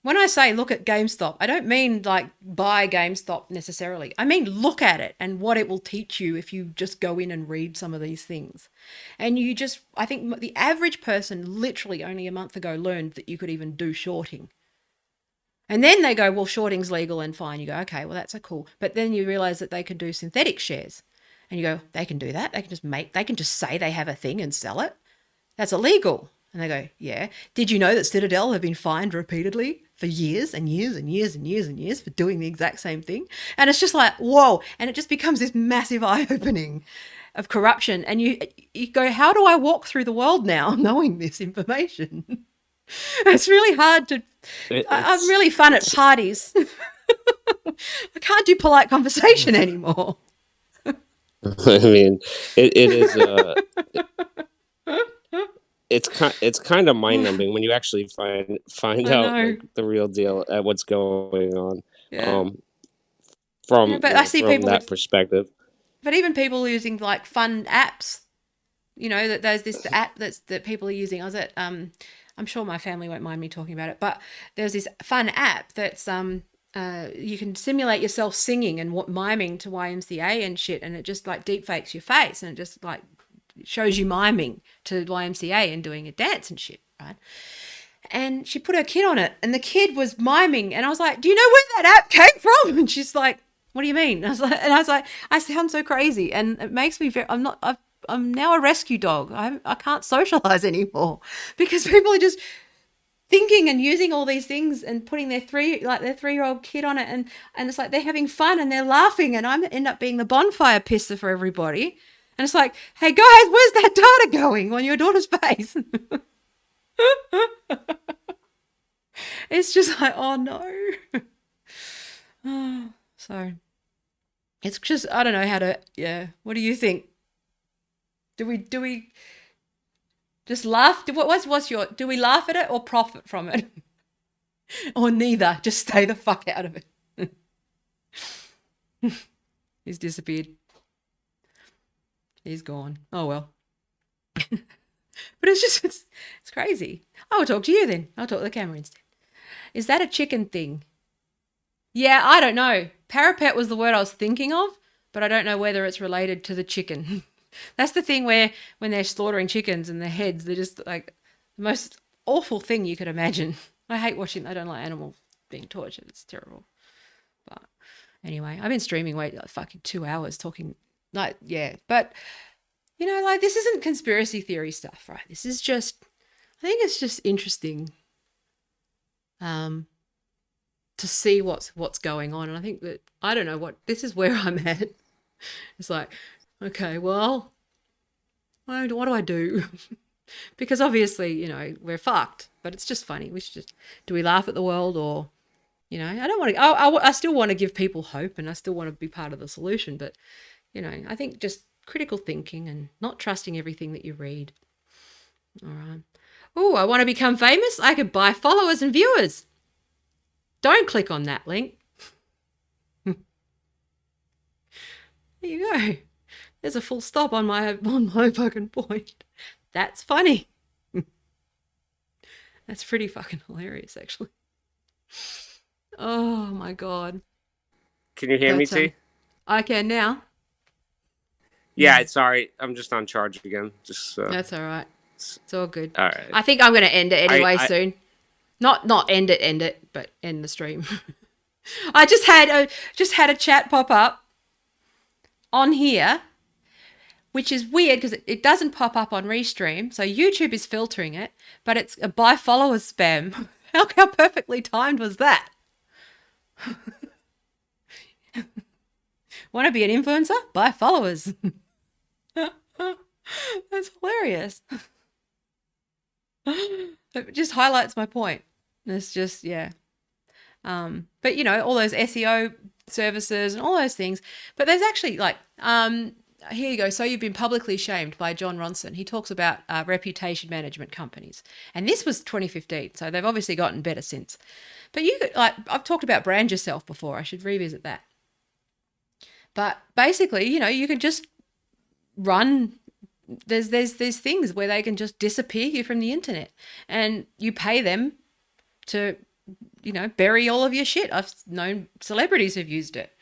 when I say look at GameStop, I don't mean like buy GameStop necessarily. I mean look at it and what it will teach you if you just go in and read some of these things. And I think the average person literally only a month ago learned that you could even do shorting. And then they go, well, shorting's legal and fine. You go, okay, well, that's a cool. But then you realize that they can do synthetic shares. And you go, they can do that. They can just say they have a thing and sell it. That's illegal. And they go, yeah. Did you know that Citadel have been fined repeatedly for years and years and years and years and years for doing the exact same thing? And it's just like, whoa. And it just becomes this massive eye opening of corruption. And you go, how do I walk through the world now knowing this information? It's really hard to. I'm It's really fun at it's. parties. I can't do polite conversation anymore. I mean, it is it's kind of mind numbing when you actually find I out know. like the real deal at what's going on. Yeah. Um, from But I see from people that with, perspective. but even people using like fun apps. That there's this app that people are using. I was at I'm sure my family won't mind me talking about it, but there's this fun app that's you can simulate yourself singing and miming to YMCA and shit, and it just like deep fakes your face and it just like shows you miming to YMCA and doing a dance and shit, right? And she put her kid on it, and the kid was miming, and I was like, "Do you know where that app came from?" And she's like, "What do you mean?" And I was like, "I sound so crazy," and it makes me very. I'm now a rescue dog. I can't socialize anymore because people are just thinking and using all these things and putting their 3-year-old kid on it, and it's like they're having fun and they're laughing, and I end up being the bonfire pisser for everybody. And it's like, hey guys, where's that data going on your daughter's face? It's just like, oh no. So it's just, I don't know how to. Yeah. What do you think? Do we just laugh? What's your? Do we laugh at it or profit from it, or neither? Just stay the fuck out of it. He's disappeared. He's gone. Oh well. But it's crazy. I will talk to you then. I'll talk to the camera instead. Is that a chicken thing? Yeah, I don't know. Parapet was the word I was thinking of, but I don't know whether it's related to the chicken. That's the thing where when they're slaughtering chickens and their heads, they're just like the most awful thing you could imagine. I hate watching. I don't like animals being tortured. It's terrible. But anyway, I've been streaming like fucking 2 hours talking. Like yeah, but like this isn't conspiracy theory stuff, right? This is just. I think it's just interesting. Um, to see what's going on. And I think that I don't know what this is where I'm at. It's like, okay, well, what do I do? Because obviously, we're fucked. But it's just funny. We should just do we laugh at the world or I don't want to. I still want to give people hope and I still want to be part of the solution. But I think just critical thinking and not trusting everything that you read. All right. Oh, I want to become famous. I could buy followers and viewers. Don't click on that link. There you go. There's a full stop on my fucking point. That's funny. That's pretty fucking hilarious, actually. Oh my god. Can you hear me, But T? I can now. Yeah, sorry, I'm just on charge again. Just That's all right. It's all good. all right. I think I'm going to end it anyway I soon. Not end it, but end the stream. I just had a chat pop up on here, which is weird because it doesn't pop up on Restream. So YouTube is filtering it, but it's a buy followers spam. How perfectly timed was that? Want to be an influencer? Buy followers. That's hilarious. It just highlights my point. It's just, yeah. But you know, all those SEO services and all those things. But there's actually like, here you go. So you've been publicly shamed by John Ronson. He talks about reputation management companies, and this was 2015. So they've obviously gotten better since. But you could, like, I've talked about brand yourself before. I should revisit that. But basically, you know, you can just run. There's things where they can just disappear you from the internet, and you pay them to, you know, bury all of your shit. I've known celebrities who've used it,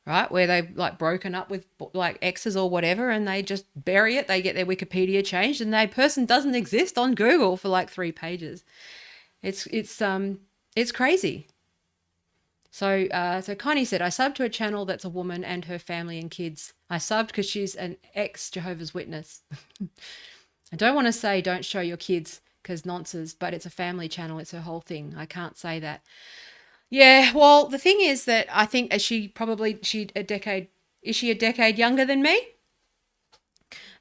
right? Where they've like broken up with like exes or whatever, and they just bury it. They get their Wikipedia changed, and that person doesn't exist on Google for like 3 pages. It's crazy. So Connie said, I subbed to a channel that's a woman and her family and kids. I subbed because she's an ex-Jehovah's Witness. I don't want to say don't show your kids because nonsense, but it's a family channel. It's her whole thing. I can't say that. Yeah, well, the thing is that I think is she a decade younger than me?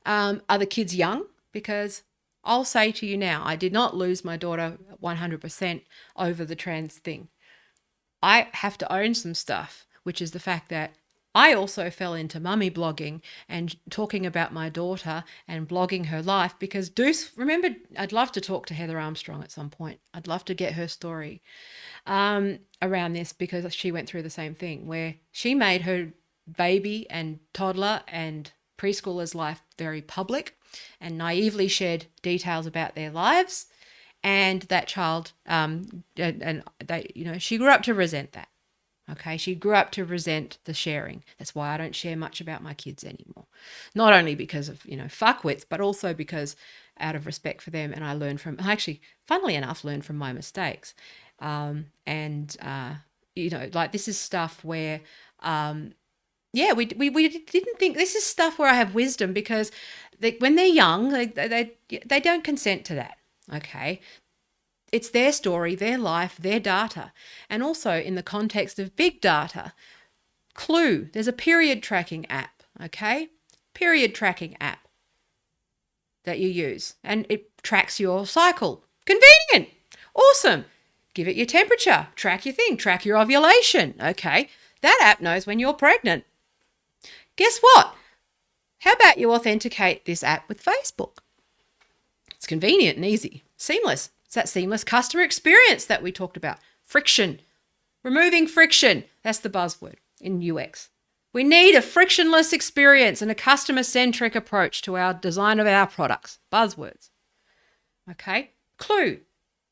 Are the kids young? Because I'll say to you now, I did not lose my daughter 100% over the trans thing. I have to own some stuff, which is the fact that I also fell into mummy blogging and talking about my daughter and blogging her life because remember, I'd love to talk to Heather Armstrong at some point. I'd love to get her story around this because she went through the same thing where she made her baby and toddler and preschooler's life very public and naively shared details about their lives. And that child, she grew up to resent that. Okay, she grew up to resent the sharing. That's why I don't share much about my kids anymore. Not only because of, you know, fuckwits, but also because out of respect for them. And I funnily enough, learned from my mistakes. You know, like this is stuff where, we didn't think this is stuff where I have wisdom because when they're young, they don't consent to that. Okay. It's their story, their life, their data. And also in the context of big data, Clue, there's a period tracking app, okay? Period tracking app that you use and it tracks your cycle. Convenient. Awesome. Give it your temperature, track your thing, track your ovulation, okay? That app knows when you're pregnant. Guess what? How about you authenticate this app with Facebook? It's convenient and easy, seamless. It's that seamless customer experience that we talked about. Friction, removing friction. That's the buzzword in UX. We need a frictionless experience and a customer-centric approach to our design of our products. Buzzwords. Okay. Clue.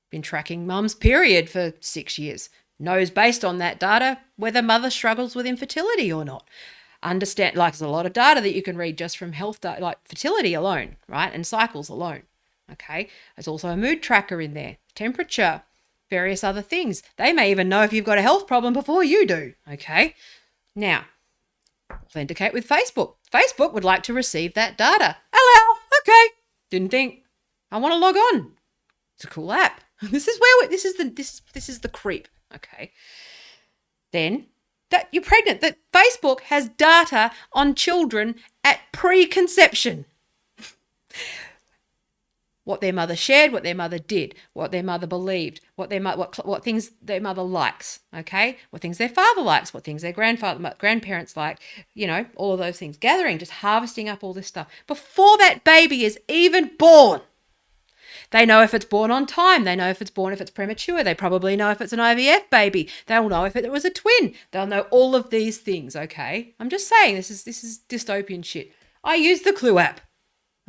Been tracking mum's period for 6 years. Knows based on that data whether mother struggles with infertility or not. Understand, like there's a lot of data that you can read just from health data, like fertility alone, right? And cycles alone. Okay. There's also a mood tracker in there, temperature, various other things. They may even know if you've got a health problem before you do. Okay. Now, authenticate with Facebook. Facebook would like to receive that data. Allow. Okay. Didn't think. I want to log on. It's a cool app. This is the creep. Okay. Then that you're pregnant. That Facebook has data on children at preconception. What their mother shared, what their mother did, what their mother believed, what things their mother likes, okay? What things their father likes, what things their grandparents like, you know, all of those things. Gathering, just harvesting up all this stuff. Before that baby is even born, they know if it's born on time. They know if it's premature. They probably know if it's an IVF baby. They'll know if it was a twin. They'll know all of these things, okay? I'm just saying this is dystopian shit. I use the Clue app,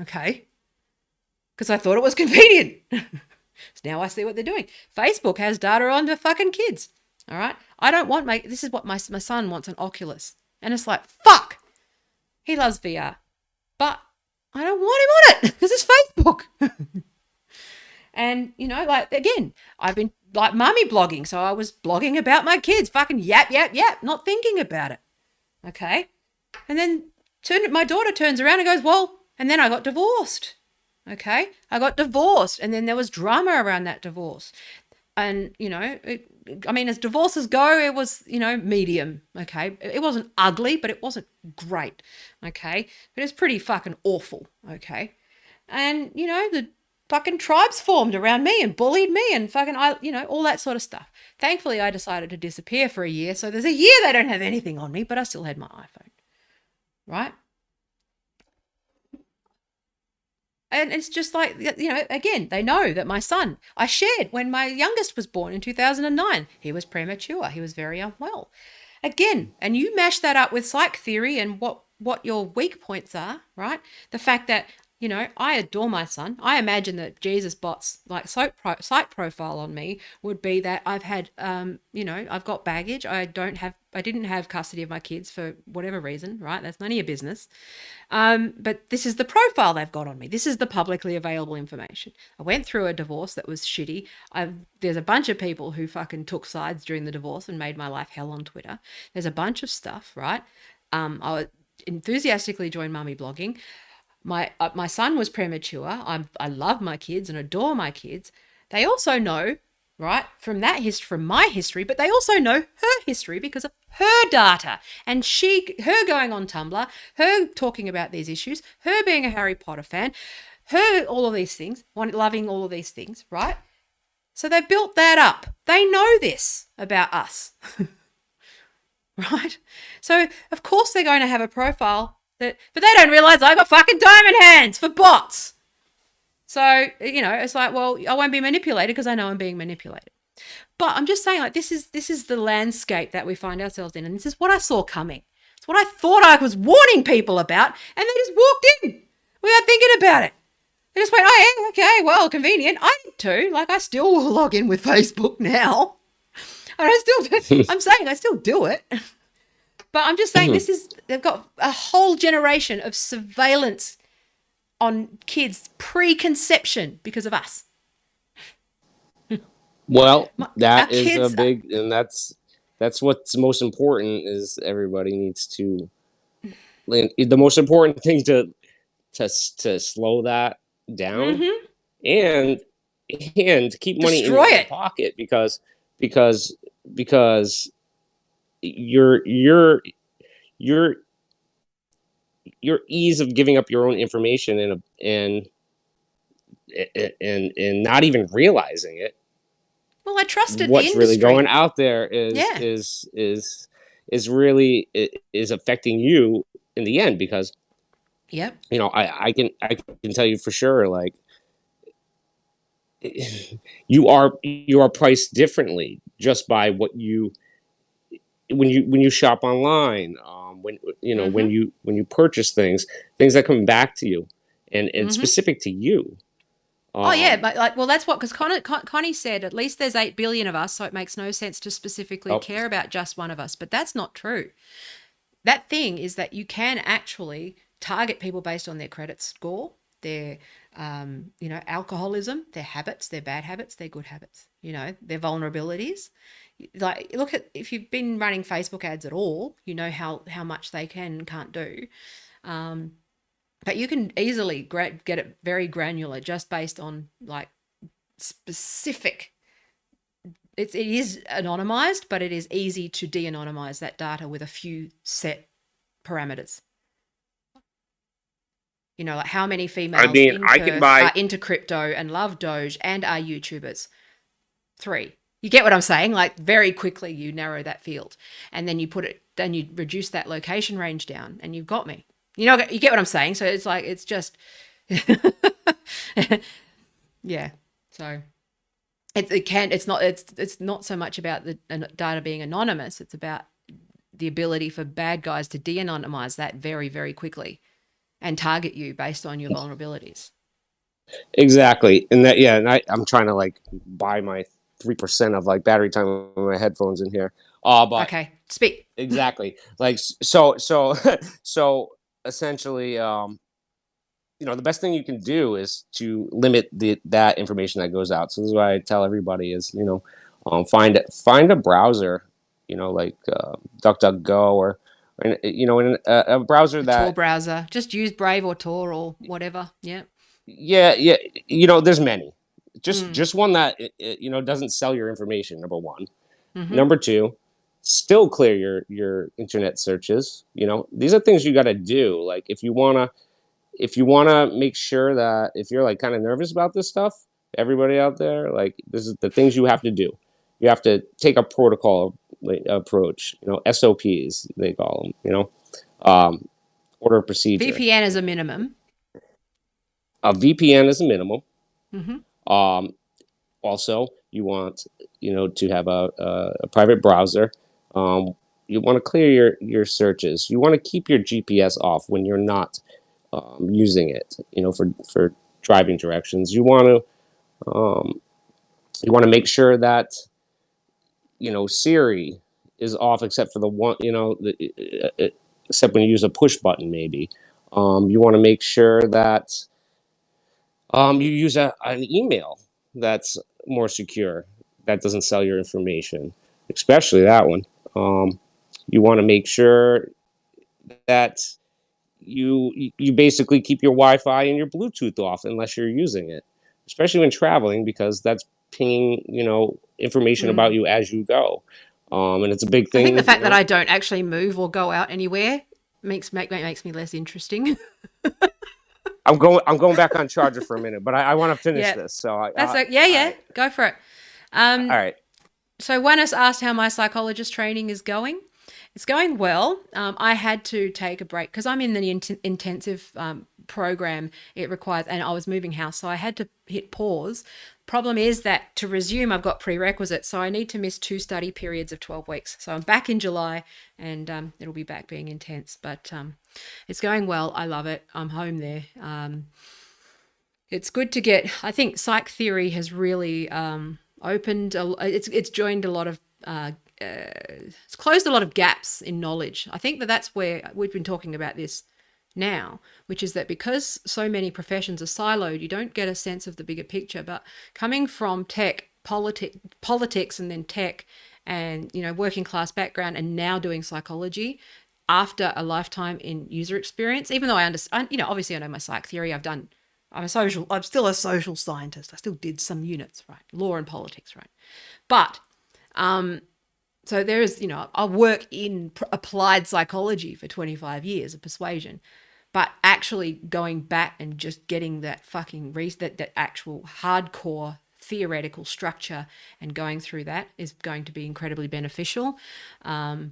okay? Because I thought it was convenient. So now I see what they're doing. Facebook has data on the fucking kids. All right. I don't want this is what my son wants, an Oculus. And it's like, fuck. He loves VR. But I don't want him on it because it's Facebook. And, like, again, I've been like mummy blogging. So I was blogging about my kids, fucking yap, yap, yap, not thinking about it. Okay. And then my daughter turns around and goes, well, and then I got divorced. Okay. I got divorced. And then there was drama around that divorce. And, as divorces go, it was, medium. Okay. It wasn't ugly, but it wasn't great. Okay. But it's pretty fucking awful. Okay. And, the fucking tribes formed around me and bullied me and fucking, all that sort of stuff. Thankfully, I decided to disappear for a year. So there's a year they don't have anything on me, but I still had my iPhone. Right? And it's just like, again, they know that my son, I shared when my youngest was born in 2009. He was premature. He was very unwell. Again, and you mash that up with psych theory and what your weak points are, right? The fact that, I adore my son. I imagine that Jesus Bot's like psych profile on me would be that I've had, I've got baggage. I didn't have custody of my kids for whatever reason, right? That's none of your business. But this is the profile they've got on me. This is the publicly available information. I went through a divorce that was shitty. There's a bunch of people who fucking took sides during the divorce and made my life hell on Twitter. There's a bunch of stuff, right? I enthusiastically joined mummy blogging. My son was premature. I love my kids and adore my kids. They also know, right, from my history, but they also know her history because of her data and her going on Tumblr, her talking about these issues, her being a Harry Potter fan, her all of these things, loving all of these things, right? So they built that up. They know this about us, right? So of course they're going to have a profile but they don't realize I got fucking diamond hands for bots. So, it's like, well, I won't be manipulated because I know I'm being manipulated. But I'm just saying, like, this is the landscape that we find ourselves in. And this is what I saw coming. It's what I thought I was warning people about. And they just walked in without thinking about it. They just went, oh, yeah, okay, well, convenient. I did too. Like, I still will log in with Facebook now. And I'm saying I still do it. But I'm just saying they've got a whole generation of surveillance on kids preconception because of us. Well, that is a big, and that's what's most important is everybody needs to, the most important thing to slow that down and keep money in your pocket because your ease of giving up your own information and not even realizing it. Well, I trusted what's really going out there is really is affecting you in the end because I can tell you for sure, like, you are priced differently just by what when you shop online, when you purchase things that come back to you and specific to you. But that's what, because Connie said at least there's 8 billion of us, so it makes no sense to specifically care about just one of us. But that's not true. That thing is that you can actually target people based on their credit score, their alcoholism, their habits, their bad habits, their good habits, their vulnerabilities. Like, look at, if you've been running Facebook ads at all, you know how much they can and can't do. But you can easily get it very granular just based on like specific. It is anonymized, but it is easy to de-anonymize that data with a few set parameters. Like how many females are into crypto and love Doge and are YouTubers? 3. You get what I'm saying? Like, very quickly you narrow that field, and then you you reduce that location range down, and you've got me. You get what I'm saying? So it's like, it's just, yeah. So it's not so much about the data being anonymous. It's about the ability for bad guys to de-anonymize that very, very quickly and target you based on your vulnerabilities. Exactly. And that, and I'm trying to like buy my 3% of like battery time on my headphones in here. But Okay, speak. exactly, like so essentially, the best thing you can do is to limit that information that goes out. So this is why I tell everybody is, find a browser, like DuckDuckGo or a browser A Tor that, browser. Just use Brave or Tor or whatever. Yeah. yeah, there's many. Just Mm. just one that doesn't sell your information. Number one. Mm-hmm. Number two, still clear your internet searches. These are things you got to do. Like if you wanna make sure that if you're like kind of nervous about this stuff, everybody out there, like this is the things you have to do. You have to take a protocol approach. SOPs they call them. Order of procedure. VPN is a minimum. A VPN is a minimum. Mm-hmm. Um, Also, you want to have a private browser. You want to clear your searches. You want to keep your GPS off when you're not using it. For driving directions. You want to make sure that Siri is off except for the one except when you use a push button maybe. You want to make sure that you use an email that's more secure, that doesn't sell your information, especially that one. You want to make sure that you basically keep your Wi-Fi and your Bluetooth off unless you're using it, especially when traveling, because that's pinging information about Mm. you as you go. And it's a big I think the thing. fact that I don't actually move or go out anywhere makes me less interesting. I'm going back on charger for a minute, but I want to finish Yeah. this. So That's like, all yeah. right, Go for it. all right. So when I was asked how my psychologist training is going, it's going well. I had to take a break because I'm in the intensive program. It requires, and I was moving house, so I had to hit pause. Problem is that to resume, I've got prerequisites, so I need to miss 2 study periods of 12 weeks. So I'm back in July, and it'll be back being intense. But it's going well. I love it. I'm home there. It's good to get. I think psych theory has really opened. It's joined a lot of. It's closed a lot of gaps in knowledge. I think that's where we've been talking about this now, which is that because so many professions are siloed, you don't get a sense of the bigger picture. But coming from tech, politics, and then tech, and working class background, and now doing psychology, after a lifetime in user experience, even though I understand, obviously I know my psych theory. I'm still a social scientist. I still did some units, right? Law and politics, right? But so there is, I work in applied psychology for 25 years of persuasion, but actually going back and just getting that fucking that actual hardcore theoretical structure and going through that is going to be incredibly beneficial,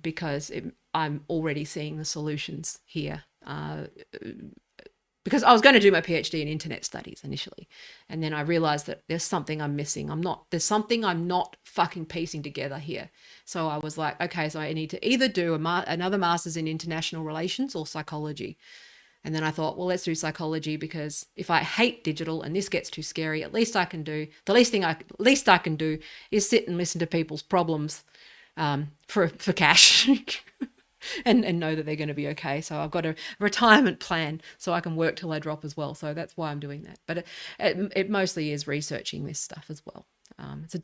because I'm already seeing the solutions here. Because I was going to do my PhD in internet studies initially, and then I realized that there's something I'm missing. There's something I'm not fucking piecing together here. So I was like, okay, so I need to either do another master's in international relations or psychology. And then I thought, well, let's do psychology, because if I hate digital and this gets too scary, the least I can do is sit and listen to people's problems for cash. And know that they're going to be okay. So I've got a retirement plan so I can work till I drop as well. So that's why I'm doing that. But it mostly is researching this stuff as well. It's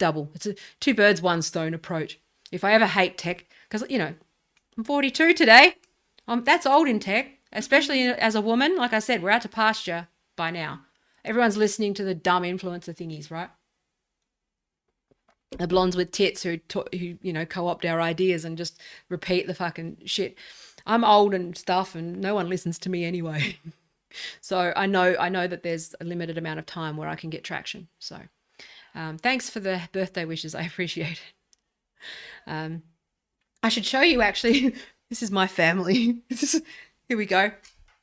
a 2 birds, 1 stone approach. If I ever hate tech, because, I'm 42 today. That's old in tech, especially as a woman. Like I said, we're out to pasture by now. Everyone's listening to the dumb influencer thingies, right? The blondes with tits who co-opt our ideas and just repeat the fucking shit. I'm old and stuff, and no one listens to me anyway. So I know that there's a limited amount of time where I can get traction. So thanks for the birthday wishes. I appreciate it. I should show you, actually. This is my family. Here we go.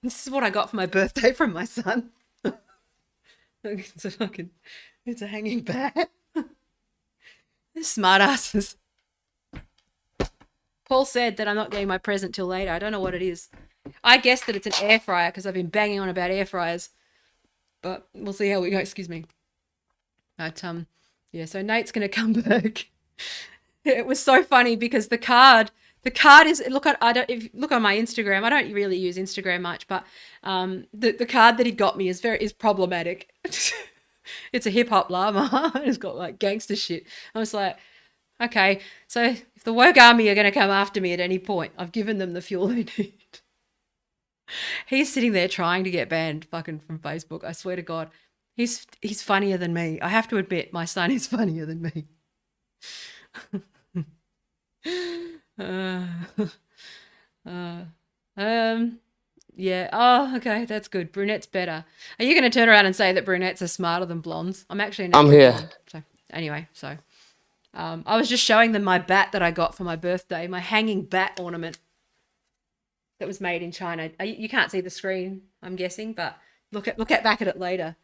This is what I got for my birthday from my son. It's a hanging bat. Smartasses. Paul said that I'm not getting my present till later. I don't know what it is. I guess that it's an air fryer because I've been banging on about air fryers. But we'll see how we go. Excuse me. But Yeah, so Nate's going to come back. It was so funny because the card is look at I don't if look on my Instagram. I don't really use Instagram much, but the card that he got me is problematic. It's a hip hop llama. It's got like gangster shit. I was like, okay, so if the woke army are going to come after me at any point, I've given them the fuel they need. He's sitting there trying to get banned fucking from Facebook. I swear to God. He's funnier than me. I have to admit, my son is funnier than me. Uh, uh, yeah. Oh, okay. That's good. Brunette's better. Are you going to turn around and say that brunettes are smarter than blondes? I'm actually a I'm natural here. blonde. So anyway, I was just showing them my bat that I got for my birthday, my hanging bat ornament that was made in China. You can't see the screen, I'm guessing, but look at back at it later.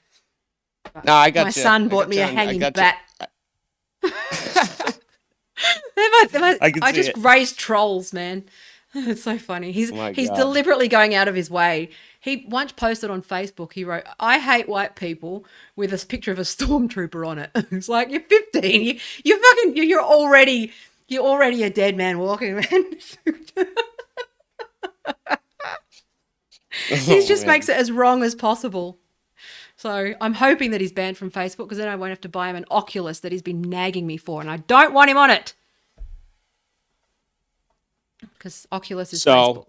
But No, I my got you. son I bought got me you. a I hanging got you. bat. I can I see just it. raised trolls, man. It's so funny. Oh my He's God. deliberately going out of his way. He once posted on Facebook. He wrote, "I hate white people," with a picture of a stormtrooper on it. It's like you're 15. You're already a dead man walking, man. He Oh just makes man. it as wrong as possible. So I'm hoping that he's banned from Facebook because then I won't have to buy him an Oculus that he's been nagging me for, and I don't want him on it because Oculus is Facebook. So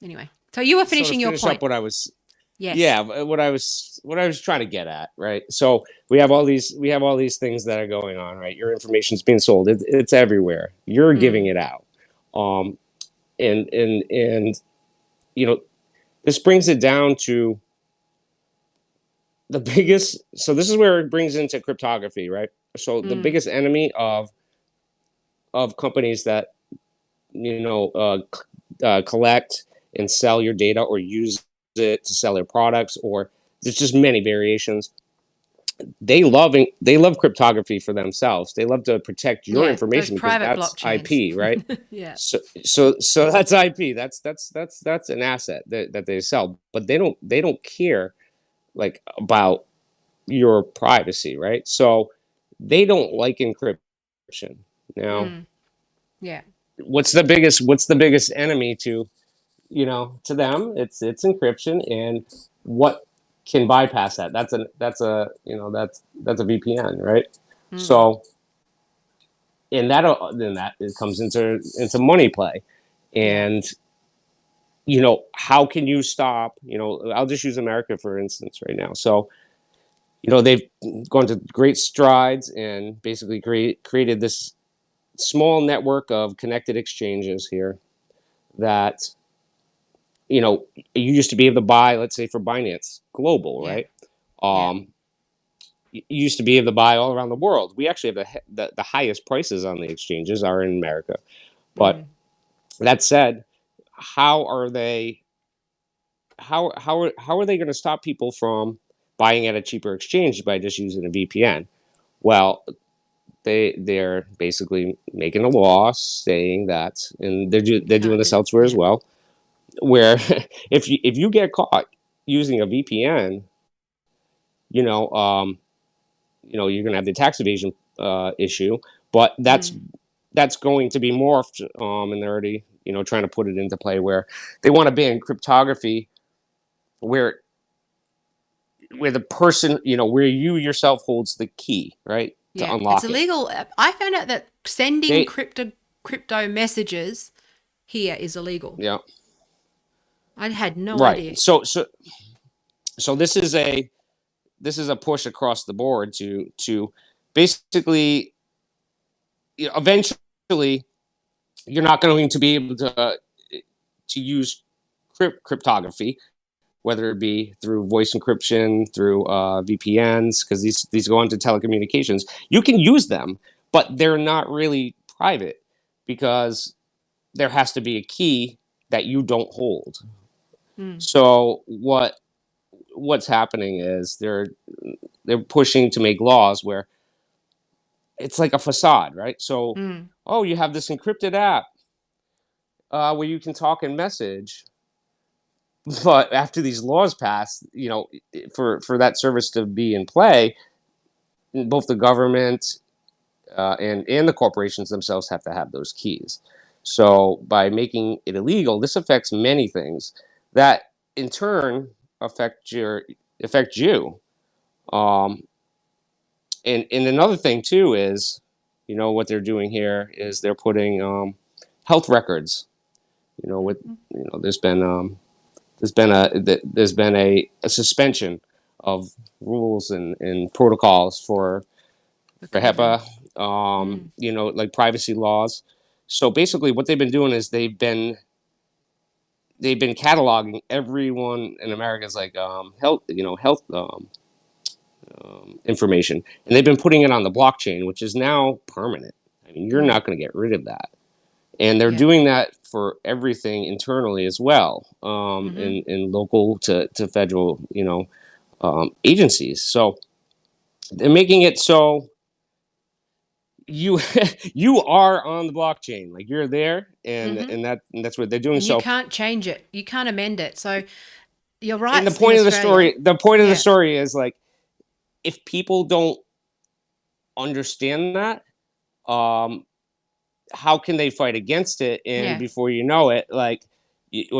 Anyway, so you were so to finishing your finish up point. what I was Yes. yeah, what I was trying to get at, right? So we have all these things that are going on, right? Your information's being sold. It's everywhere. You're giving Mm, it out. Um and you know, this brings it down to the biggest so this is where it brings into cryptography, right? So the mm, biggest enemy of companies that collect and sell your data or use it to sell their products, or there's just many variations. They love cryptography for themselves. They love to protect your yeah, those information because private that's blockchains. IP, right? Yeah. So that's IP. That's an asset that they sell, but they don't care like about your privacy, right? So they don't like encryption. Now, Mm, yeah. what's the biggest enemy to them? It's encryption, and what can bypass that? That's a VPN, right? Mm, So, and that it comes into money play, yeah. and how can you stop? I'll just use America for instance right now. So they've gone to great strides and basically created this small network of connected exchanges here that you used to be able to buy, let's say for Binance Global, Yeah. right? Yeah. Um, you used to be able to buy all around the world. We actually have the highest prices on the exchanges are in America. But Mm, that said, how are they how are they going to stop people from buying at a cheaper exchange by just using a VPN? Well, they're basically making a law saying that, and you they're doing can't this do. elsewhere as Yeah. well, where if you get caught using a VPN, you know, um, you're going to have the tax evasion issue, but that's Mm, that's going to be morphed, and they're already trying to put it into play where they want to ban cryptography, where the person where you yourself holds the key, right, to yeah. It's unlock it. illegal. I found out that sending They crypto messages here is illegal. yeah I had no right. idea. So this is a push across the board to basically eventually you're not going to be able to use cryptography, whether it be through voice encryption, through VPNs, because these go into telecommunications. You can use them, but they're not really private because there has to be a key that you don't hold. Mm, So what's happening is they're pushing to make laws where it's like a facade, right? So, mm, oh, you have this encrypted app where you can talk and message, but after these laws pass, for that service to be in play, both the government and the corporations themselves have to have those keys. So by making it illegal, this affects many things that in turn affect you. Um, and another thing too is, what they're doing here is they're putting health records. With there's been a suspension of rules and protocols For for COVID. HEPA, Mm. like privacy laws. So basically, what they've been doing is they've been cataloging everyone in America's like health information, and they've been putting it on the blockchain, which is now permanent. I mean, you're Mm. not going to get rid of that, and they're Yeah. doing that for everything internally as well, Mm-hmm. in local to federal, agencies. So they're making it so you you are on the blockchain, like you're there, and Mm-hmm. and that and that's what they're doing. And you So, can't change it. You can't amend it. So your and the rights in point of the Australia. story, the point of the Yeah. story is like, if people don't understand that, um, how can they fight against it? And Yeah. before you know it, like,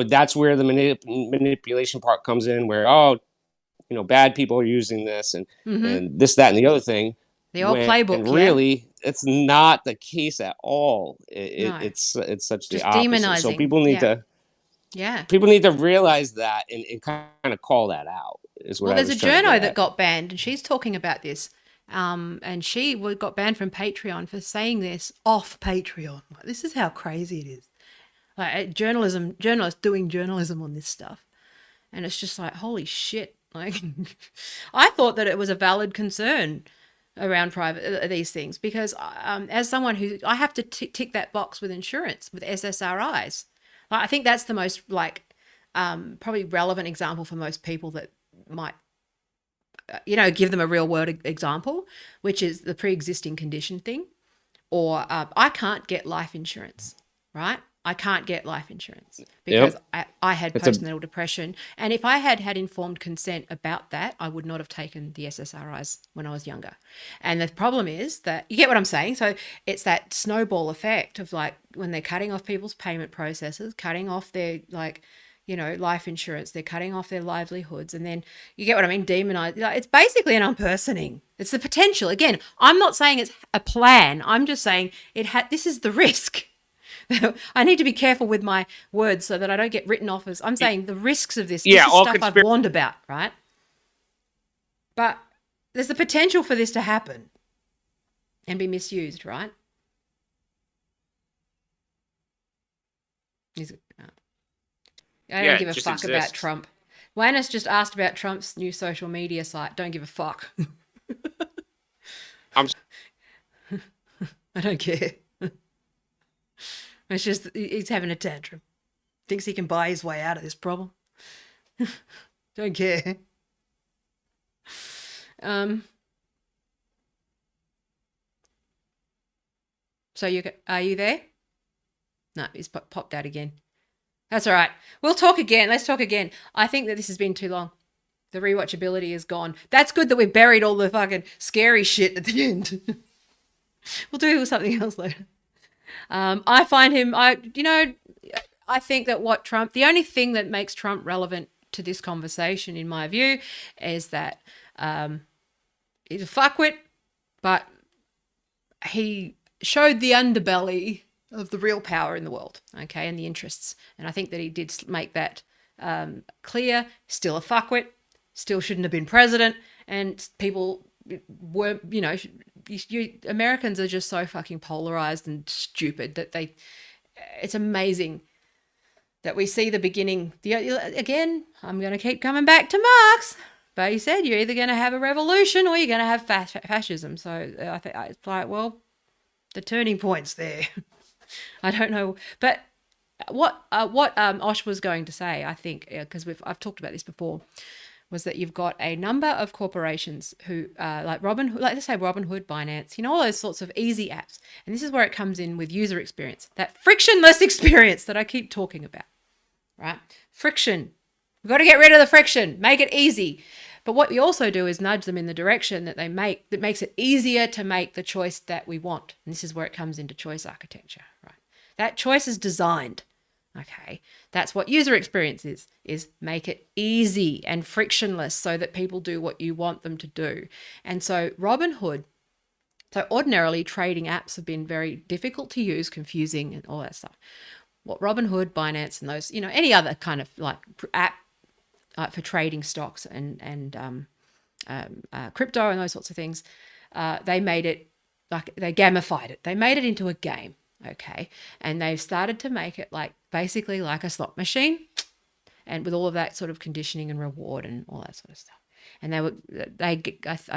that's where the manipulation part comes in, where, oh, bad people are using this, and Mm-hmm. this, that, and the other thing. The old When playbook. Yeah. really, it's not the case at all. No. It's such the Just opposite. So demonizing. Yeah. Yeah. people need to realize that, and kind of call that out. Is what Well, I there's was a trying to get journo that at. got banned, and she's talking about this. And she got banned from Patreon for saying this off Patreon. Like, this is how crazy it is. Like journalists doing journalism on this stuff, and it's just like, holy shit! Like, I thought that it was a valid concern around private these things because as someone who I have to tick that box with insurance with SSRIs. Like, I think that's the most probably relevant example for most people that might give them a real world example, which is the pre-existing condition thing, or I can't get life insurance, right? I can't get life insurance because Yep, I had it's a postnatal depression. And if I had informed consent about that, I would not have taken the SSRIs when I was younger. And the problem is that, you get what I'm saying? So it's that snowball effect of like when they're cutting off people's payment processes, cutting off their life insurance, they're cutting off their livelihoods. And then you get what I mean? Demonize. Like, it's basically an unpersoning. It's the potential. Again, I'm not saying it's a plan. I'm just saying this is the risk. I need to be careful with my words so that I don't get written off as, I'm saying the risks of this. yeah, This is all stuff I've conspiracy. warned about, right? But there's the potential for this to happen and be misused, right? I Yeah, don't it give a just fuck about exists. Trump. Wayne's just asked about Trump's new social media site. Don't give a fuck. I'm I don't care. It's just he's having a tantrum. Thinks he can buy his way out of this problem. Don't care. So are you there? No, he's popped out again. That's all right. We'll talk again. Let's talk again. I think that this has been too long. The rewatchability is gone. That's good that we buried all the fucking scary shit at the end. We'll do something else later. I find him, I think that the only thing that makes Trump relevant to this conversation, in my view, is that he's a fuckwit, but he showed the underbelly of the real power in the world, okay, and the interests. And I think that he did make that clear. Still a fuckwit, still shouldn't have been president, and people were, Americans are just so fucking polarized and stupid that it's amazing that we see the beginning. Again, I'm going to keep coming back to Marx, but he said you're either going to have a revolution or you're going to have fascism. So I think it's like, well, the turning point's there. I don't know, but what Osh was going to say, I think, because I've talked about this before, was that you've got a number of corporations who, like let's say Robinhood, Binance, all those sorts of easy apps. And this is where it comes in with user experience, that frictionless experience that I keep talking about, right? Friction. We've got to get rid of the friction, make it easy. But what we also do is nudge them in the direction that makes it easier to make the choice that we want. And this is where it comes into choice architecture, right? That choice is designed. Okay, that's what user experience is make it easy and frictionless so that people do what you want them to do. And so Robinhood, so ordinarily trading apps have been very difficult to use, confusing and all that stuff. What Robinhood, Binance and those, any other kind of like app for trading stocks and crypto and those sorts of things, they made it like they gamified it. They made it into a game. Okay. And they've started to make it like basically like a slot machine and with all of that sort of conditioning and reward and all that sort of stuff. And I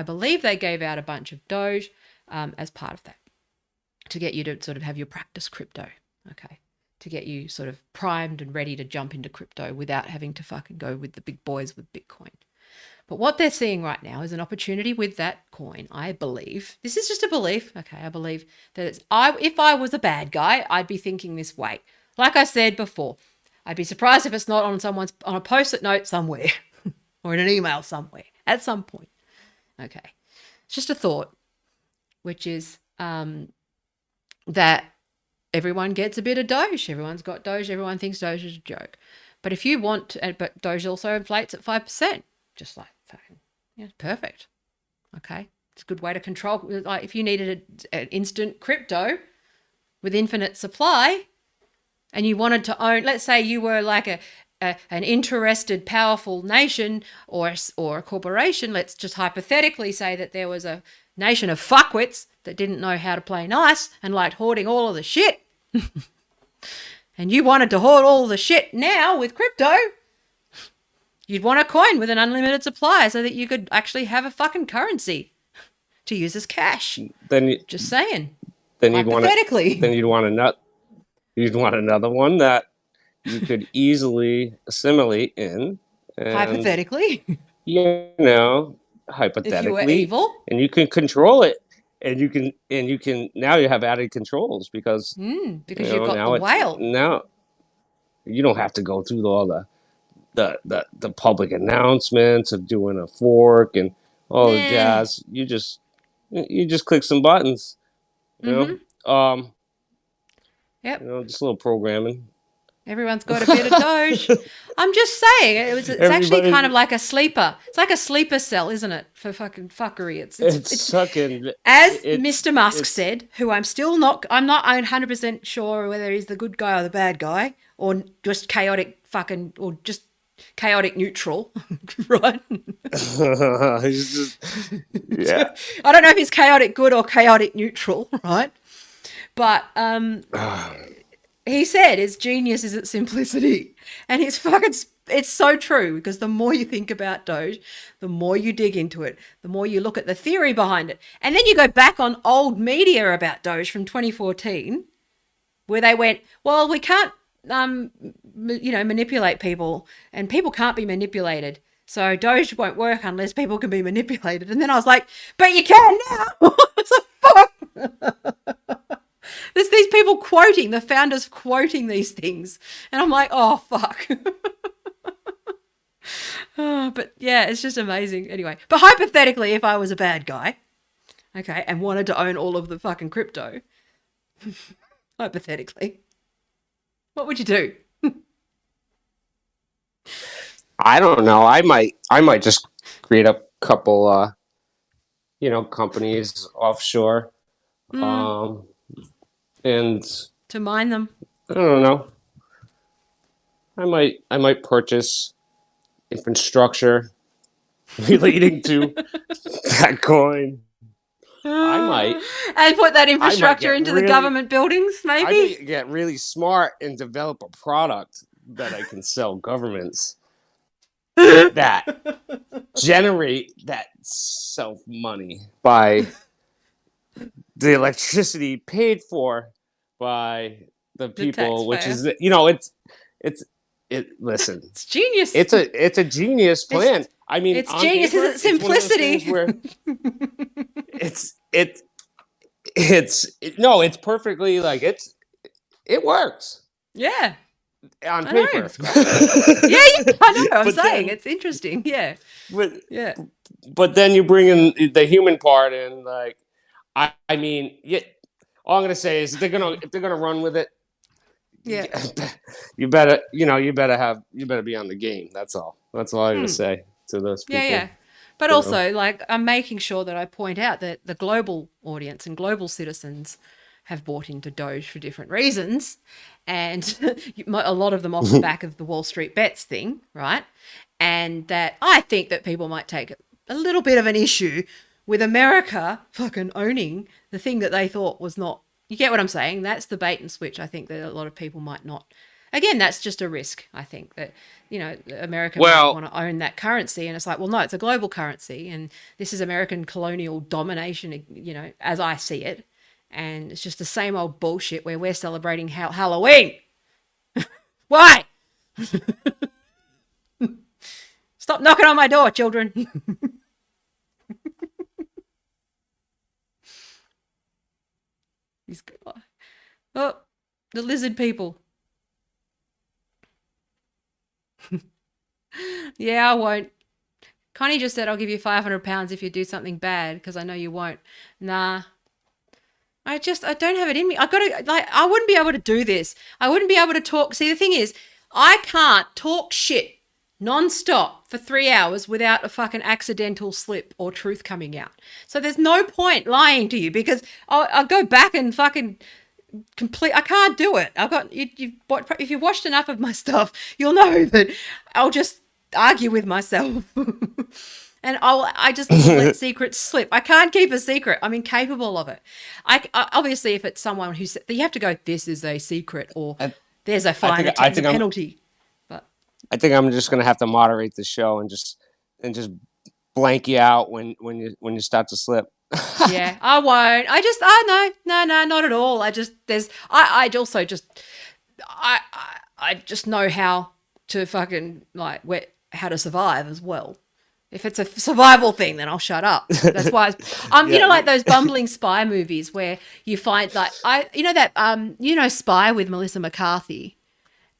believe they gave out a bunch of Doge as part of that to get you to sort of have your practice crypto. Okay. To get you sort of primed and ready to jump into crypto without having to fucking go with the big boys with Bitcoin. But what they're seeing right now is an opportunity with that coin, I believe. This is just a belief. Okay, I believe that if I was a bad guy, I'd be thinking this way. Like I said before, I'd be surprised if it's not on a post-it note somewhere or in an email somewhere at some point. Okay, it's just a thought, which is that everyone gets a bit of Doge. Everyone's got Doge. Everyone thinks Doge is a joke. But if you want, but Doge also inflates at 5%, just like fucking, perfect. Okay. It's a good way to control. Like if you needed an instant crypto with infinite supply and you wanted to own, let's say you were like an interested, powerful nation or a corporation, let's just hypothetically say that there was a nation of fuckwits that didn't know how to play nice and liked hoarding all of the shit. And you wanted to hoard all the shit now with crypto, you'd want a coin with an unlimited supply so that you could actually have a fucking currency to use as cash. Just saying. Hypothetically. Then you'd want another one that you could easily assimilate in. Hypothetically. Hypothetically. If you were evil. And you can control it. And you can now you have added controls because you've got the whale. Now you don't have to go through all the public announcements of doing a fork and all the jazz. You just click some buttons. Yep. Just a little programming. Everyone's got a bit of Doge. I'm just saying, it's actually kind of like a sleeper. It's like a sleeper cell, isn't it? For fucking fuckery. It's sucking. As Mr. Musk said, who I'm not 100% sure whether he's the good guy or the bad guy, or just chaotic fucking, or just chaotic neutral, right? Yeah. I don't know if he's chaotic good or chaotic neutral, right? But he said his genius is its simplicity. And it's so true because the more you think about Doge, the more you dig into it, the more you look at the theory behind it. And then you go back on old media about Doge from 2014 where they went, well, we can't, manipulate people and people can't be manipulated. So Doge won't work unless people can be manipulated. And then I was like, but you can now. It's like, fuck. There's these people quoting, the founders quoting these things. And I'm like, oh, fuck. But yeah, it's just amazing. Anyway, but hypothetically, if I was a bad guy, okay, and wanted to own all of the fucking crypto, hypothetically, what would you do? I don't know. I might just create a couple, companies offshore. And to mine them. I don't know. I might purchase infrastructure relating to that coin. I might. And put that infrastructure into the government buildings, maybe? I might get really smart and develop a product that I can sell governments that generate that self money by the electricity paid for by the people, which is, listen, it's genius. It's a genius plan. It's genius. Paper, is it simplicity? It's perfectly it works. Yeah. on I know. paper. Yeah, I know. I'm But saying then, it's interesting. Yeah, but yeah, but then you bring in the human part, and like, I mean, yeah. All I'm gonna say is if they're gonna run with it, yeah. you better be on the game. That's all. That's all I gotta Hmm. say to those Yeah, people. yeah. But You know. also, like, I'm making sure that I point out that the global audience and global citizens have bought into Doge for different reasons. And a lot of them off the back of the Wall Street bets thing, right? And that I think that people might take a little bit of an issue with America fucking owning the thing that they thought was not. You get what I'm saying? That's the bait and switch. I think that a lot of people might not. Again, that's just a risk. I think that, America might Well, want to own that currency. And it's like, well, no, it's a global currency. And this is American colonial domination, as I see it. And it's just the same old bullshit where we're celebrating Halloween. Why? Stop knocking on my door, children. He's, oh, the lizard people. Yeah, I won't. Connie just said, I'll give you £500 if you do something bad because I know you won't. Nah. I don't have it in me. I wouldn't be able to do this. I wouldn't be able to talk. See, the thing is, I can't talk shit non-stop for 3 hours without a fucking accidental slip or truth coming out. So there's no point lying to you because I'll go back and fucking I can't do it. If you've watched enough of my stuff, you'll know that I'll just argue with myself. And I just will let secrets slip. I can't keep a secret. I'm incapable of it. Obviously, if it's someone you have to go, this is a secret, or there's a fine, there's a penalty. But I think I'm just gonna have to moderate the show and just blank you out when you start to slip. yeah, I won't. No, not at all. I also I just know how to fucking how to survive as well. If it's a survival thing, then I'll shut up. That's why Yeah. like those bumbling spy movies where you find Spy with Melissa McCarthy.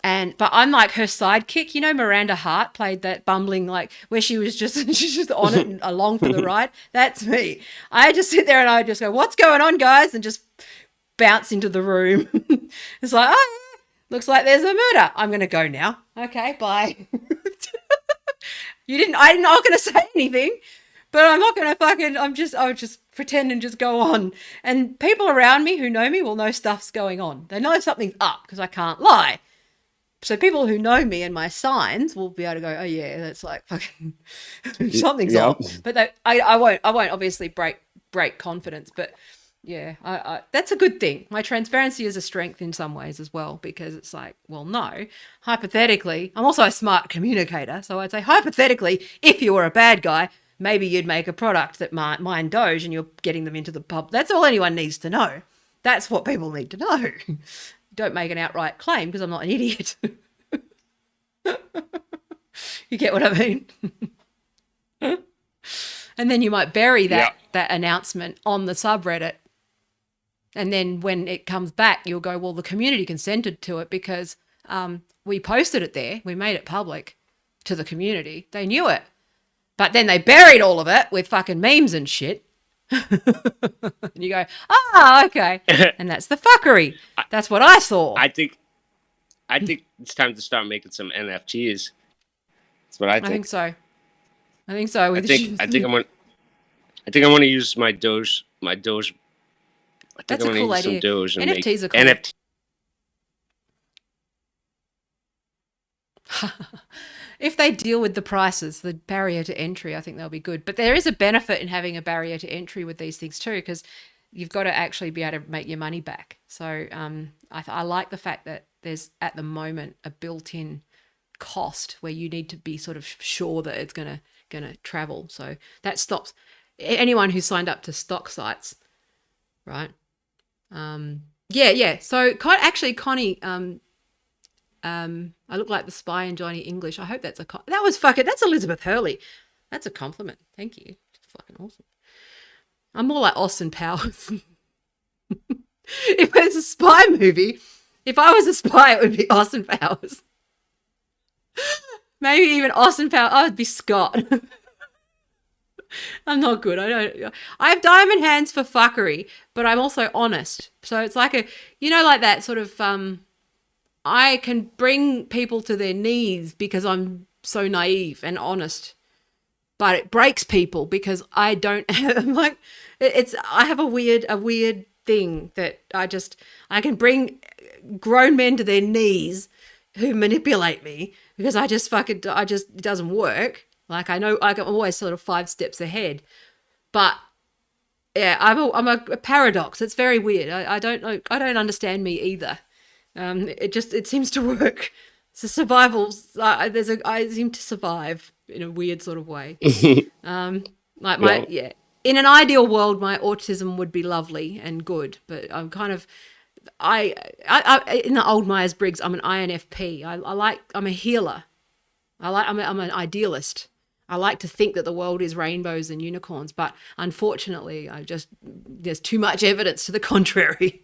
But I'm like her sidekick. Miranda Hart played that bumbling, like where she's just on it and along for the ride. That's me. I just sit there and I just go, "What's going on, guys?" and just bounce into the room. It's like, oh, yeah, looks like there's a murder. I'm gonna go now. Okay, bye. I'm not gonna say anything, but I'm not gonna I'll just pretend and just go on. And people around me who know me will know stuff's going on. They know something's up because I can't lie. So people who know me and my signs will be able to go, oh yeah, that's like fucking something's Yep. off. But I won't obviously break confidence. But yeah, I that's a good thing. My transparency is a strength in some ways as well, because it's like, well, no, hypothetically, I'm also a smart communicator. So I'd say hypothetically, if you were a bad guy, maybe you'd make a product that mined Doge and you're getting them into the pub. That's all anyone needs to know. That's what people need to know. Don't make an outright claim because I'm not an idiot. You get what I mean? And then you might bury that announcement on the subreddit. And then when it comes back, you'll go, well, the community consented to it because we posted it there. We made it public to the community. They knew it. But then they buried all of it with fucking memes and shit. And you go, okay. And that's the fuckery. That's what I saw. I think it's time to start making some NFTs. That's what I think. I think so. I think so. I think I'm gonna use my Doge. I think That's I'm a gonna cool use some idea. Doge and NFTs are make cool. NFT. If they deal with the prices, the barrier to entry, I think they'll be good. But there is a benefit in having a barrier to entry with these things too, because you've got to actually be able to make your money back. So I like the fact that there's at the moment a built-in cost where you need to be sort of sure that it's gonna travel. So that stops anyone who's signed up to stock sites, right? Yeah. So actually, Connie, I look like the spy in Johnny English. I hope that's that's Elizabeth Hurley. That's a compliment. Thank you. It's fucking awesome. I'm more like Austin Powers. If it's a spy movie, If I was a spy, it would be Austin Powers. Maybe even Austin Powers. I would be Scott. I'm not good. I have diamond hands for fuckery, but I'm also honest. So it's like like that sort of, I can bring people to their knees because I'm so naive and honest, but it breaks people because I don't have, I have a weird thing that I can bring grown men to their knees who manipulate me because it doesn't work. Like I'm always sort of 5 steps ahead, but yeah, I'm a paradox. It's very weird. I don't know. I don't understand me either. It seems to work. It's a survival. I seem to survive in a weird sort of way. Yeah. In an ideal world, my autism would be lovely and good, but I'm kind of, I in the old Myers-Briggs, I'm an INFP. I'm a healer. I'm an idealist. I like to think that the world is rainbows and unicorns, but unfortunately, there's too much evidence to the contrary.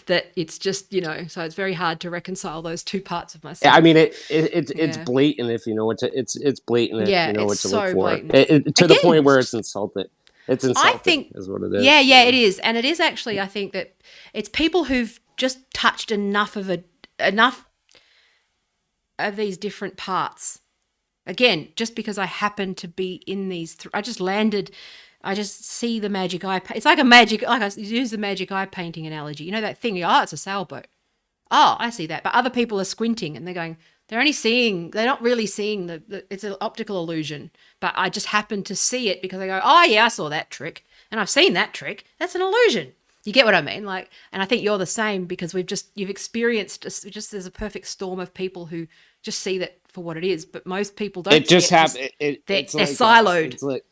That it's just, so it's very hard to reconcile those two parts of myself. I mean, it's blatant if you know what to. It's blatant if you know what to look for. Blatant. To the point where it's insulting. It's insulting, I think, is what it is. Yeah, it is, and it is actually. I think that it's people who've just touched enough of these different parts. Again, just because I happen to be in these, I just landed. I just see the magic eye. It's like I use the magic eye painting analogy. You know that thing? It's a sailboat. Oh, I see that. But other people are squinting and they're going, they're not really seeing it's an optical illusion. But I just happen to see it because they go, oh yeah, I saw that trick. And I've seen that trick. That's an illusion. You get what I mean? And I think you're the same because you've experienced there's a perfect storm of people who just see that for what it is. But most people don't. It just happens. They're siloed. It's like,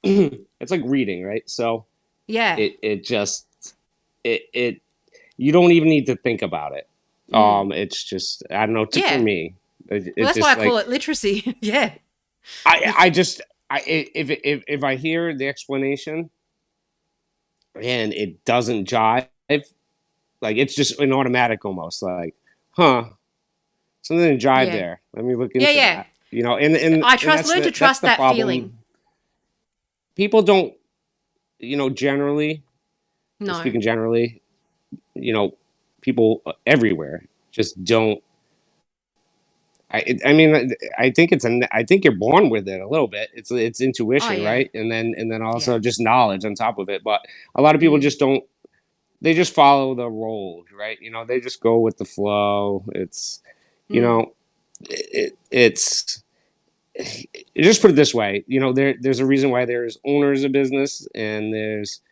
it's like reading, right? So yeah, it you don't even need to think about it. It's just, I don't know. For me, that's why I call it literacy. Yeah. If I hear the explanation and it doesn't jive, like it's just an automatic almost, like, something didn't jive there. Let me look into that. And I learn to trust that feeling. People don't, generally, no. Speaking generally, people everywhere just don't. I mean, I think I think you're born with it a little bit. It's intuition, right? And then also just knowledge on top of it. But a lot of people just don't. They just follow the road, right? They just go with the flow. It's, it's. Just put it this way, there's a reason why there's owners of business and there's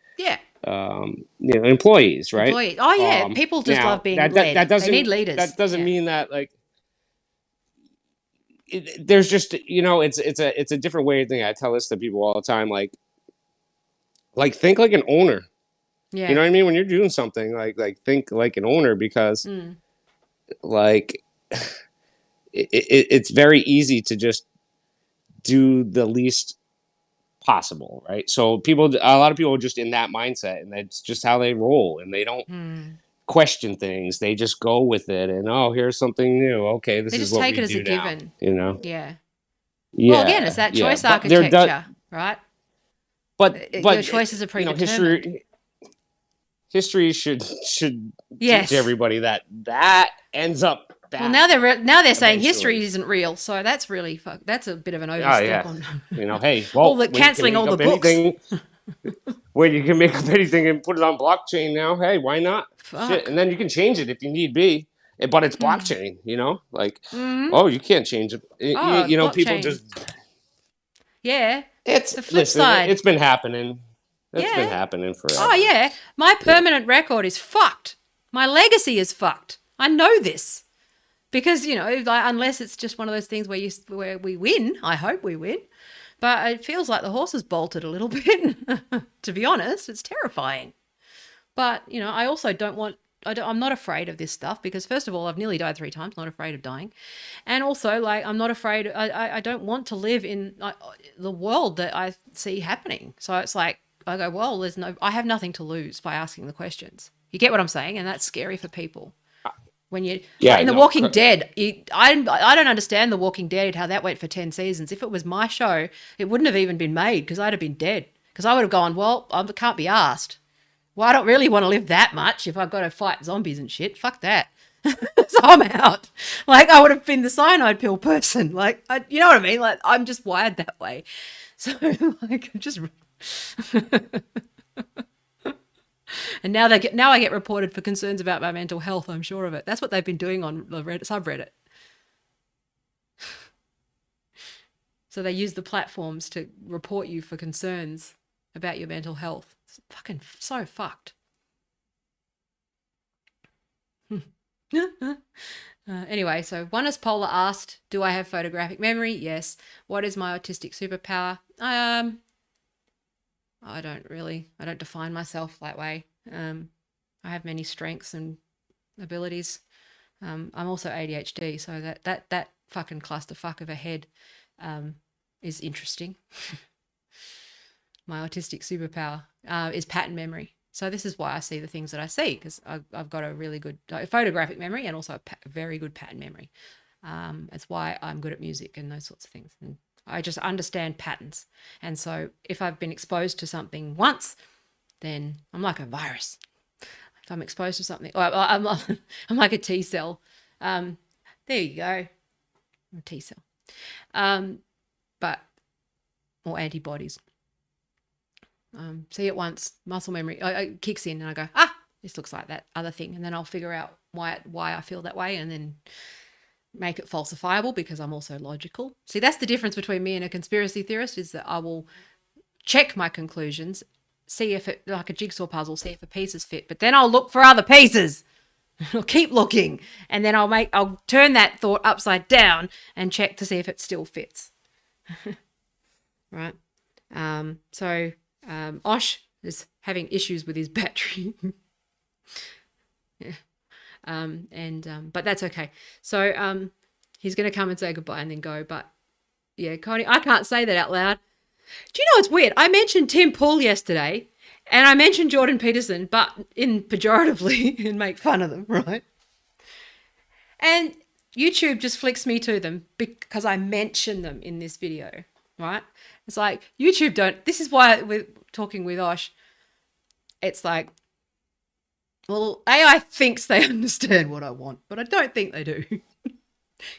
employees, right? Oh yeah, people just love being led. They need leaders. That doesn't mean that there's just it's a different way of thinking. I tell this to people all the time, like think like an owner. Yeah. You know what I mean? When you're doing something, like think like an owner because it's very easy to just do the least possible, right? So a lot of people are just in that mindset, and that's just how they roll, and they don't question things. They just go with it, and here's something new. Okay, this is what we do now. They just take it as a given. Yeah. Well, again, it's that choice architecture, right? But your choices are predetermined. History should teach everybody that ends up. Well, now they're saying history isn't real, so that's really that's a bit of an overstep on. Hey, canceling all the books. Where you can make up anything and put it on blockchain now. Hey, why not? Shit. And then you can change it if you need be, but it's blockchain. You can't change it. People just. Yeah, it's the flip side. It's been happening. It's been happening forever. Oh yeah, my permanent record is fucked. My legacy is fucked. I know this. Because, unless it's just one of those things where we win, I hope we win. But it feels like the horse has bolted a little bit, to be honest. It's terrifying. But, I also I'm not afraid of this stuff because, first of all, I've nearly died 3 times, not afraid of dying. And also, I'm not afraid, I don't want to live in the world that I see happening. So it's like, I go, well, I have nothing to lose by asking the questions. You get what I'm saying? And that's scary for people. When you like Yeah, in The no, Walking Dead, I don't understand The Walking Dead, how that went for 10 seasons. If it was my show, it wouldn't have even been made because I'd have been dead. Because I would have gone, well, I can't be asked. Well, I don't really want to live that much if I've got to fight zombies and shit. Fuck that. So I'm out. Like, I would have been the cyanide pill person. Like, you know what I mean? Like, I'm just wired that way. So, like, just. And now I get reported for concerns about my mental health. I'm sure of it. That's what they've been doing on the subreddit. So they use the platforms to report you for concerns about your mental health. It's fucking so fucked. Anyway, so Oneness Polar asked, do I have photographic memory? Yes. What is my autistic superpower? I don't define myself that way. I have many strengths and abilities. I'm also ADHD, so that fucking clusterfuck of a head is interesting. My autistic superpower is pattern memory. So this is why I see the things that I see, because I've got a really good photographic memory and also a very good pattern memory. That's why I'm good at music and those sorts of things. And I just understand patterns. And so if I've been exposed to something once, then I'm like a virus. If I'm exposed to something, I'm like a T cell. There you go. I'm a T cell. Or antibodies. See it once, muscle memory it kicks in, and I go, this looks like that other thing, and then I'll figure out why I feel that way, and then make it falsifiable because I'm also logical. See, that's the difference between me and a conspiracy theorist, is that I will check my conclusions, see if it, like a jigsaw puzzle, see if the pieces fit, but then I'll look for other pieces. I'll keep looking, and then I'll turn that thought upside down and check to see if it still fits. Right? Osh is having issues with his battery. Yeah. But that's okay. So he's going to come and say goodbye and then go. But yeah, Connie, I can't say that out loud. Do you know what's weird? I mentioned Tim Pool yesterday and I mentioned Jordan Peterson, but in pejoratively and make fun of them, right? And YouTube just flicks me to them because I mention them in this video, right? It's like YouTube don't. This is why we're talking with Osh. It's like, well, AI thinks they understand what I want, but I don't think they do.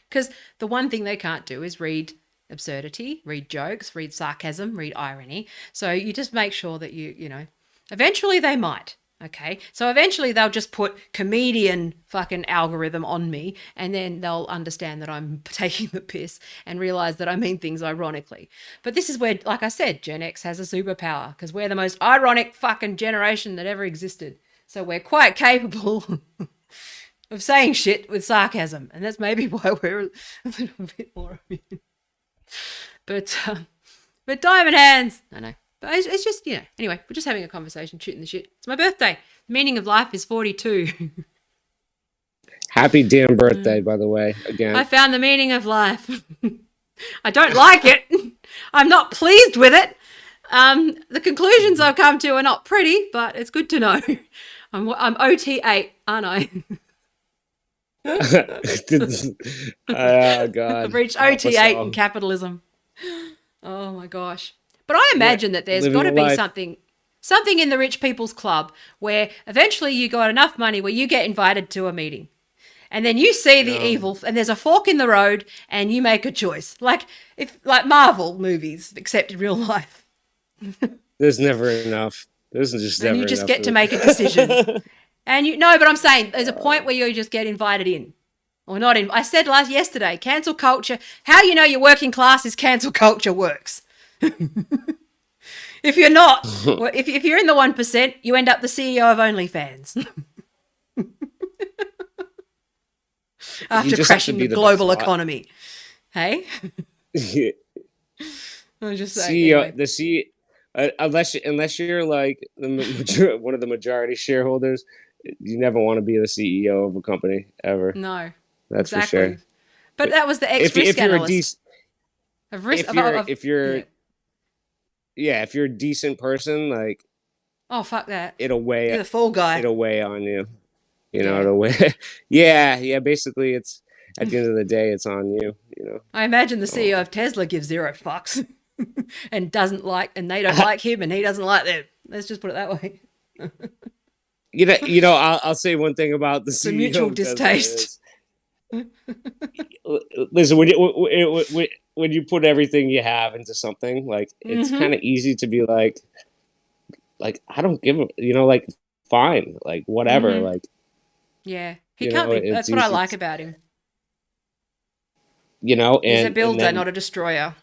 Because the one thing they can't do is read absurdity, read jokes, read sarcasm, read irony. So you just make sure that you know, eventually they might. Okay, so eventually they'll just put comedian fucking algorithm on me, and then they'll understand that I'm taking the piss and realize that I mean things ironically. But this is where, like I said, Gen X has a superpower, because we're the most ironic fucking generation that ever existed. So we're quite capable of saying shit with sarcasm, and that's maybe why we're a little bit more immune. But Diamond Hands, I know. But it's just, you know, anyway, we're just having a conversation, shooting the shit. It's my birthday. The meaning of life is 42. Happy damn birthday, by the way, again. I found the meaning of life. I don't like it. I'm not pleased with it. The conclusions I've come to are not pretty, but it's good to know. I'm OT8, aren't I? Oh, God. I've reached OT8 in capitalism. Oh, my gosh. But I imagine that there's got to be something in the rich people's club where eventually you got enough money where you get invited to a meeting. And then you see the evil, and there's a fork in the road, and you make a choice. Like Marvel movies, except in real life. There's never enough. There's just never enough. And you just get to make a decision. But I'm saying there's a point where you just get invited in. Or not in. I said yesterday, cancel culture. How you know you're working class is cancel culture works. If you're not, if you're in the 1%, you end up the CEO of OnlyFans. After crashing the global economy. Hey? I'm just saying. CEO, unless you're like one of the majority shareholders, you never want to be the CEO of a company ever. No. That's exactly. for sure. But that was the ex-risk analyst. If you're a decent person, like, oh, fuck that. it'll weigh. You're the fall guy. It'll weigh on you. You know, Yeah. to win. Yeah. Basically, it's at the end of the day, it's on you. You know. I imagine the CEO Um, of Tesla gives zero fucks and and they don't like him and he doesn't like them. Let's just put it that way. I'll say one thing about the It's a CEO mutual of Tesla distaste. is, listen, when you put everything you have into something, like it's Mm-hmm. kind of easy to be like I don't give a, like fine, like whatever, Mm-hmm. like Yeah. He can't be. it's That's what I easy, like about him. He's a and builder, then not a destroyer.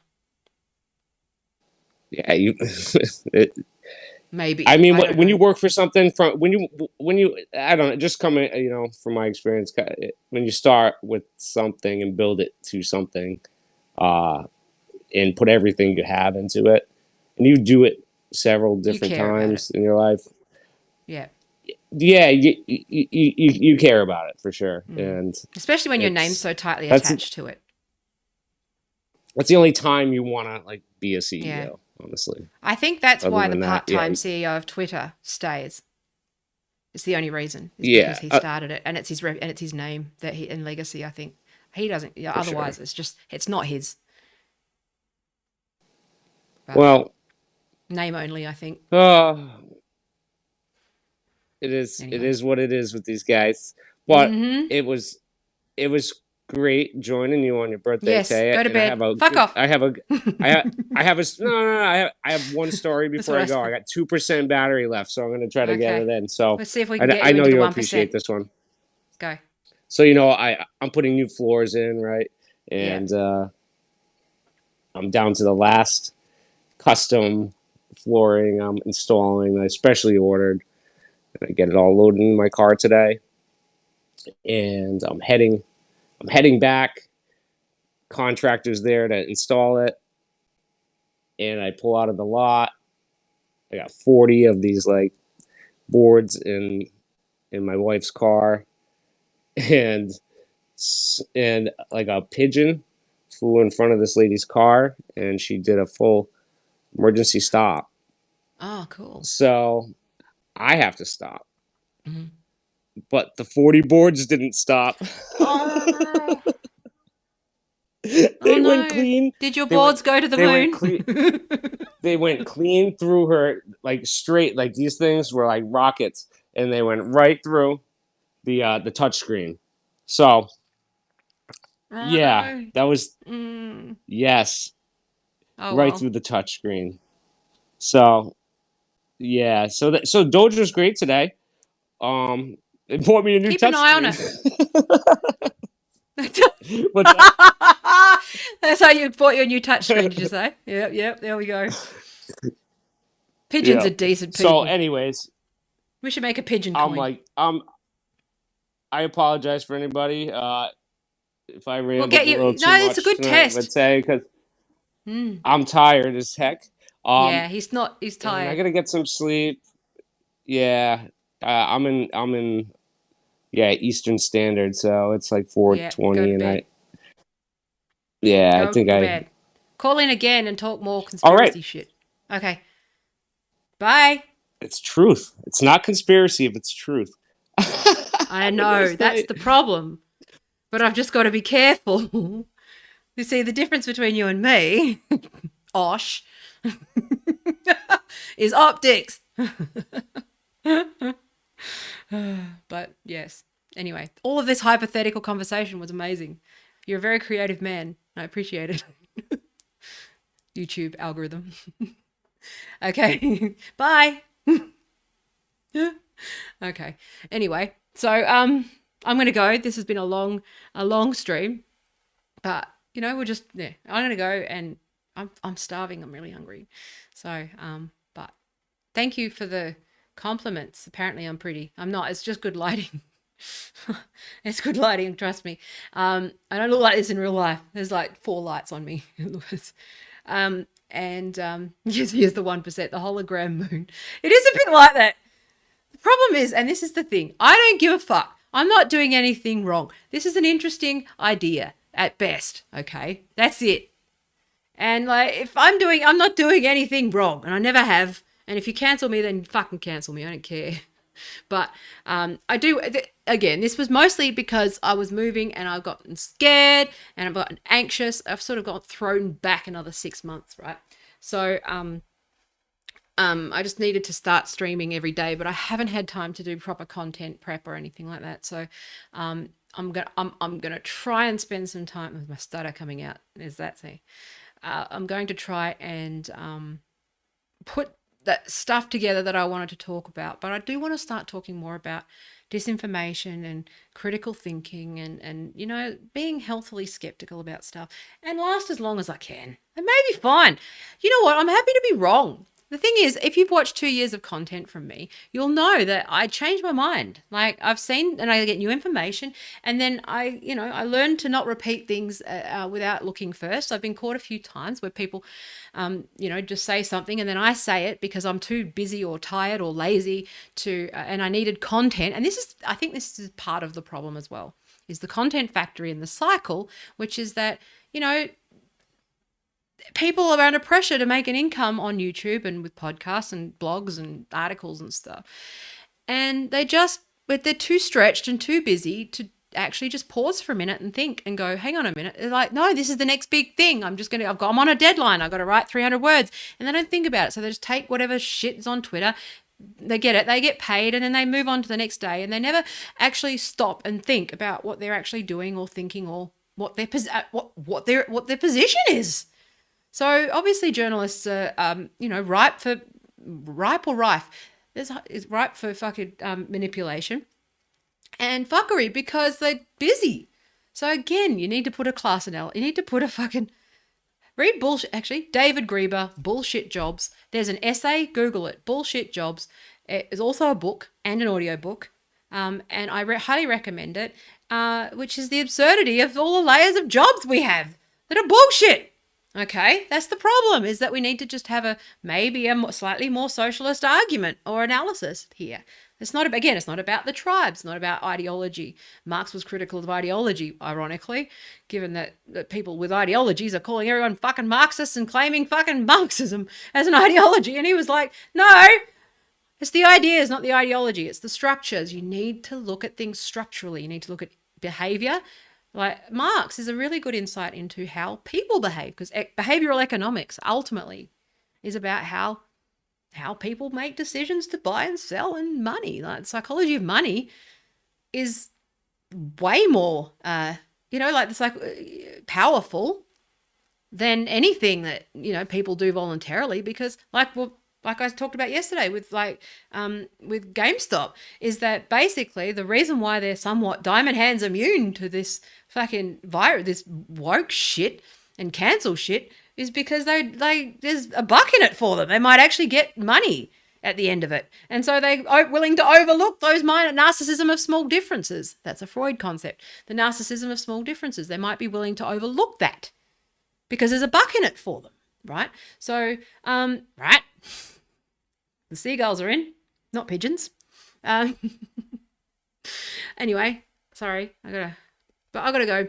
yeah, it, I Maybe. mean, I don't when know. you work for something from when you I don't know, just coming, from my experience, when you start with something and build it to something, uh, and put everything you have into it, and you do it several You different care about it. times in your life, Yeah. yeah, you care about it for sure, Mm. and Especially when your name's it's so tightly that's attached to it. that's the only time you want to like be a Yeah. CEO, honestly. I think that's Other why the than that, part-time CEO of Twitter stays. It's the only reason. Is because yeah, he started it and it's his and it's his name that he and legacy. I think he doesn't. Yeah. for sure. Otherwise, it's not his. But Well, name only. I think. uh, it Anyway. is what it is with these guys, but Mm-hmm. it was it was great joining you on your birthday, Yes. Taya, Go to and bed. Fuck off. I have a no, I have one story That's before what I I go. I said. got 2% battery left, so I'm gonna try to get Okay. it in. So Let's see if we can get I you know into the you'll 1%. appreciate this one. Go. So I'm putting new floors in, right, Yeah. and I'm down to the last custom flooring I'm installing. I specially ordered, and I get it all loaded in my car today, and I'm heading back. Contractors there to install it, and I pull out of the lot. I got 40 of these like boards in my wife's car, and like a pigeon flew in front of this lady's car, and she did a full emergency stop. Oh, cool. So I have to stop, Mm-hmm. but the 40 boards didn't stop. Oh no. Oh They went no. clean. Did your They went. boards go to the They went moon? clean. They went clean through her, like straight. Like these things were like rockets, and they went right through the touch screen. So Oh yeah, no. that was Mm. yes, Oh right well. through the touch screen. So yeah, so Doge was great today. It bought me a new Keep an touch eye on screen. it. What's that? That's how you bought your new touchscreen, did you say? Yep, yep, there we go. Pigeons Yeah. are decent So, people. anyways, We should make a pigeon I'm coin. like, I apologize for anybody if I We'll rambled get a little you. too No, it's a much good tonight, but test. say because Mm. I'm tired as heck. Yeah, he's not. He's And I tired. gotta get some sleep. Yeah, I'm in yeah Eastern Standard, so it's like Yeah, go 4:20, to and bed. I Go think to I. bed. Call in again and talk more All right, conspiracy shit. Okay. Bye. it's truth. It's not conspiracy if it's truth. I Have a know, nice that's night. the problem. But I've just got to be careful. You see, the difference between you and me, Osh, is optics. But yes. Anyway, all of this hypothetical conversation was amazing. You're a very creative man. I appreciate it. YouTube algorithm. Okay. Bye. Okay. Anyway, so I'm gonna go. This has been a long stream, but we'll just yeah. I'm gonna go and I'm starving. I'm really hungry. So but thank you for the compliments. Apparently I'm pretty. I'm not. It's just good lighting. It's good lighting, trust me. I don't look like this in real life. There's like 4 lights on me. And yes, here's the 1%, the hologram moon. It is a bit like that. The problem is, and this is the thing, I don't give a fuck. I'm not doing anything wrong. This is an interesting idea at best, okay? That's it. And like, if I'm not doing anything wrong, and I never have. And if you cancel me, then fucking cancel me. I don't care. But I do, again, this was mostly because I was moving and I've gotten scared and I've gotten anxious. I've sort of got thrown back another 6 months, right? So I just needed to start streaming every day, but I haven't had time to do proper content prep or anything like that. So I'm gonna try and spend some time with my stutter coming out. Is that thing? I'm going to try and put that stuff together that I wanted to talk about, but I do want to start talking more about disinformation and critical thinking and being healthily skeptical about stuff and last as long as I can. It may be fine. You know what? I'm happy to be wrong. The thing is, if you've watched 2 years of content from me, you'll know that I change my mind. Like I've seen and I get new information and then I learn to not repeat things without looking first. I've been caught a few times where people, just say something and then I say it because I'm too busy or tired or lazy and I needed content. And I think this is part of the problem as well, is the content factory in the cycle, which is that, people are under pressure to make an income on YouTube and with podcasts and blogs and articles and stuff. And but they're too stretched and too busy to actually just pause for a minute and think and go, hang on a minute. They're like, no, this is the next big thing. I'm on a deadline. I've got to write 300 words. And they don't think about it. So they just take whatever shit is on Twitter. They get it, they get paid, and then they move on to the next day. And they never actually stop and think about what they're actually doing or thinking or what their position is. So obviously journalists are, ripe or rife. It's ripe for fucking manipulation and fuckery because they're busy. So again, you need to put a class analogy. You need to put a fucking read bullshit. Actually, David Grieber, Bullshit Jobs. There's an essay. Google it. Bullshit Jobs. It's also a book and an audio book. And I highly recommend it. Which is the absurdity of all the layers of jobs we have that are bullshit. Okay, that's the problem, is that we need to just have maybe a slightly more socialist argument or analysis here. It's not about the tribes, not about ideology. Marx was critical of ideology, ironically, given that people with ideologies are calling everyone fucking Marxists and claiming fucking Marxism as an ideology. And he was like, no, it's the ideas, not the ideology. It's the structures. You need to look at things structurally. You need to look at behavior. Like Marx is a really good insight into how people behave, because behavioral economics ultimately is about how people make decisions to buy and sell and money. Like psychology of money is way more, powerful than anything that, people do voluntarily, because like I talked about yesterday with GameStop, is that basically the reason why they're somewhat diamond hands immune to this fucking virus, this woke shit and cancel shit, is because there's a buck in it for them. They might actually get money at the end of it. And so they are willing to overlook those narcissism of small differences. That's a Freud concept. The narcissism of small differences. They might be willing to overlook that because there's a buck in it for them, right? So, right. The seagulls are in, not pigeons. Anyway, sorry, I gotta go.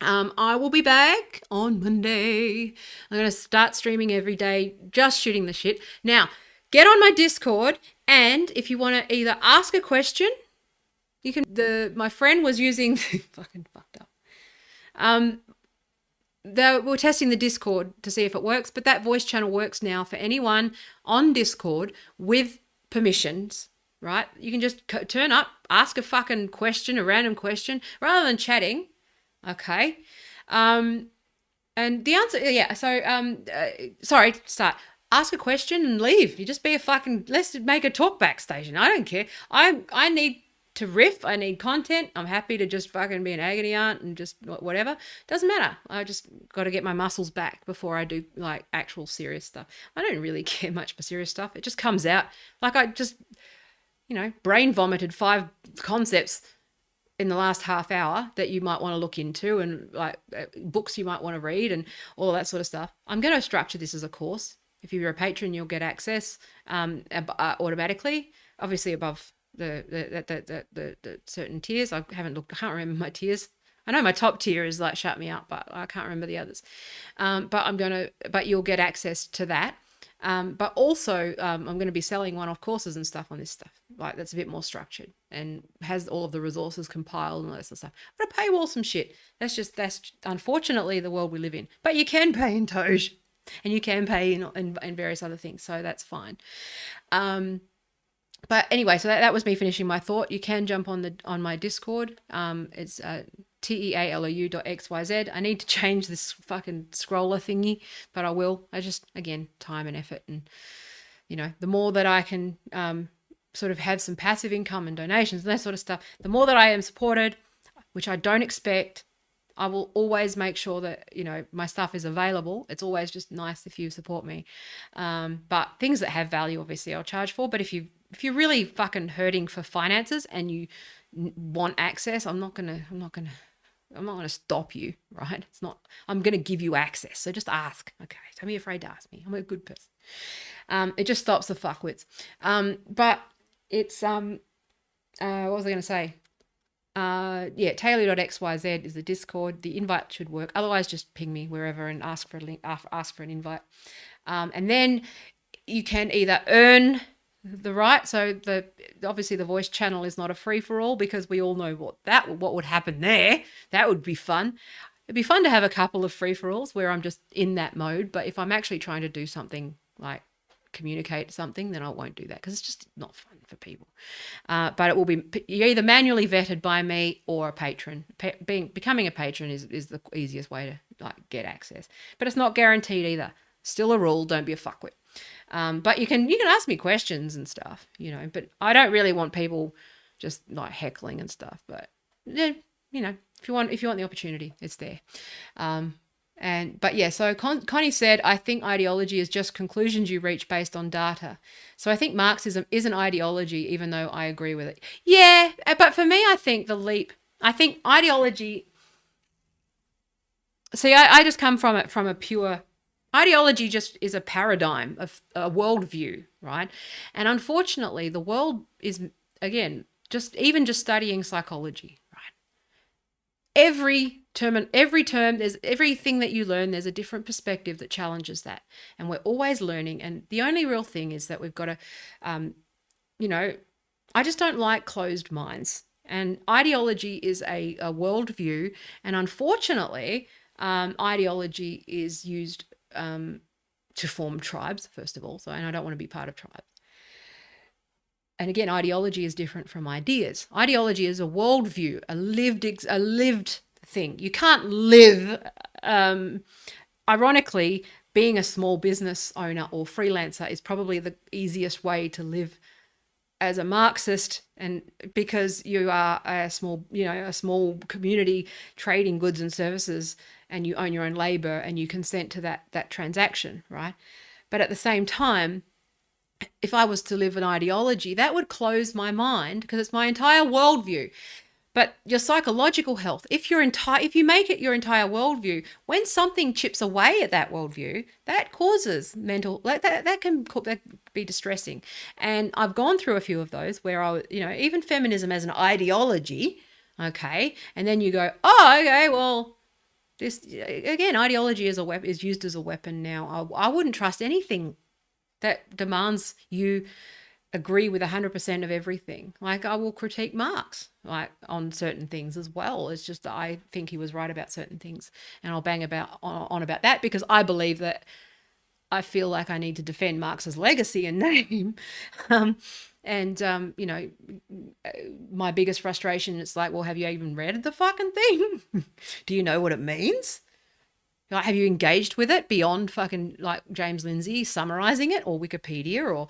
I will be back on Monday. I'm gonna start streaming every day, just shooting the shit. Now, get on my Discord, and if you want to either ask a question, you can. My friend was using fucking fucked up. We're testing the Discord to see if it works, but that voice channel works now for anyone on Discord with permissions, right? You can just turn up, ask a fucking question, a random question, rather than chatting, okay? And the answer, yeah, so, start. Ask a question and leave. You just be let's make a talkback station. I don't care. I need to riff. I need content. I'm happy to just fucking be an agony aunt and just whatever. Doesn't matter. I just got to get my muscles back before I do like actual serious stuff. I don't really care much for serious stuff. It just comes out. Like I just, brain vomited 5 concepts in the last half hour that you might want to look into, and like books you might want to read and all that sort of stuff. I'm going to structure this as a course. If you're a patron, you'll get access automatically, obviously above the certain tiers. I can't remember my tiers. I know my top tier is like shut me up, but I can't remember the others. But you'll get access to that. But also I'm going to be selling one-off courses and stuff on this stuff. like that's a bit more structured and has all of the resources compiled and all that sort of stuff. I'm gonna paywall some shit. That's unfortunately the world we live in. But you can pay in Doge, and you can pay in various other things, so that's fine. But anyway, so that was me finishing my thought. You can jump on my Discord. It's tealou.xyz. I need to change this fucking scroller thingy, but I will. I just, again, time and effort, and the more that I can sort of have some passive income and donations and that sort of stuff, the more that I am supported, which I don't expect. I will always make sure that, my stuff is available. It's always just nice if you support me. But things that have value, obviously, I'll charge for. But if you're really fucking hurting for finances and you want access, I'm not gonna stop you, right? I'm gonna give you access. So just ask. Okay, don't be afraid to ask me. I'm a good person. It just stops the fuckwits. But it's what was I gonna say? Taylor.xyz is the Discord. The invite should work. Otherwise, just ping me wherever and ask for a link, ask for an invite. And then you can either earn the right. So obviously the voice channel is not a free for all, because we all know what would happen there. That would be fun. It'd be fun to have a couple of free for alls where I'm just in that mode. But if I'm actually trying to do something like communicate something, then I won't do that, because it's just not fun for people. But it will be, you're either manually vetted by me or a patron. Becoming a patron is the easiest way to get access, but it's not guaranteed either. Still a rule. Don't be a fuckwit. But you can ask me questions and stuff, but I don't really want people just heckling and stuff. But yeah, if you want the opportunity, it's there. So Connie said, I think ideology is just conclusions you reach based on data. So I think Marxism is an ideology, even though I agree with it. Yeah, but for me, I think ideology, see, I just come from it from a pure, ideology just is a paradigm of a worldview, right? And unfortunately, the world is, again, just studying psychology, right? Every term, there's everything that you learn, there's a different perspective that challenges that. And we're always learning. And the only real thing is that we've got to, I just don't like closed minds. And ideology is a worldview. And unfortunately, ideology is used to form tribes, first of all. And I don't want to be part of tribes. And again, ideology is different from ideas. Ideology is a worldview, a lived thing. You can't live, ironically, being a small business owner or freelancer is probably the easiest way to live as a Marxist, and because you are a small community trading goods and services, and you own your own labor and you consent to that transaction, right? But at the same time, if I was to live an ideology, that would close my mind, because it's my entire worldview. But your psychological health, if you make it your entire worldview, when something chips away at that worldview, that causes mental, that can be distressing. And I've gone through a few of those where even feminism as an ideology, okay, and then you go, oh, okay, well, this again, ideology is used as a weapon now. I wouldn't trust anything that demands you agree with 100% of everything. I will critique Marx on certain things as well. It's just that I think he was right about certain things, and I'll bang on about that, because I believe that I feel like I need to defend Marx's legacy and name. My biggest frustration is well, have you even read the fucking thing? Do you know what it means? Have you engaged with it beyond fucking James Lindsay summarizing it, or Wikipedia, or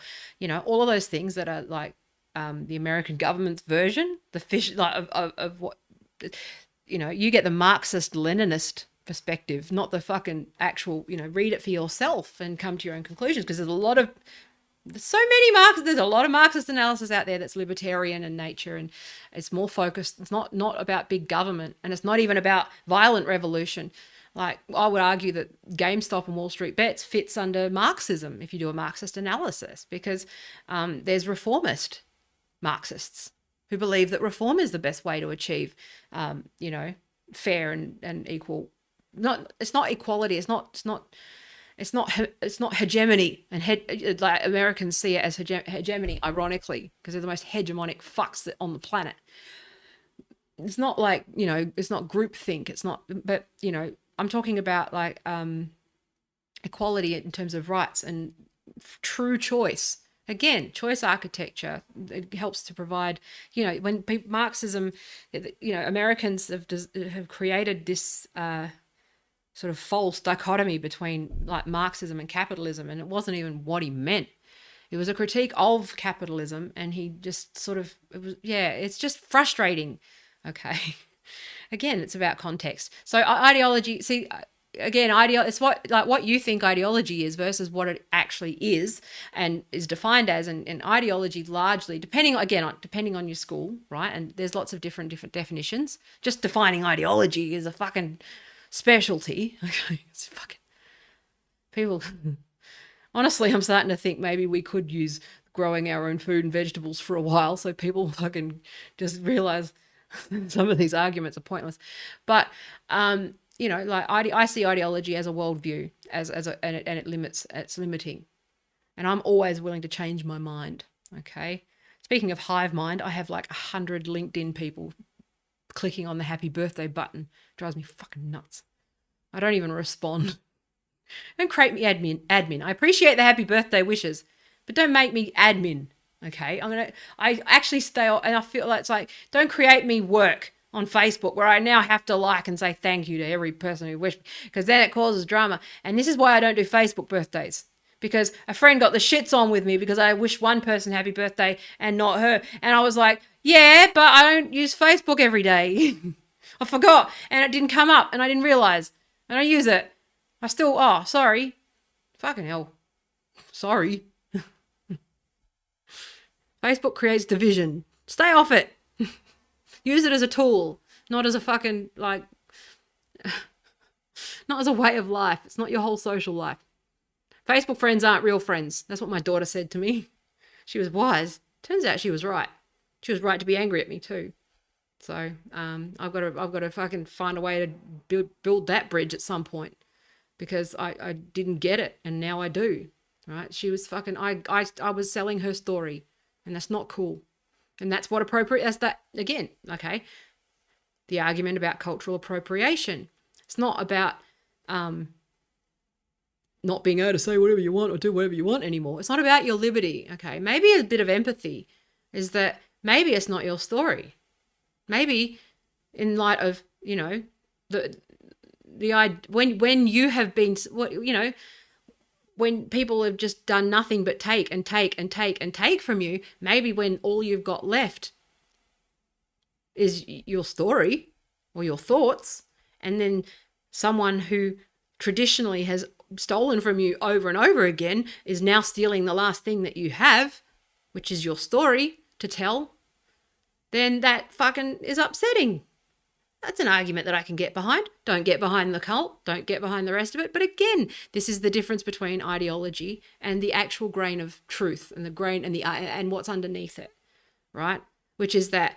all of those things that are the American government's version, the fish of what you get the Marxist Leninist perspective, not the fucking actual read it for yourself and come to your own conclusions, because there's a lot of Marxist analysis out there that's libertarian in nature, and it's more focused. It's not about big government, and it's not even about violent revolution. I would argue that GameStop and Wall Street Bets fits under Marxism if you do a Marxist analysis, because there's reformist Marxists who believe that reform is the best way to achieve, fair and equal. It's not equality. It's not It's not hegemony, and like Americans see it as hegemony, ironically, because they're the most hegemonic fucks on the planet. It's not like, it's not groupthink. It's not, but I'm talking about like equality in terms of rights and true choice. Again, choice architecture, it helps to provide, when Marxism, Americans have created this sort of false dichotomy between like Marxism and capitalism, and it wasn't even what he meant. It was a critique of capitalism, and he just sort of, it's just frustrating. Okay. Again, it's about context. So ideology, see, again, it's what you think ideology is versus what it actually is and is defined as, and ideology largely depending on your school, right? And there's lots of different definitions. Just defining ideology is a fucking specialty. Okay, it's fucking people. Honestly, I'm starting to think maybe we could use growing our own food and vegetables for a while, so people fucking just realize some of these arguments are pointless. But like I see ideology as a worldview, and it's limiting, and I'm always willing to change my mind. Okay. Speaking of hive mind, I have like 100 LinkedIn people clicking on the happy birthday button. It drives me fucking nuts. I don't even respond. Don't create me admin. I appreciate the happy birthday wishes, but don't make me admin. Okay. I actually stay on, and I feel like it's like, don't create me work on Facebook where I now have to like and say thank you to every person who wished me, because then it causes drama. And this is why I don't do Facebook birthdays. Because a friend got the shits on with me because I wished one person happy birthday and not her. And I was like, yeah, but I don't use Facebook every day. I forgot. And it didn't come up and I didn't realize. And I use it. Sorry. Fucking hell. Sorry. Facebook creates division. Stay off it. Use it as a tool, not as a fucking, like, not as a way of life. It's not your whole social life. Facebook friends aren't real friends. That's what my daughter said to me. She was wise. Turns out she was right. She was right to be angry at me too. So I've got to fucking find a way to build that bridge at some point, because I didn't get it and now I do. Right? She was fucking. I was selling her story, and that's not cool. And that's what appropriate. That's that again. Okay. The argument about cultural appropriation. It's not about not being able to say whatever you want or do whatever you want anymore. It's not about your liberty. Okay. Maybe a bit of empathy is that maybe it's not your story. Maybe in light of, when you have been, when people have just done nothing but take and take and take and take from you, maybe when all you've got left is your story or your thoughts, and then someone who traditionally has stolen from you over and over again is now stealing the last thing that you have, which is your story to tell, then that fucking is upsetting. That's an argument that I can get behind. Don't get behind the cult. Don't get behind the rest of it. But again, this is the difference between ideology and the actual grain of truth, and the grain and what's underneath it, right? Which is that,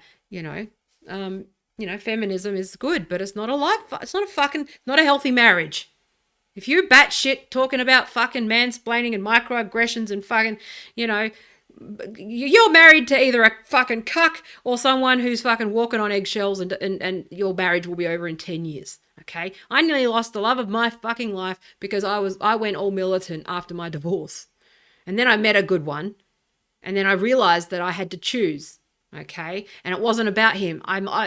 feminism is good, but it's not not a healthy marriage. If you're batshit talking about fucking mansplaining and microaggressions and fucking, you're married to either a fucking cuck or someone who's fucking walking on eggshells, and your marriage will be over in 10 years. Okay. I nearly lost the love of my fucking life because I went all militant after my divorce. And then I met a good one. And then I realized that I had to choose. Okay. And it wasn't about him.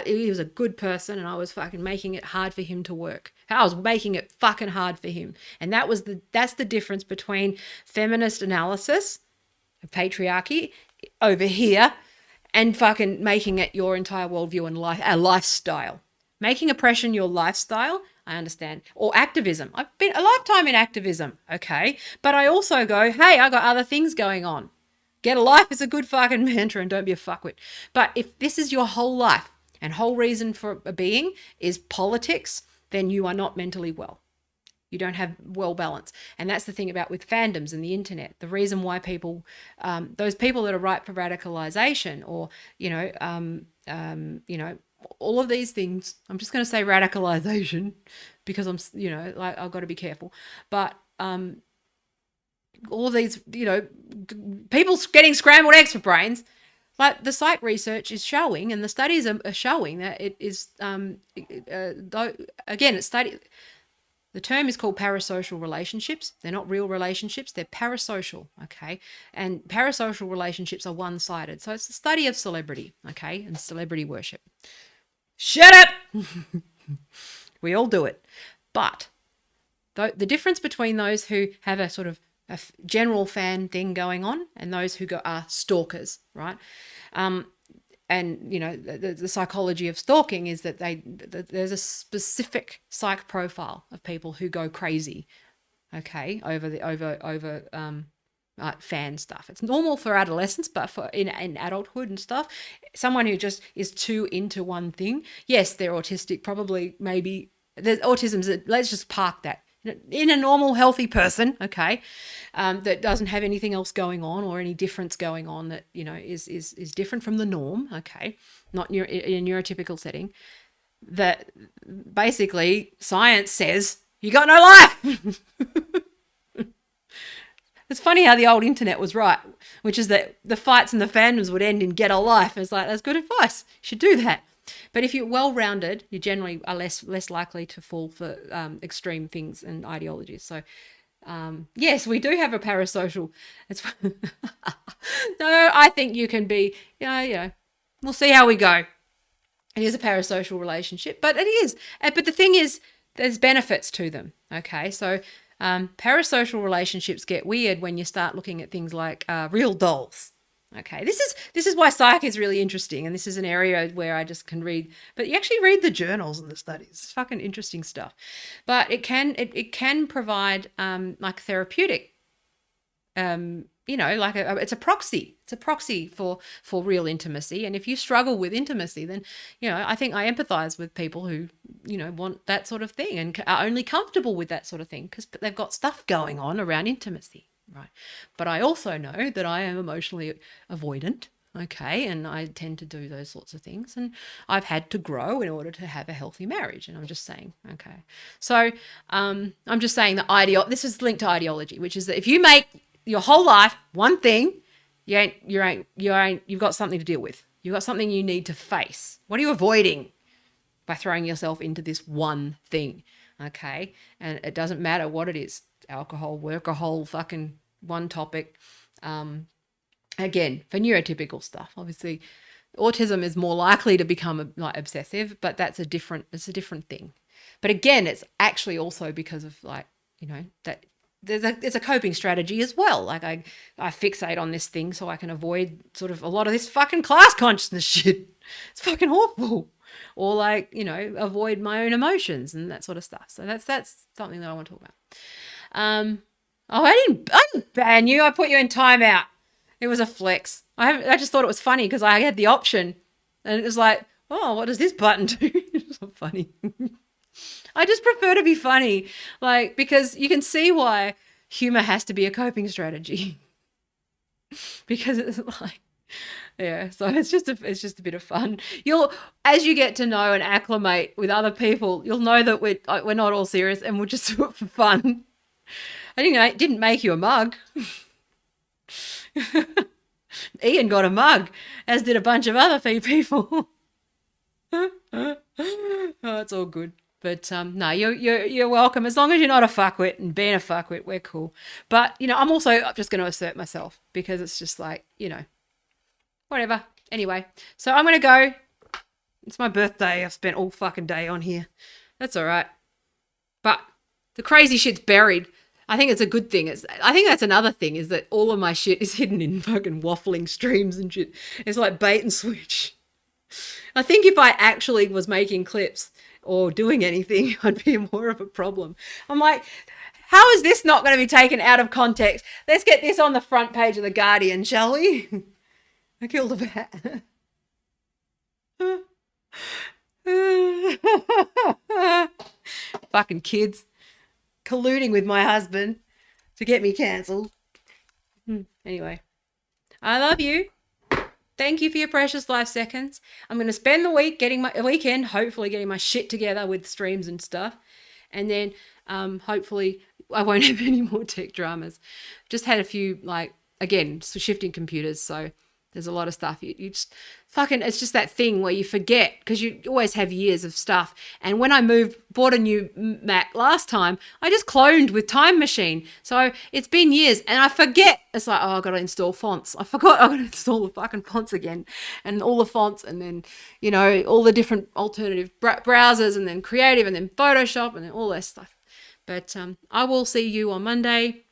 He was a good person, and I was fucking making it hard for him to work. I was making it fucking hard for him. And that's the difference between feminist analysis of patriarchy over here and fucking making it your entire worldview and a lifestyle. Making oppression your lifestyle, I understand. Or activism. I've been a lifetime in activism, okay? But I also go, hey, I got other things going on. Get a life is a good fucking mantra, and don't be a fuckwit. But if this is your whole life and whole reason for being is politics, then you are not mentally well. You don't have well balance. And that's the thing about with fandoms and the internet. The reason why people, those people that are ripe for radicalization, or, all of these things, I'm just going to say radicalization because I've got to be careful. But all of these, people getting scrambled eggs for brains. Like the psych research is showing, and the studies are showing that it is, again, it's study. The term is called parasocial relationships. They're not real relationships. They're parasocial, okay? And parasocial relationships are one-sided. So it's the study of celebrity, okay, and celebrity worship. Shut up! We all do it. But the difference between those who have a sort of a general fan thing going on and those who are stalkers, right? And, the psychology of stalking is that there's a specific psych profile of people who go crazy, okay, over fan stuff. It's normal for adolescents, but for in adulthood and stuff, someone who just is too into one thing, yes, they're autistic, probably, maybe. There's autism's, let's just park that. In a normal, healthy person, okay, that doesn't have anything else going on or any difference going on that, is different from the norm, okay, not in a neurotypical setting, that basically science says you got no life. It's funny how the old internet was right, which is that the fights and the fandoms would end in get a life. It's like, that's good advice. You should do that. But if you're well-rounded, you generally are less likely to fall for extreme things and ideologies. So, yes, we do have a parasocial. No, I think you can be, we'll see how we go. It is a parasocial relationship, but it is. But the thing is, there's benefits to them, okay? So parasocial relationships get weird when you start looking at things like real dolls. Okay, this is why psych is really interesting, and this is an area where I just can read. But you actually read the journals and the studies. It's fucking interesting stuff. But it can provide like therapeutic, like it's a proxy. It's a proxy for real intimacy. And if you struggle with intimacy, then I think I empathize with people who want that sort of thing and are only comfortable with that sort of thing because they've got stuff going on around intimacy. Right. But I also know that I am emotionally avoidant, okay, and I tend to do those sorts of things, and I've had to grow in order to have a healthy marriage, and I'm just saying, okay. So I'm just saying that this is linked to ideology, which is that if you make your whole life one thing, you've got something to deal with. You've got something you need to face. What are you avoiding by throwing yourself into this one thing, okay? And it doesn't matter what it is. Alcohol, workahol, fucking one topic. Again, for neurotypical stuff, obviously, autism is more likely to become like obsessive, but it's a different thing. But again, it's actually also because of that there's a coping strategy as well. Like I fixate on this thing so I can avoid sort of a lot of this fucking class consciousness shit. It's fucking awful. Or avoid my own emotions and that sort of stuff. So that's something that I want to talk about. I didn't ban you. I put you in timeout. It was a flex. I just thought it was funny because I had the option, and it was like, oh, what does this button do? It's not funny. I just prefer to be funny, because you can see why humor has to be a coping strategy. Because it's like, yeah. So it's just a bit of fun. As you get to know and acclimate with other people, you'll know that we're not all serious and we'll just do it for fun. I didn't make you a mug. Ian got a mug, as did a bunch of other people. Oh, it's all good. But no, you're welcome. As long as you're not a fuckwit, and being a fuckwit, we're cool. But I'm also just going to assert myself because it's just like whatever. Anyway, so I'm going to go. It's my birthday. I've spent all fucking day on here. That's all right. But the crazy shit's buried. I think it's a good thing. I think that's another thing, is that all of my shit is hidden in fucking waffling streams and shit. It's like bait and switch. I think if I actually was making clips or doing anything, I'd be more of a problem. I'm like, how is this not going to be taken out of context? Let's get this on the front page of The Guardian, shall we? I killed a bat. Fucking kids colluding with my husband to get me cancelled. Anyway, I love you. Thank you for your precious life seconds. I'm going to spend the weekend hopefully getting my shit together with streams and stuff. And then hopefully I won't have any more tech dramas. Just had a few, like, again, shifting computers. So there's a lot of stuff. You just fucking, it's just that thing where you forget because you always have years of stuff. And when I bought a new Mac last time, I just cloned with Time Machine. So it's been years and I forget. It's like, oh, I got to install fonts. I forgot I got to install the fucking fonts again and all the fonts and then, you know, all the different alternative browsers and then Creative and then Photoshop and then all that stuff. But I will see you on Monday.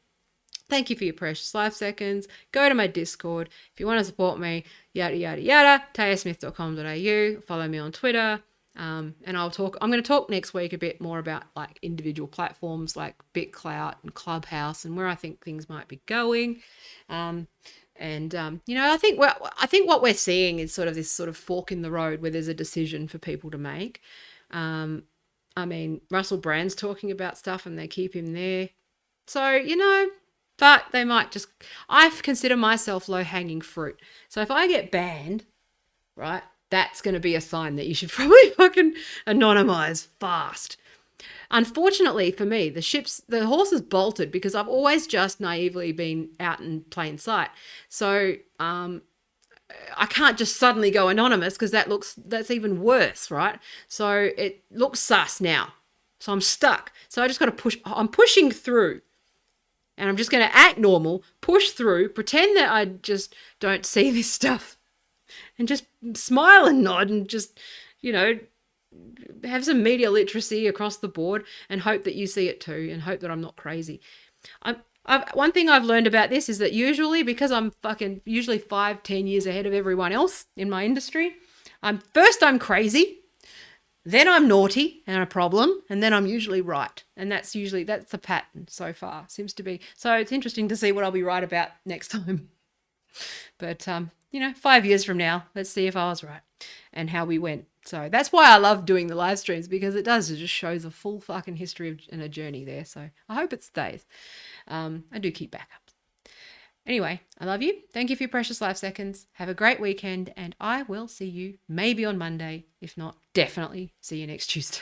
Thank you for your precious 5 seconds. Go to my Discord. If you want to support me, yada, yada, yada, tayasmith.com.au. Follow me on Twitter. And I'm going to talk next week a bit more about like individual platforms like BitClout and Clubhouse and where I think things might be going. You know, I think what we're seeing is sort of this sort of fork in the road where there's a decision for people to make. I mean, Russell Brand's talking about stuff and they keep him there. So, you know, but they might just, I consider myself low-hanging fruit. So if I get banned, right, that's going to be a sign that you should probably fucking anonymize fast. Unfortunately for me, the horse is bolted because I've always just naively been out in plain sight. So I can't just suddenly go anonymous because that's even worse, right? So it looks sus now. So I'm stuck. So I just got to I'm pushing through. And I'm just going to act normal, push through, pretend that I just don't see this stuff and just smile and nod and just, you know, have some media literacy across the board and hope that you see it too and hope that I'm not crazy. One thing I've learned about this is that usually, because I'm usually 5-10 years ahead of everyone else in my industry, I'm crazy. Then I'm naughty and a problem, and then I'm usually right. And that's the pattern so far, seems to be. So it's interesting to see what I'll be right about next time. But, you know, 5 years from now, let's see if I was right and how we went. So that's why I love doing the live streams because it just shows a full fucking history and a journey there. So I hope it stays. I do keep backups. Anyway, I love you. Thank you for your precious 5 seconds. Have a great weekend, and I will see you maybe on Monday. If not, definitely see you next Tuesday.